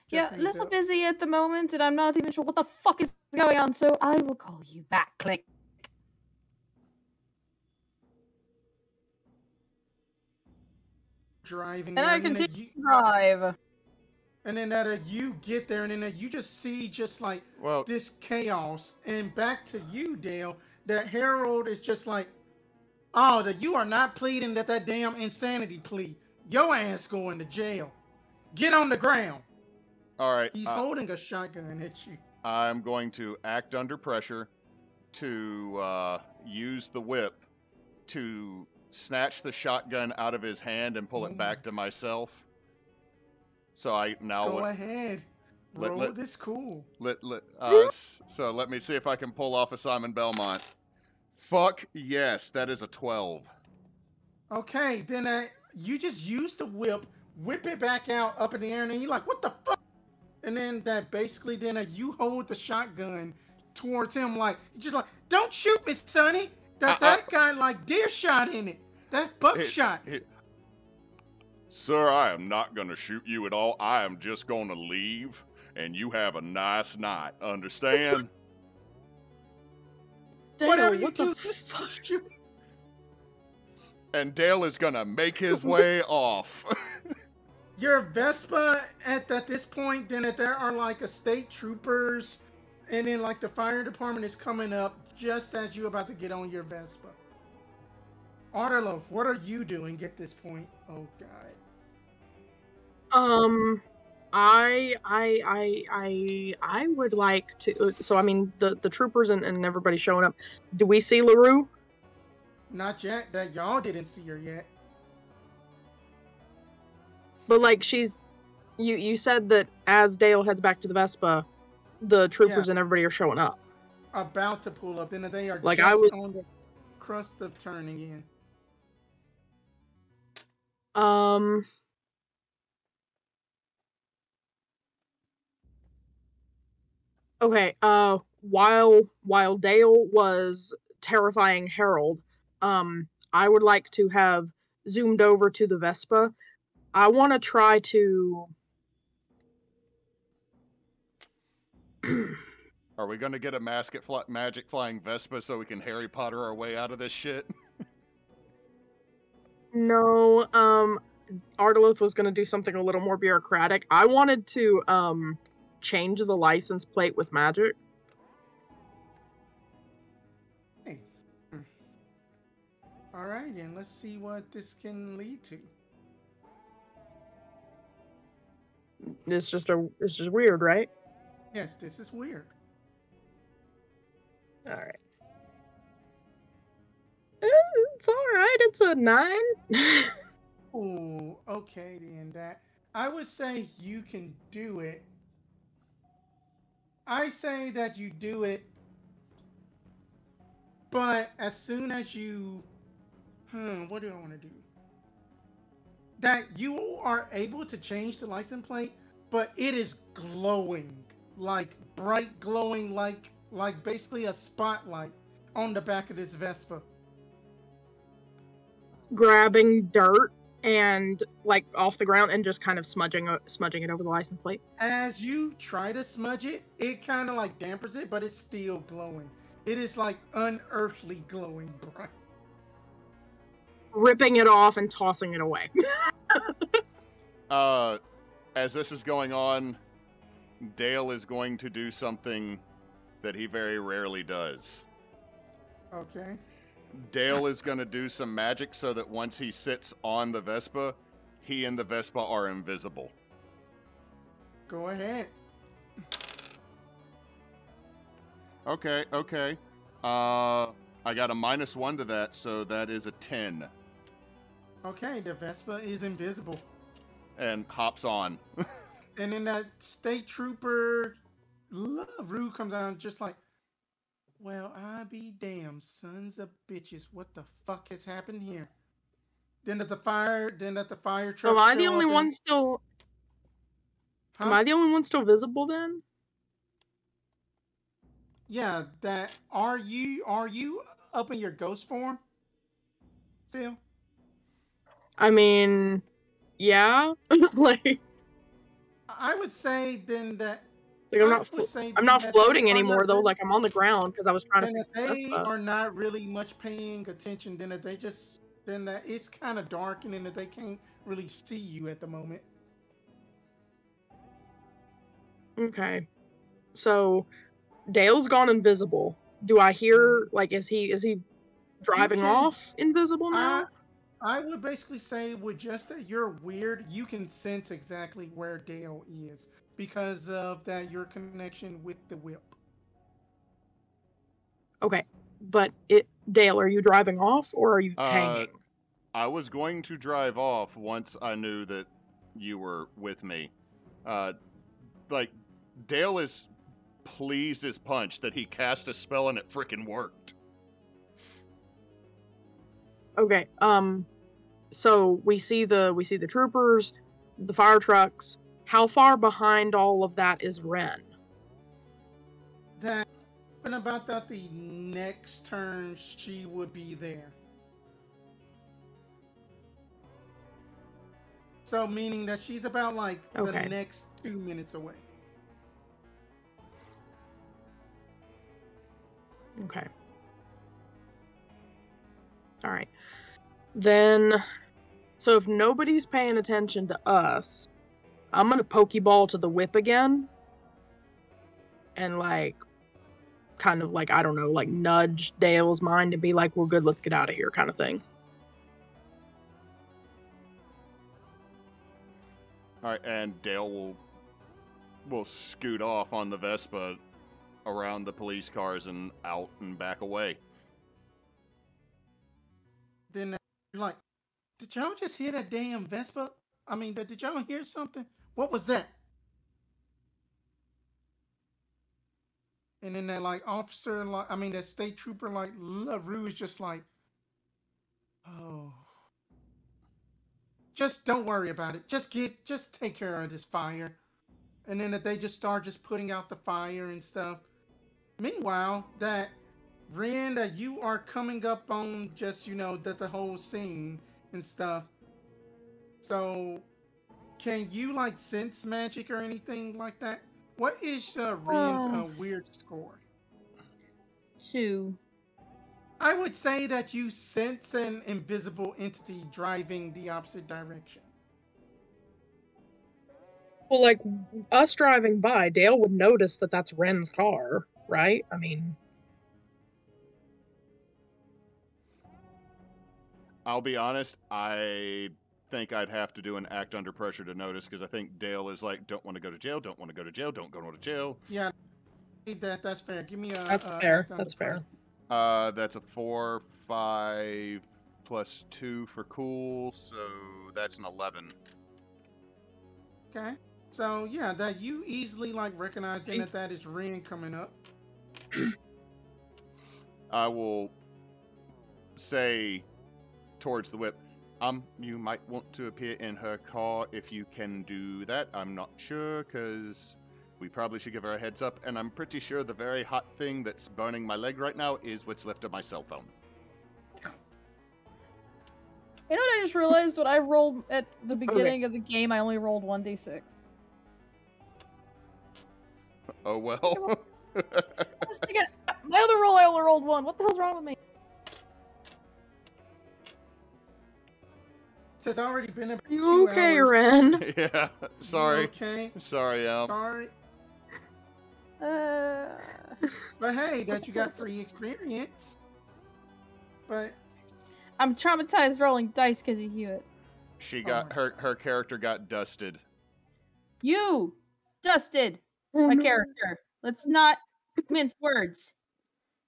Yeah, a little busy at the moment, and I'm not even sure what the fuck is going on, so I will call you back. Click. Driving And there, I continue to drive. and then you get there, and then you just see just like this chaos. And back to you, Dale. That Harold is just like, oh, that you are not pleading that damn insanity plea. Your ass going to jail. Get on the ground. All right. He's holding a shotgun at you. I'm going to act under pressure to use the whip to snatch the shotgun out of his hand and pull it back to myself. So I now go ahead. Roll this cool. So let me see if I can pull off a Simon Belmont. Fuck yes, that is a 12. Okay, then you just use the whip it back out up in the air, and then you're like, what the fuck? And then basically you hold the shotgun towards him like, just like, don't shoot me, Sonny. That guy like deer shot in it. That buckshot. Sir, I am not gonna shoot you at all. I am just gonna leave, and you have a nice night. Understand? Whatever you what do, the just fuck? shoot. And Dale is gonna make his way off. Your Vespa at this point, then there are like a state troopers, and then like the fire department is coming up just as you're about to get on your Vespa. Arteloth, what are you doing at this point? Oh god. I would like to. So I mean, the troopers and everybody showing up. Do we see LaRue? Not yet. That y'all didn't see her yet. But like you said that as Dale heads back to the Vespa, the troopers and everybody are showing up. About to pull up, then they are like just on the crust of turning in. Okay, while Dale was terrifying Harold, I would like to have zoomed over to the Vespa. I want to try to... Are we gonna get a magic flying Vespa so we can Harry Potter our way out of this shit? No, Arteloth was gonna do something a little more bureaucratic. I wanted to, change the license plate with magic. Hey. Alright, then let's see what this can lead to. It's just weird, right? Yes, this is weird. Alright. It's alright, it's a 9. Ooh, okay then. I would say you can do it. I say that you do it, but as soon as you... what do I want to do? That you are able to change the license plate, but it is glowing. Like, bright glowing, like basically a spotlight on the back of this Vespa. Grabbing dirt and like off the ground and just kind of smudging it over the license plate. As you try to smudge it, it kind of like dampers it, but it's still glowing. It is like unearthly glowing bright. Ripping it off and tossing it away. As this is going on, Dale is going to do something that he very rarely does. Okay. Dale is going to do some magic so that once he sits on the Vespa, he and the Vespa are invisible. Go ahead. Okay. I got a -1 to that, so that is a 10. Okay, the Vespa is invisible. And hops on. And then that state trooper, LaRue, comes out just like, well, I be damned, sons of bitches. What the fuck has happened here? Then at the fire truck. Am I the only one still? Huh? Am I the only one still visible then? Yeah. Are you up in your ghost form? Still? I mean, yeah. Like, I would say then that. Like I'm not floating anymore though. Like I'm on the ground because I was trying to. Then that they are not really much paying attention. Then that it's kind of dark, and then that they can't really see you at the moment. Okay, so Dale's gone invisible. Do I hear like is he driving off invisible now? I would basically say with just that you're weird, you can sense exactly where Dale is. Because of your connection with the whip. Okay, but Dale, are you driving off or are you hanging? I was going to drive off once I knew that you were with me. Like Dale is pleased as punch that he cast a spell and it frickin' worked. Okay. So we see the troopers, the fire trucks. How far behind all of that is Ren? That, and about that, the next turn she would be there. So meaning that she's about like the next 2 minutes away. Okay. All right. Then, so if nobody's paying attention to us, I'm gonna pokeball to the whip again. And like, kind of like, I don't know, like nudge Dale's mind to be like, we're good, let's get out of here kind of thing. Alright, and Dale will scoot off on the Vespa around the police cars and out and back away. Then you're like, did y'all just hear that damn Vespa? I mean, did y'all hear something? What was that? And then that like officer, like that state trooper, like LaRue is just like, oh, just don't worry about it. Just take care of this fire. And then that they just start just putting out the fire and stuff. Meanwhile, that Ren, that you are coming up on just, the whole scene and stuff. So, can you like sense magic or anything like that? What is Ren's weird score? 2. I would say that you sense an invisible entity driving the opposite direction. Well, like, us driving by, Dale would notice that that's Ren's car, right? I mean... I'll be honest, I think I'd have to do an act under pressure to notice, because I think Dale is like, don't want to go to jail, don't want to go to jail, don't go to jail. Yeah, that's fair. Give me a... That's fair, that's fair. That's a 4, 5, plus 2 for cool, so that's an 11. Okay. So, yeah, that you easily, like, recognize then that is Ren coming up. I will say towards the whip, you might want to appear in her car if you can do that. I'm not sure, because we probably should give her a heads up, and I'm pretty sure the very hot thing that's burning my leg right now is what's left of my cell phone. You know what I just realized? When I rolled at the beginning of the game, I only rolled 1d6. Oh, well. My other roll, I only rolled 1. What the hell's wrong with me? It's already been about 2 You okay, hours. Ren? Yeah, sorry. You okay? Sorry, Sorry. But hey, that you got free experience. But I'm traumatized rolling dice because of Hewitt. She got her character got dusted. You dusted my character. Let's not mince words.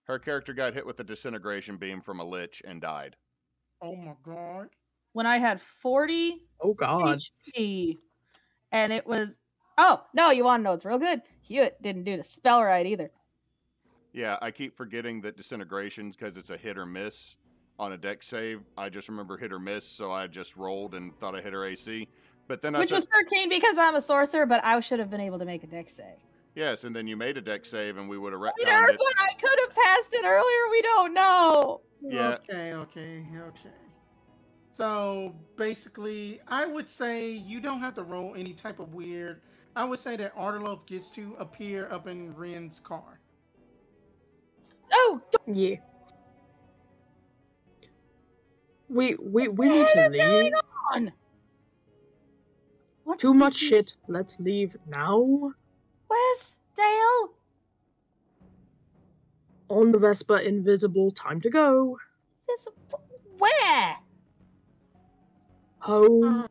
Her character got hit with a disintegration beam from a lich and died. oh my god. When I had 40 God. HP, and it was... Oh, no, you want to know what's real good? Hewitt didn't do the spell right either. Yeah, I keep forgetting that disintegrations, because it's a hit or miss on a dex save. I just remember hit or miss, so I just rolled and thought I hit her AC. But then Which was 13 because I'm a sorcerer, but I should have been able to make a dex save. Yes, and then you made a dex save, and we would have retconned Peter, it. but I could have passed it earlier. We don't know. Yeah. Okay. So basically, I would say you don't have to roll any type of weird. I would say that Arteloth gets to appear up in Ren's car. Oh, Yeah. We need to leave. on. What's Too much shit. Let's leave now. Where's Dale? On the Vespa, invisible. Time to go. Where? Home.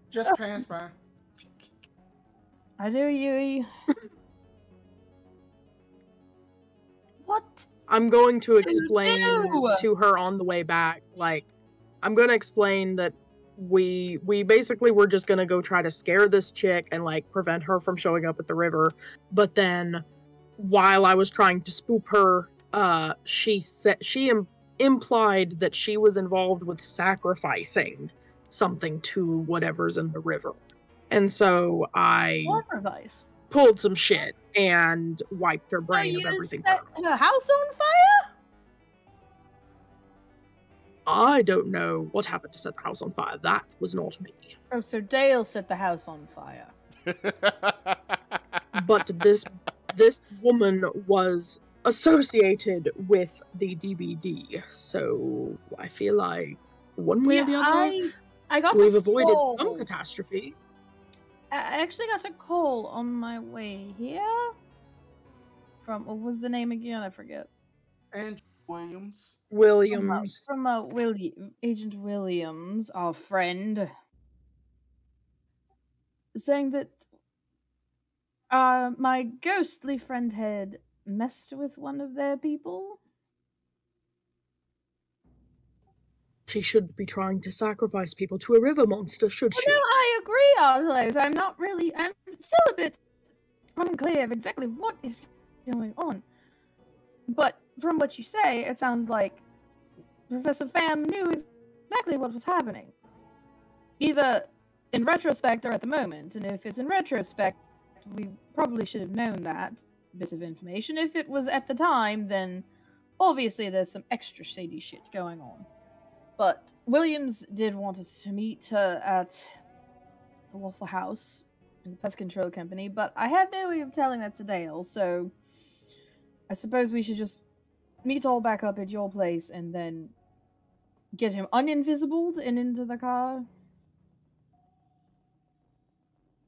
Just pass by. I do, Yui. What? I'm going to explain to her on the way back. Like, I'm going to explain that we basically were just gonna go try to scare this chick and like prevent her from showing up at the river. But then, while I was trying to spook her, she implied that she was involved with sacrificing something to whatever's in the river, and so I Sacrifice. pulled some shit and wiped her So brain of you everything. set her house on fire? I don't know what happened to set the house on fire. That was not me. Oh, so Dale set the house on fire. But this woman was associated with the DBD, so I feel like one way or the other, I got we've some avoided call. some catastrophe. I actually got a call on my way here. From, what was the name again? I forget. And Williams. Wiliams. From Agent Wiliams, our friend, saying that my ghostly friend had messed with one of their people. She shouldn't be trying to sacrifice people to a river monster, should she? No, I agree, Arteloth. I'm still a bit unclear of exactly what is going on. But from what you say, it sounds like Professor Pham knew exactly what was happening. Either in retrospect or at the moment. And if it's in retrospect, we probably should have known that bit of information. If it was at the time, then obviously there's some extra shady shit going on. But Wiliams did want us to meet her at the Waffle House in the Pest Control Company, but I have no way of telling that to Dale, so I suppose we should just meet all back up at your place and then get him uninvisibled and into the car.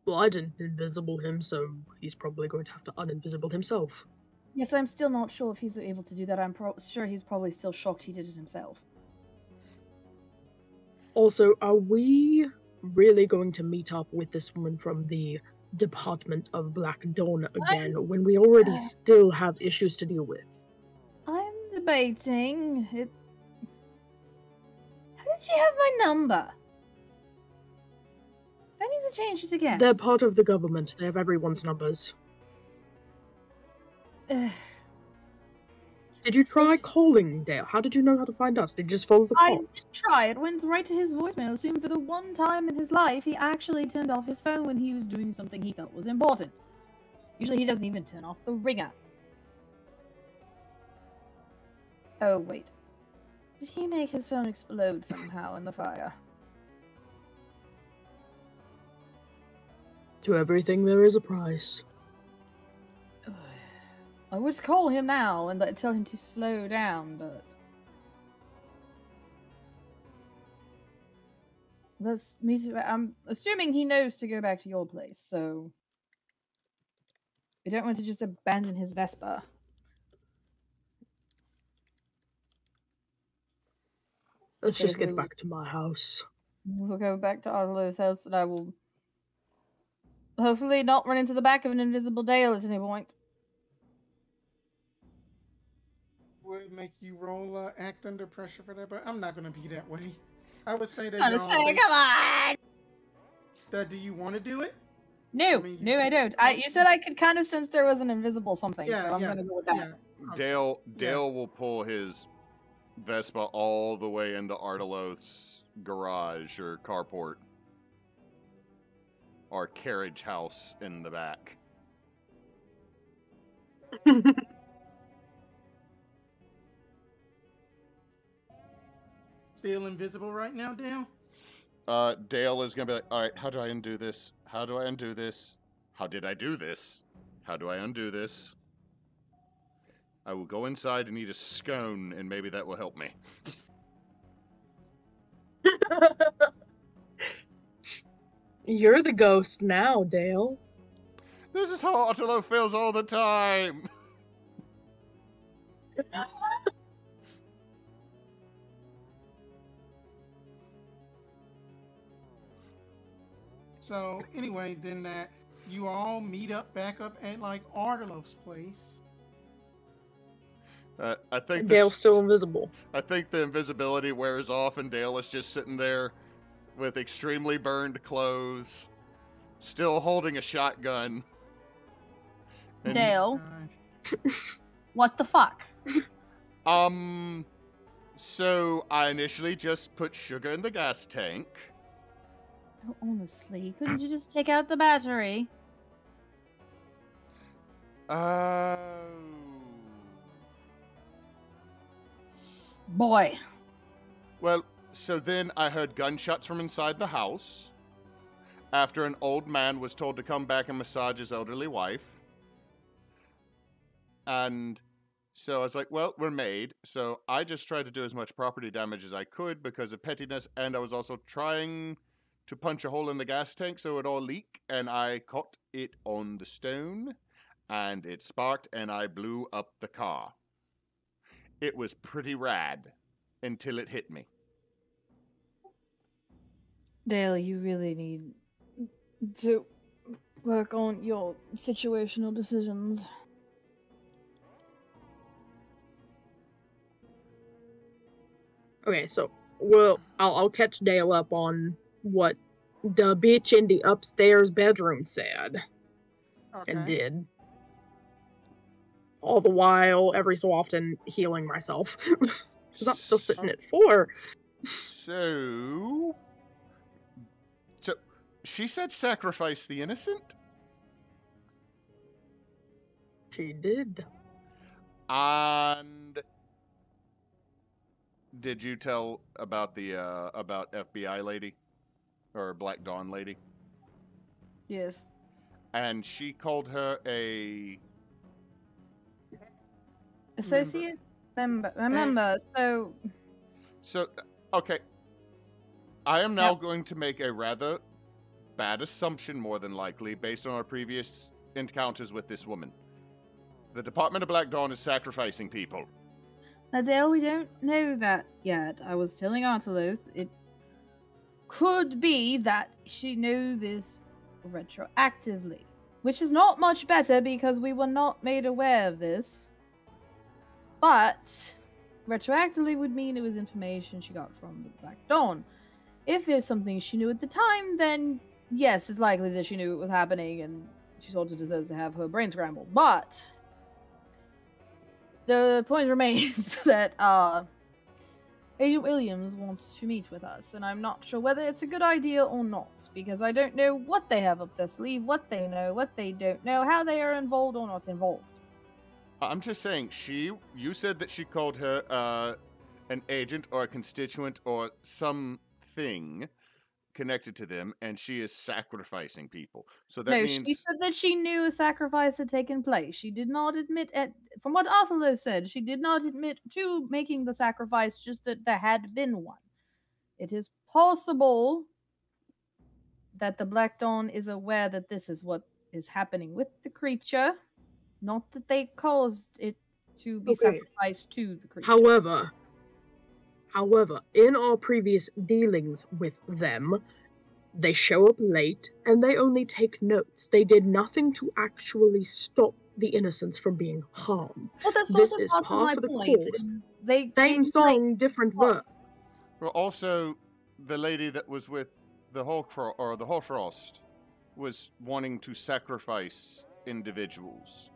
Well, I didn't invisible him, so he's probably going to have to uninvisible himself. Yes, I'm still not sure if he's able to do that. I'm sure he's probably still shocked he did it himself. Also, are we really going to meet up with this woman from the Department of Black Dawn again when we already still have issues to deal with? I'm debating it. How did she have my number? I need to change it again. They're part of the government. They have everyone's numbers. Did you try calling Dale? How did you know how to find us? Did you just follow the I calls? did try. It went right to his voicemail. Assume for the one time in his life he actually turned off his phone when he was doing something he felt was important. Usually he doesn't even turn off the ringer. Oh, wait. Did he make his phone explode somehow in the fire? To everything there is a price. I would call him now and tell him to slow down, but let's meet. I'm assuming he knows to go back to your place, so we don't want to just abandon his Vespa. Let's just get back to my house. We'll go back to Arteloth's house, and I will hopefully not run into the back of an invisible Dale at any point. Would make you roll act under pressure for that, but I'm not gonna be that way. I would say that. Come on! Do you want to do it? No, I don't. You said I could kind of sense there was an invisible something, so I'm gonna go with that. Yeah. Dale will pull his Vespa all the way into Arteloth's garage or carport or carriage house in the back. Still invisible right now, Dale? Dale is gonna be like, all right, how do I undo this? How do I undo this? How did I do this? How do I undo this? I will go inside and eat a scone, and maybe that will help me. You're the ghost now, Dale. This is how Arteloth feels all the time. So anyway, then that you all meet up back up at like Arteloth's place. I think Dale's still invisible. I think the invisibility wears off, and Dale is just sitting there with extremely burned clothes, still holding a shotgun. And Dale, what the fuck? So I initially just put sugar in the gas tank. Oh, honestly, couldn't you just take out the battery? Boy. Well, so then I heard gunshots from inside the house after an old man was told to come back and massage his elderly wife. And so I was like, well, we're made. So I just tried to do as much property damage as I could because of pettiness, and I was also trying to punch a hole in the gas tank so it all leak, and I caught it on the stone, and it sparked, and I blew up the car. It was pretty rad until it hit me. Dale, you really need to work on your situational decisions. Okay, so I'll catch Dale up on what the bitch in the upstairs bedroom said and did. All the while, every so often, healing myself. Because I'm still sitting at 4. So she said sacrifice the innocent? She did. And did you tell about the about FBI lady or Black Dawn lady? Yes. And she called her a Associate member. So okay. I am now going to make a rather bad assumption, more than likely, based on our previous encounters with this woman. The Department of Black Dawn is sacrificing people. Now, Dale, we don't know that yet. I was telling Arteloth it could be that she knew this retroactively, which is not much better because we were not made aware of this. But retroactively would mean it was information she got from the Black Dawn. If it's something she knew at the time, then yes, it's likely that she knew it was happening and she sort of deserves to have her brain scrambled. But the point remains that Agent Wiliams wants to meet with us, and I'm not sure whether it's a good idea or not, because I don't know what they have up their sleeve, what they know, what they don't know, how they are involved or not involved. I'm just saying, you said that she called her an agent or a constituent or something connected to them, and she is sacrificing people. So that means... she said that she knew a sacrifice had taken place. She did not admit, from what Arteloth said, she did not admit to making the sacrifice, just that there had been one. It is possible that the Black Dawn is aware that this is what is happening with the creature, not that they caused it to be sacrificed to the creature. However, in our previous dealings with them, they show up late and they only take notes. They did nothing to actually stop the innocents from being harmed. Well, that's this also is part par of for my the point. course. Same song, different verse. Well, also, the lady that was with the hoarfrost was wanting to sacrifice individuals.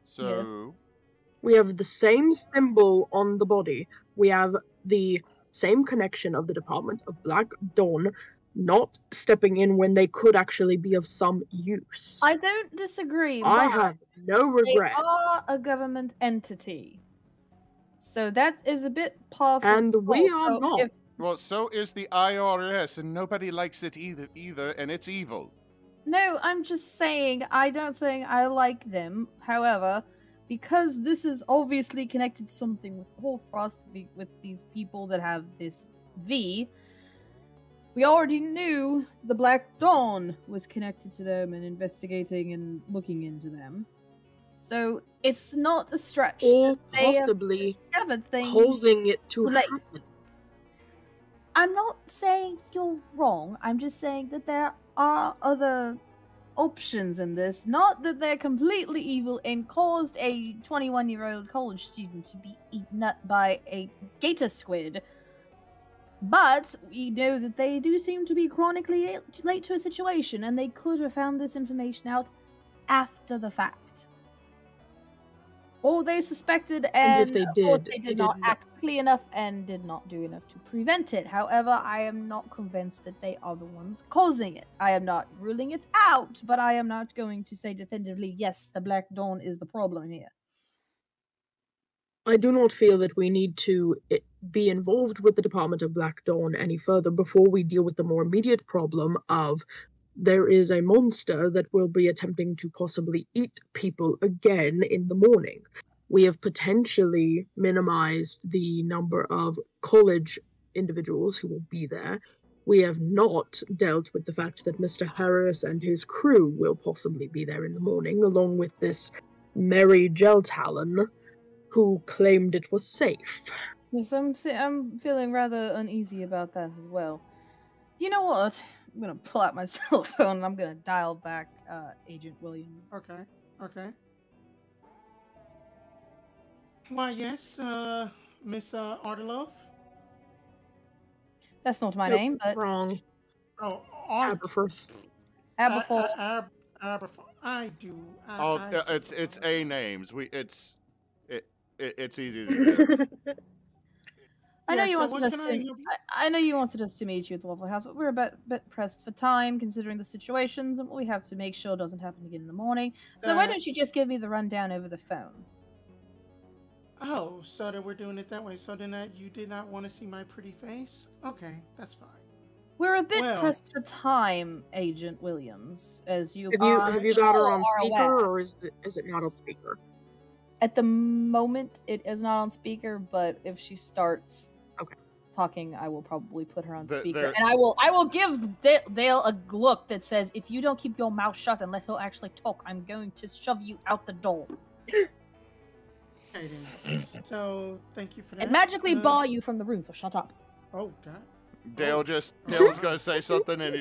So... Yes. We have the same symbol on the body. We have the same connection of the Department of Black Dawn not stepping in when they could actually be of some use. I don't disagree. I have no regret. They are a government entity. So that is a bit powerful. And we are not. Well, so is the IRS, and nobody likes it either, and it's evil. No, I'm just saying, I don't say I like them. However, because this is obviously connected to something with the hoarfrost, with these people that have this V, we already knew the Black Dawn was connected to them and investigating and looking into them. So it's not a stretch. Or that they possibly have things causing it to related. happen. I'm not saying you're wrong. I'm just saying that there are other options in this. Not that they're completely evil and caused a 21-year-old college student to be eaten up by a gator squid. But we know that they do seem to be chronically late to a situation, and they could have found this information out after the fact. Or they suspected, and if they of course did, they did it not is- act quickly enough and did not do enough to prevent it. However, I am not convinced that they are the ones causing it. I am not ruling it out, but I am not going to say definitively, yes, the Black Dawn is the problem here. I do not feel that we need to be involved with the Department of Black Dawn any further before we deal with the more immediate problem of there is a monster that will be attempting to possibly eat people again in the morning. We have potentially minimized the number of college individuals who will be there. We have not dealt with the fact that Mr. Harris and his crew will possibly be there in the morning, along with this Mary Geltalon, who claimed it was safe. Yes, I'm feeling rather uneasy about that as well. You know what? I'm gonna pull out my cell phone and I'm gonna dial back Agent Williams. Okay. Okay. Why, yes, Miss Arteloth. That's not my Nope, name, but wrong. Oh, Art. Aberforth. Aberforth. Aberforth. I do. It's A names. It's easy to do. I know Yes, you now wanted what us can to. I help you? I know you wanted us to meet you at the Waffle House, but we're a bit pressed for time, considering the situations and what we have to make sure doesn't happen again in the morning. So why don't you just give me the rundown over the phone? Oh, so that we're doing it that way. So then you did not want to see my pretty face? Okay, that's fine. We're a bit Well- pressed for time, Agent Williams, as you Have you got her on are speaker, aware. or is it not on speaker? At the moment, it is not on speaker, but if she starts talking, I will probably put her on speaker, and I will give Dale a look that says, "If you don't keep your mouth shut and let her actually talk, I'm going to shove you out the door Okay, then. So, thank you for that. and magically bar you from the room." So shut up. Oh, God. Dale's Oh. gonna say something, and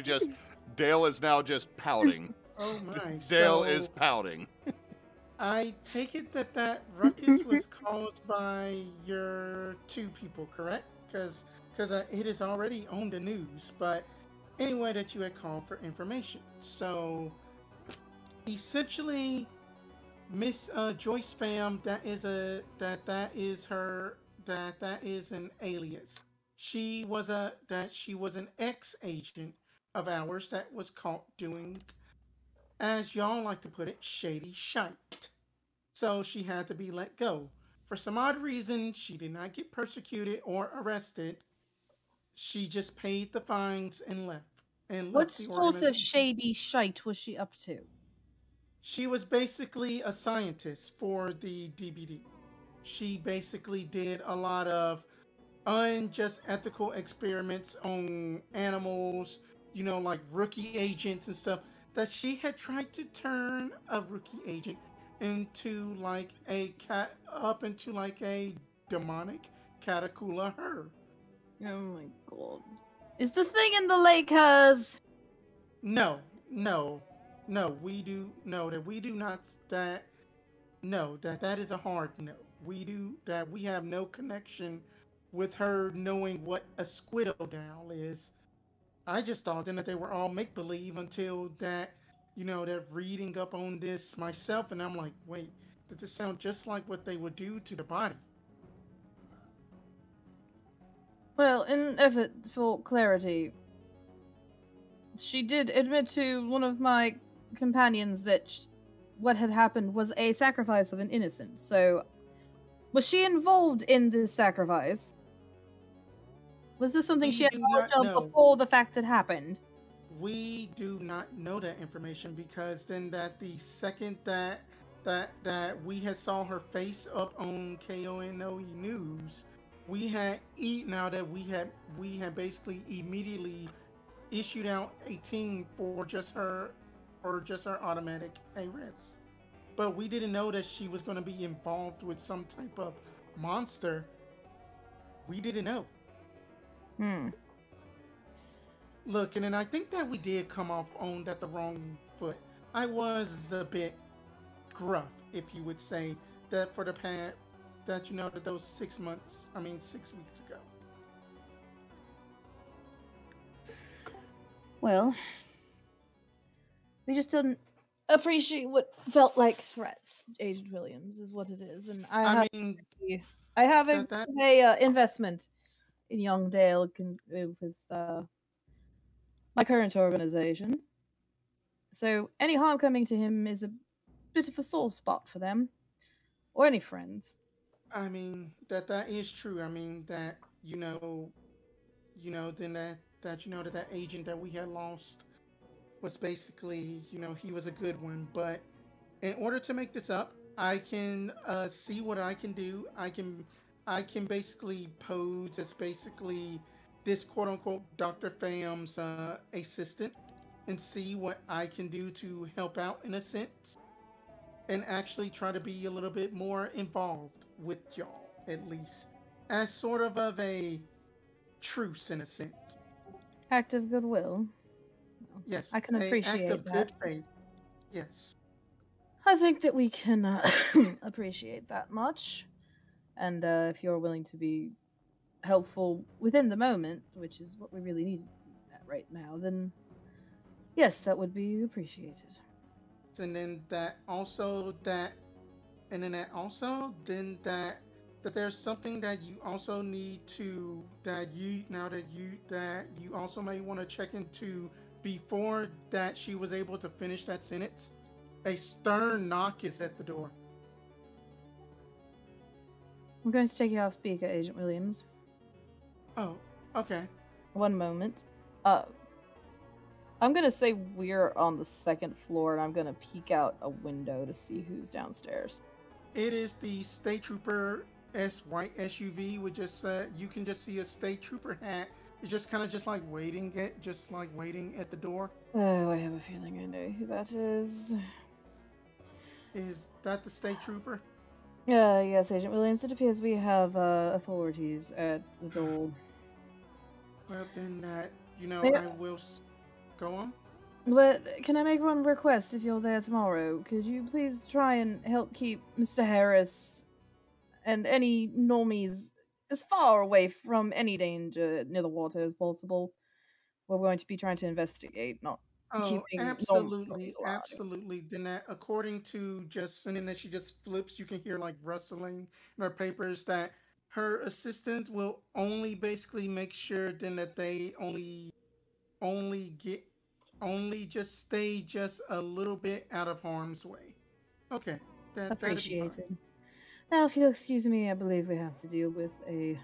Dale is now just pouting. Oh, my. Dale So, is pouting. I take it that ruckus was caused by your two people, correct? Because it is already on the news. But anyway, that you had called for information. So essentially, Miss Joyce Pham, that is an alias. She was an ex-agent of ours that was caught doing, as y'all like to put it, shady shite. So she had to be let go. For some odd reason, she did not get persecuted or arrested. She just paid the fines and left. What The sort of organization. shady shite was she up to? She was basically a scientist for the DBD. She basically did a lot of unjust ethical experiments on animals, like rookie agents and stuff, that she had tried to turn a rookie agent into like a demonic catacula her. Oh my god. Is the thing in the lake hers? No, we do not that is a hard no. We have no connection with her knowing what a squidodowel is. I just thought then that they were all make believe until that they're reading up on this myself, and I'm like, wait, does this sound just like what they would do to the body? Well, in effort for clarity, she did admit to one of my companions that what had happened was a sacrifice of an innocent. So, was she involved in this sacrifice? Was this something she had knowledge of before the fact had happened? We do not know that information, because then that the second that we had saw her face up on KONOE News, we had basically immediately issued out 18 for just her automatic arrest. But we didn't know that she was going to be involved with some type of monster. We didn't know. Look, and then I think that we did come off on that the wrong foot. I was a bit gruff, if you would say, that for the past, that that those 6 weeks ago. Well, we just didn't appreciate what felt like threats. Agent Williams is what it is, and I mean, I have that a investment in Young Dale with my current organization. So any harm coming to him is a bit of a sore spot for them, or any friends. I mean that is true. I mean that then that that agent that we had lost was basically he was a good one. But in order to make this up, I can see what I can do. I can basically pose as basically this quote unquote Dr. Fam's assistant and see what I can do to help out in a sense and actually try to be a little bit more involved with y'all at least as sort of a truce in a sense. Act of goodwill. Yes, I can a act appreciate of good that. faith. Yes. I think that we can appreciate that much. And if you're willing to be helpful within the moment, which is what we really need right now, then yes, that would be appreciated. And then that also that and then that also then that there's something that you also need to that you also may want to check into before that she was able to finish that sentence. A stern knock is at the door. I'm going to take you off speaker, Agent Williams. Oh, okay. One moment. I'm gonna say we're on the second floor, and I'm gonna peek out a window to see who's downstairs. It is the state trooper white SUV with just you can just see a state trooper hat. It's just kind of just like waiting at the door. Oh, I have a feeling I know who that is. Is that the state trooper? Yes, Agent Williams. It appears we have authorities at the door. Well, then that Yeah. I will go on. But can I make one request if you're there tomorrow? Could you please try and help keep Mr. Harris and any normies as far away from any danger near the water as possible? We're going to be trying to investigate, not Oh, keeping absolutely, normies allowed. absolutely. Then that, according to just and then that she just flips, you can hear like rustling in her papers that her assistant will only basically make sure then that they only get only just stay just a little bit out of harm's way. Okay, that'd be fine. Appreciated. Now, if you'll excuse me, I believe we have to deal with a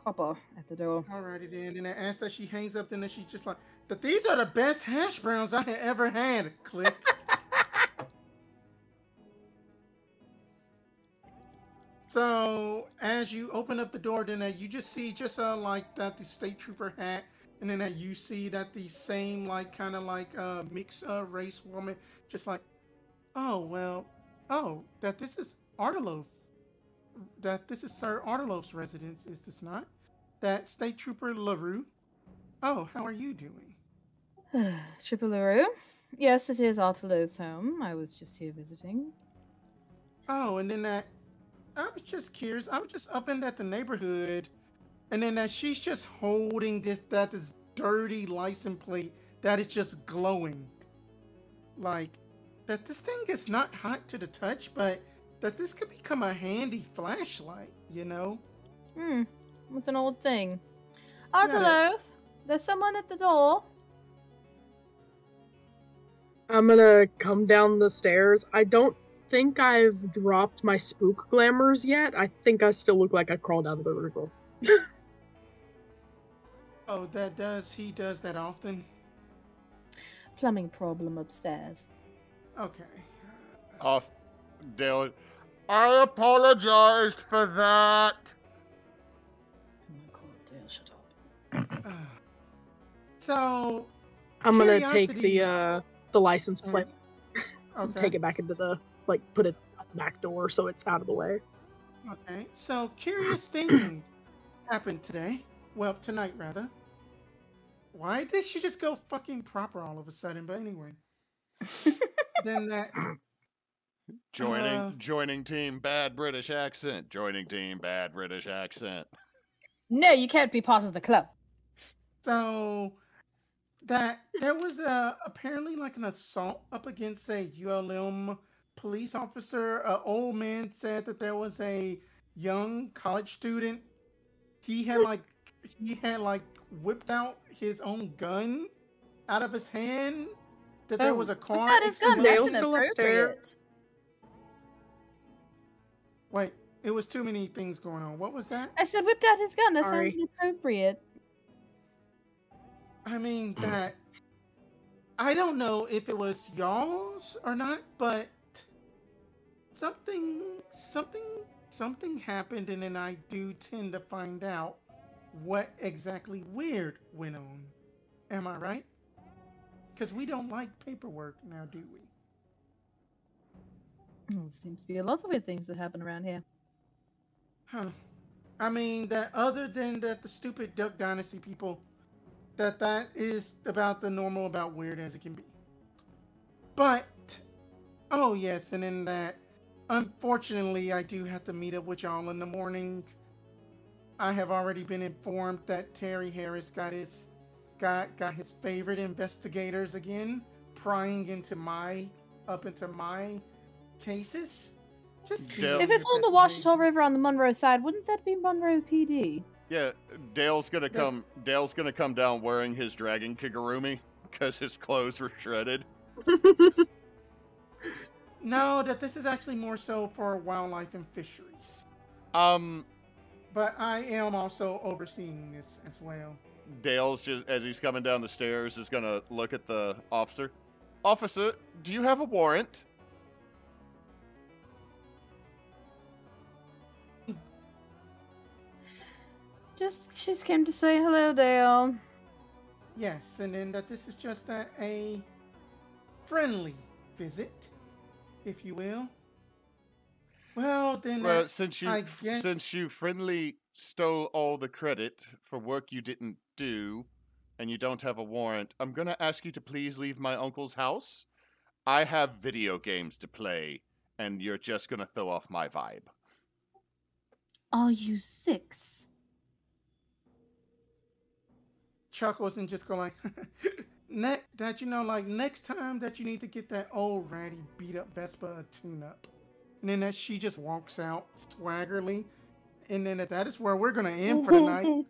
copper at the door. Alrighty then. And then as that she hangs up, then she's just like, "That these are the best hash browns I had ever had." Click. So as you open up the door, then you just see just like that the state trooper hat, and then you see that the same like kind of like mixed race woman, just like, oh well, oh that this is Arteloth, that this is Sir Arteloth's residence, is this not? That state trooper LaRue. Oh, how are you doing? Tripolero? Yes, it is Arteloth's home. I was just here visiting. Oh, and then that I was just curious. I was just up in that the neighborhood, and then that she's just holding this dirty license plate that is just glowing, like that this thing is not hot to the touch, but that this could become a handy flashlight. It's an old thing. Yeah, Arteloth, there's someone at the door. I'm gonna come down the stairs. I don't think I've dropped my spook glamours yet. I think I still look like I crawled out of the river. Oh, he does that often? Plumbing problem upstairs. Okay. Off, Dale. I apologized for that. Oh my god, Dale, shut up. So I'm gonna take curiosity- the license plate, Okay. take it back into the put it at the back door so it's out of the way. Okay. So curious thing happened today. Well, tonight rather. Why did she just go fucking proper all of a sudden? But anyway. Then that Joining team bad British accent. Joining team bad British accent. No, you can't be part of the club. so that there was apparently like an assault up against a ULM police officer. An old man said that there was a young college student. He had like he had like whipped out his own gun out of his hand. That there was a But car that is gun. Dale explosion. That's still upstairs? inappropriate. Wait, it was too many things going on. What was that? I said whipped out his gun. That Sorry. sounds inappropriate. I mean that I don't know if it was y'all's or not, but something something something happened, and then I do tend to find out what exactly weird went on. Am I right? Because we don't like paperwork now, do we? There seems to be a lot of weird things that happen around here. Huh. I mean that other than that the stupid Duck Dynasty people, that is about the normal, about weird as it can be. But oh yes, and in that unfortunately I do have to meet up with y'all in the morning. I have already been informed that Terry Harris got his favorite investigators again, prying into my cases. Just be Dale- If it's on the Washita River on the Monroe side, wouldn't that be Monroe PD? Yeah, Dale's gonna come down wearing his dragon kigurumi because his clothes were shredded. No, that this is actually more so for wildlife and fisheries. But I am also overseeing this as well. Dale's just, as he's coming down the stairs, is gonna look at the officer. Officer, do you have a warrant? Just came to say hello, Dale. Yes, and then that this is just a friendly visit, if you will. Well, then Well, since I guess you friendly stole all the credit for work you didn't do, and you don't have a warrant, I'm gonna ask you to please leave my uncle's house. I have video games to play, and you're just gonna throw off my vibe. Are you 6? chuckles and just go like, like next time that you need to get that old ratty beat up Vespa a tune up, and then that she just walks out swaggerly, and then that is where we're gonna end for the night.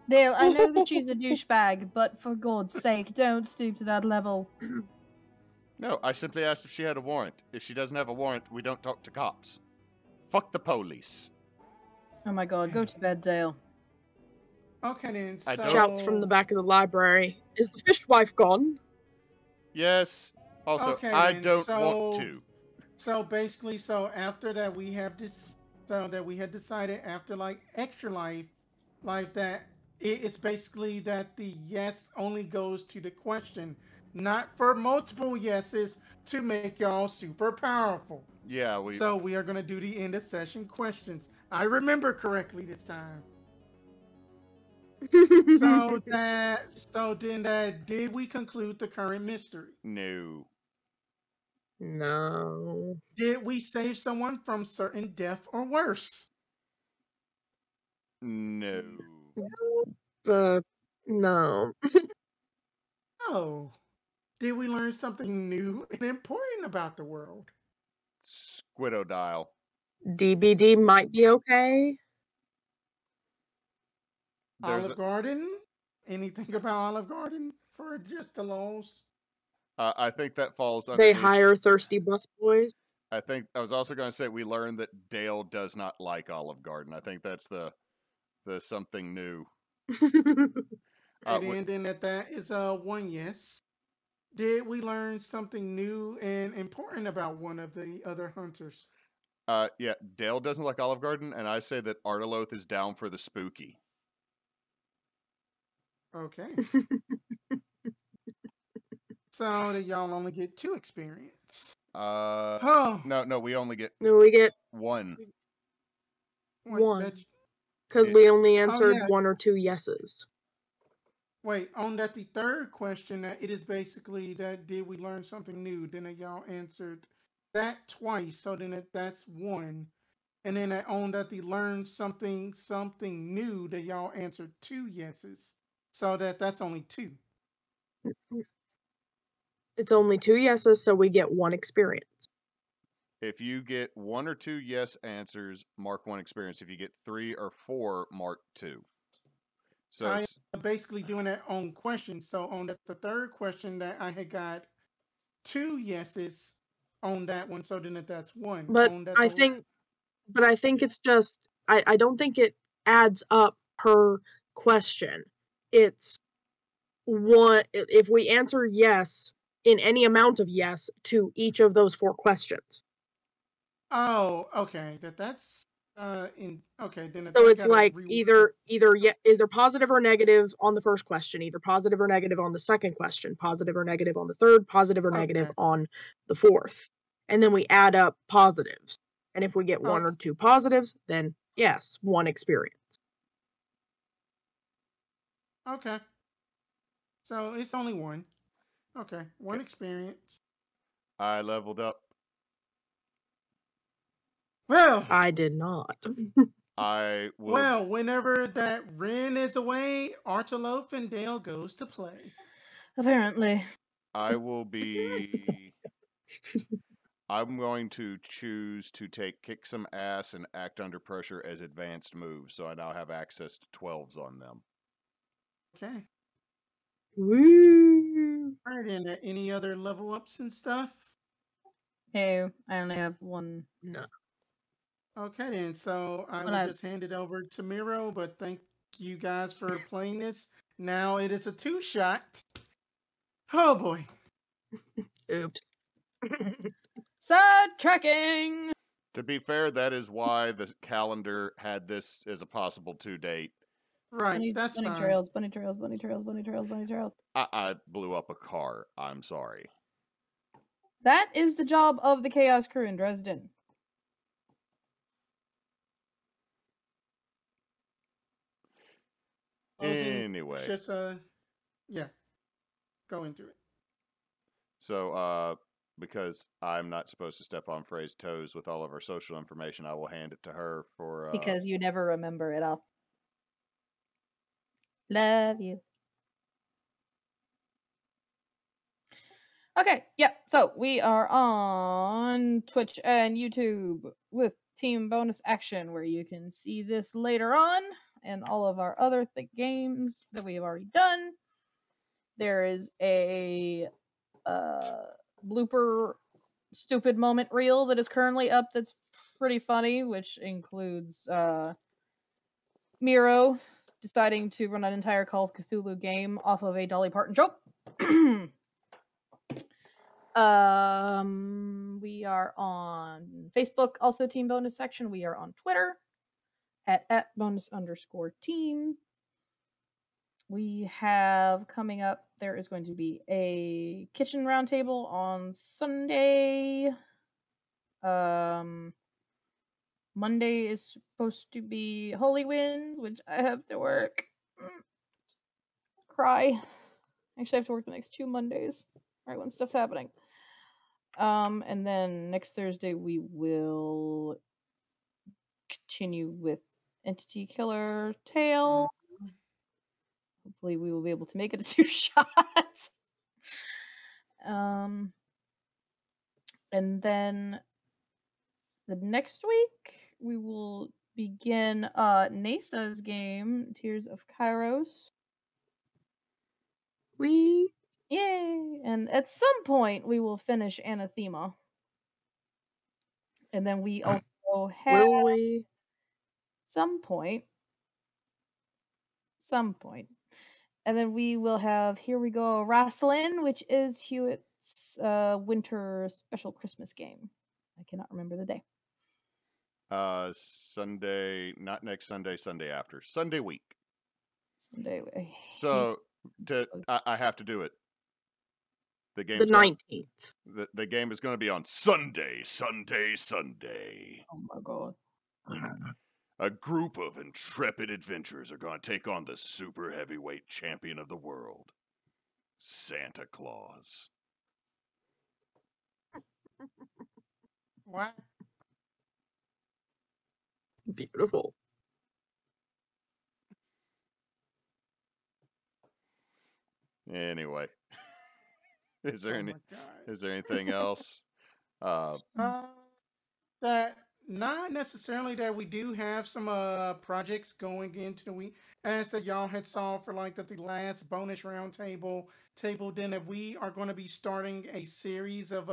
Dale, I know that she's a douchebag, but for God's sake, don't stoop to that level. No, I simply asked if she had a warrant. If she doesn't have a warrant, we don't talk to cops. Fuck the police. Oh my God, go to bed, Dale. Okay then. I So... don't- Shouts from the back of the library. Is the fishwife gone? Yes. Also, Okay, I then, don't so- want to. So basically, after that we have this, so that we had decided after like extra life that it's basically that the yes only goes to the question, not for multiple yeses to make y'all super powerful. Yeah, So we are gonna do the end of session questions. I remember correctly this time. So did we conclude the current mystery? No. No. Did we save someone from certain death or worse? No. But no. Oh. Did we learn something new and important about the world? Squidodile. DBD might be okay. Olive Garden? Anything about Olive Garden for just the lulz? I think that falls under. They hire thirsty busboys. I think I was also going to say we learned that Dale does not like Olive Garden. I think that's the something new. And then that is one yes. Did we learn something new and important about one of the other hunters? Yeah, Dale doesn't like Olive Garden, and I say that Arteloth is down for the spooky. Okay. So that y'all only get 2 experience. No, we only get No, we get 1. Wait, one. Because we only answered yeah. 1 or 2 yeses. Wait, on that the third question, it is basically that did we learn something new? Then y'all answered that twice, so then that's 1. And then on that the learned something new, that y'all answered 2 yeses. So that's only 2. It's only 2 yeses, so we get 1 experience. If you get 1 or 2 yes answers, mark 1 experience. If you get 3 or 4, mark 2. So I'm basically doing that on questions. So on the third question that I had got 2 yeses on that one, so then that's 1. But on I think it's just I don't think it adds up per question. It's one if we answer yes in any amount of yes to each of those 4 questions. Oh, okay. That's then So I it's gotta like reword either positive or negative on the first question, either positive or negative on the second question, positive or negative on the third, positive or negative Okay. on the fourth. And then we add up positives. And if we get 1 or 2 positives, then yes, 1 experience. Okay. So it's only 1. Okay. 1 experience. I leveled up. Well, I did not. I will. well, whenever that Ren is away, Arteloth and Dale goes to play. Apparently. I will be. I'm going to choose to take kick some ass and act under pressure as advanced moves, so I now have access to 12s on them. Okay. Woo! All right, and any other level ups and stuff? Hey, I only have 1. No. Okay, then. So I Well, will just hand it over to Miro, but thank you guys for playing this. Now it is a 2-shot. Oh boy. Oops. Sidetracking! To be fair, that is why the calendar had this as a possible 2 date. Right, that's bunny fine. trails, bunny trails, bunny trails, bunny trails, bunny trails. I blew up a car. I'm sorry. That is the job of the Chaos Crew in Dresden. Anyway. Just yeah. Go into it. So because I'm not supposed to step on Frey's toes with all of our social information, I will hand it to her for Because you never remember it all. Love you. Okay, yeah, so we are on Twitch and YouTube with Team Bonus Action, where you can see this later on, and all of our other games that we have already done. There is a blooper stupid moment reel that is currently up that's pretty funny, which includes Miro deciding to run an entire Call of Cthulhu game off of a Dolly Parton joke. We are on Facebook, also Team Bonus Section. We are on Twitter at @bonus_team. We have coming up, there is going to be a kitchen roundtable on Sunday. Monday is supposed to be Holy Winds, which I have to work. Cry. Actually, I have to work the next 2 Mondays, right when stuff's happening. And then next Thursday we will continue with Entity Killer Tale. Hopefully we will be able to make it a 2-shot. And then the next week we will begin Neysa's game, Tears of Kairos. Yay! And at some point we will finish Anathema. And then we also have Will we? some point. And then we will have Here We Go Wrestling, which is Hewitt's winter special Christmas game. I cannot remember the day. Sunday, not next Sunday, Sunday after. Sunday week. Sunday. So I have to do it. The The 19th. The game is going to be on Sunday. Oh my god. A group of intrepid adventurers are going to take on the super heavyweight champion of the world, Santa Claus. What? Beautiful. Anyway. Is there Oh any? my God. Is there anything else? That not necessarily that we do have some projects going into the week as that y'all had saw for like the last bonus round table then that we are going to be starting a series of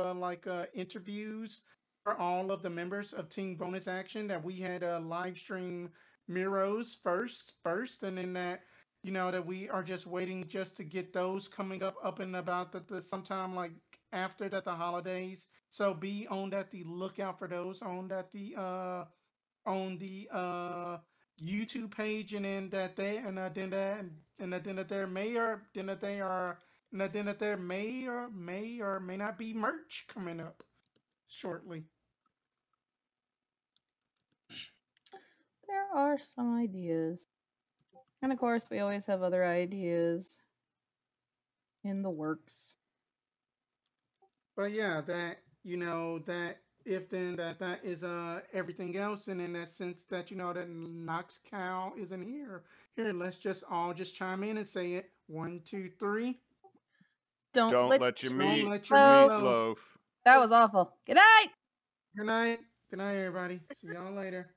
interviews for all of the members of Team Bonus Action that we had live stream Miro's first and then that that we are just waiting just to get those coming up and about the sometime like after that the holidays, so be on that the lookout for those on the YouTube page, and then that they and then that there may or then that they are and then that there may not be merch coming up shortly. There are some ideas. And of course, we always have other ideas in the works. But yeah, that that if then that is everything else, and in that sense that that Knox Cow isn't here. Here, let's just all just chime in and say it. 1, 2, 3. Don't let your Don't meat let your meatloaf. That was awful. Good night! Good night. Good night, everybody. See y'all later.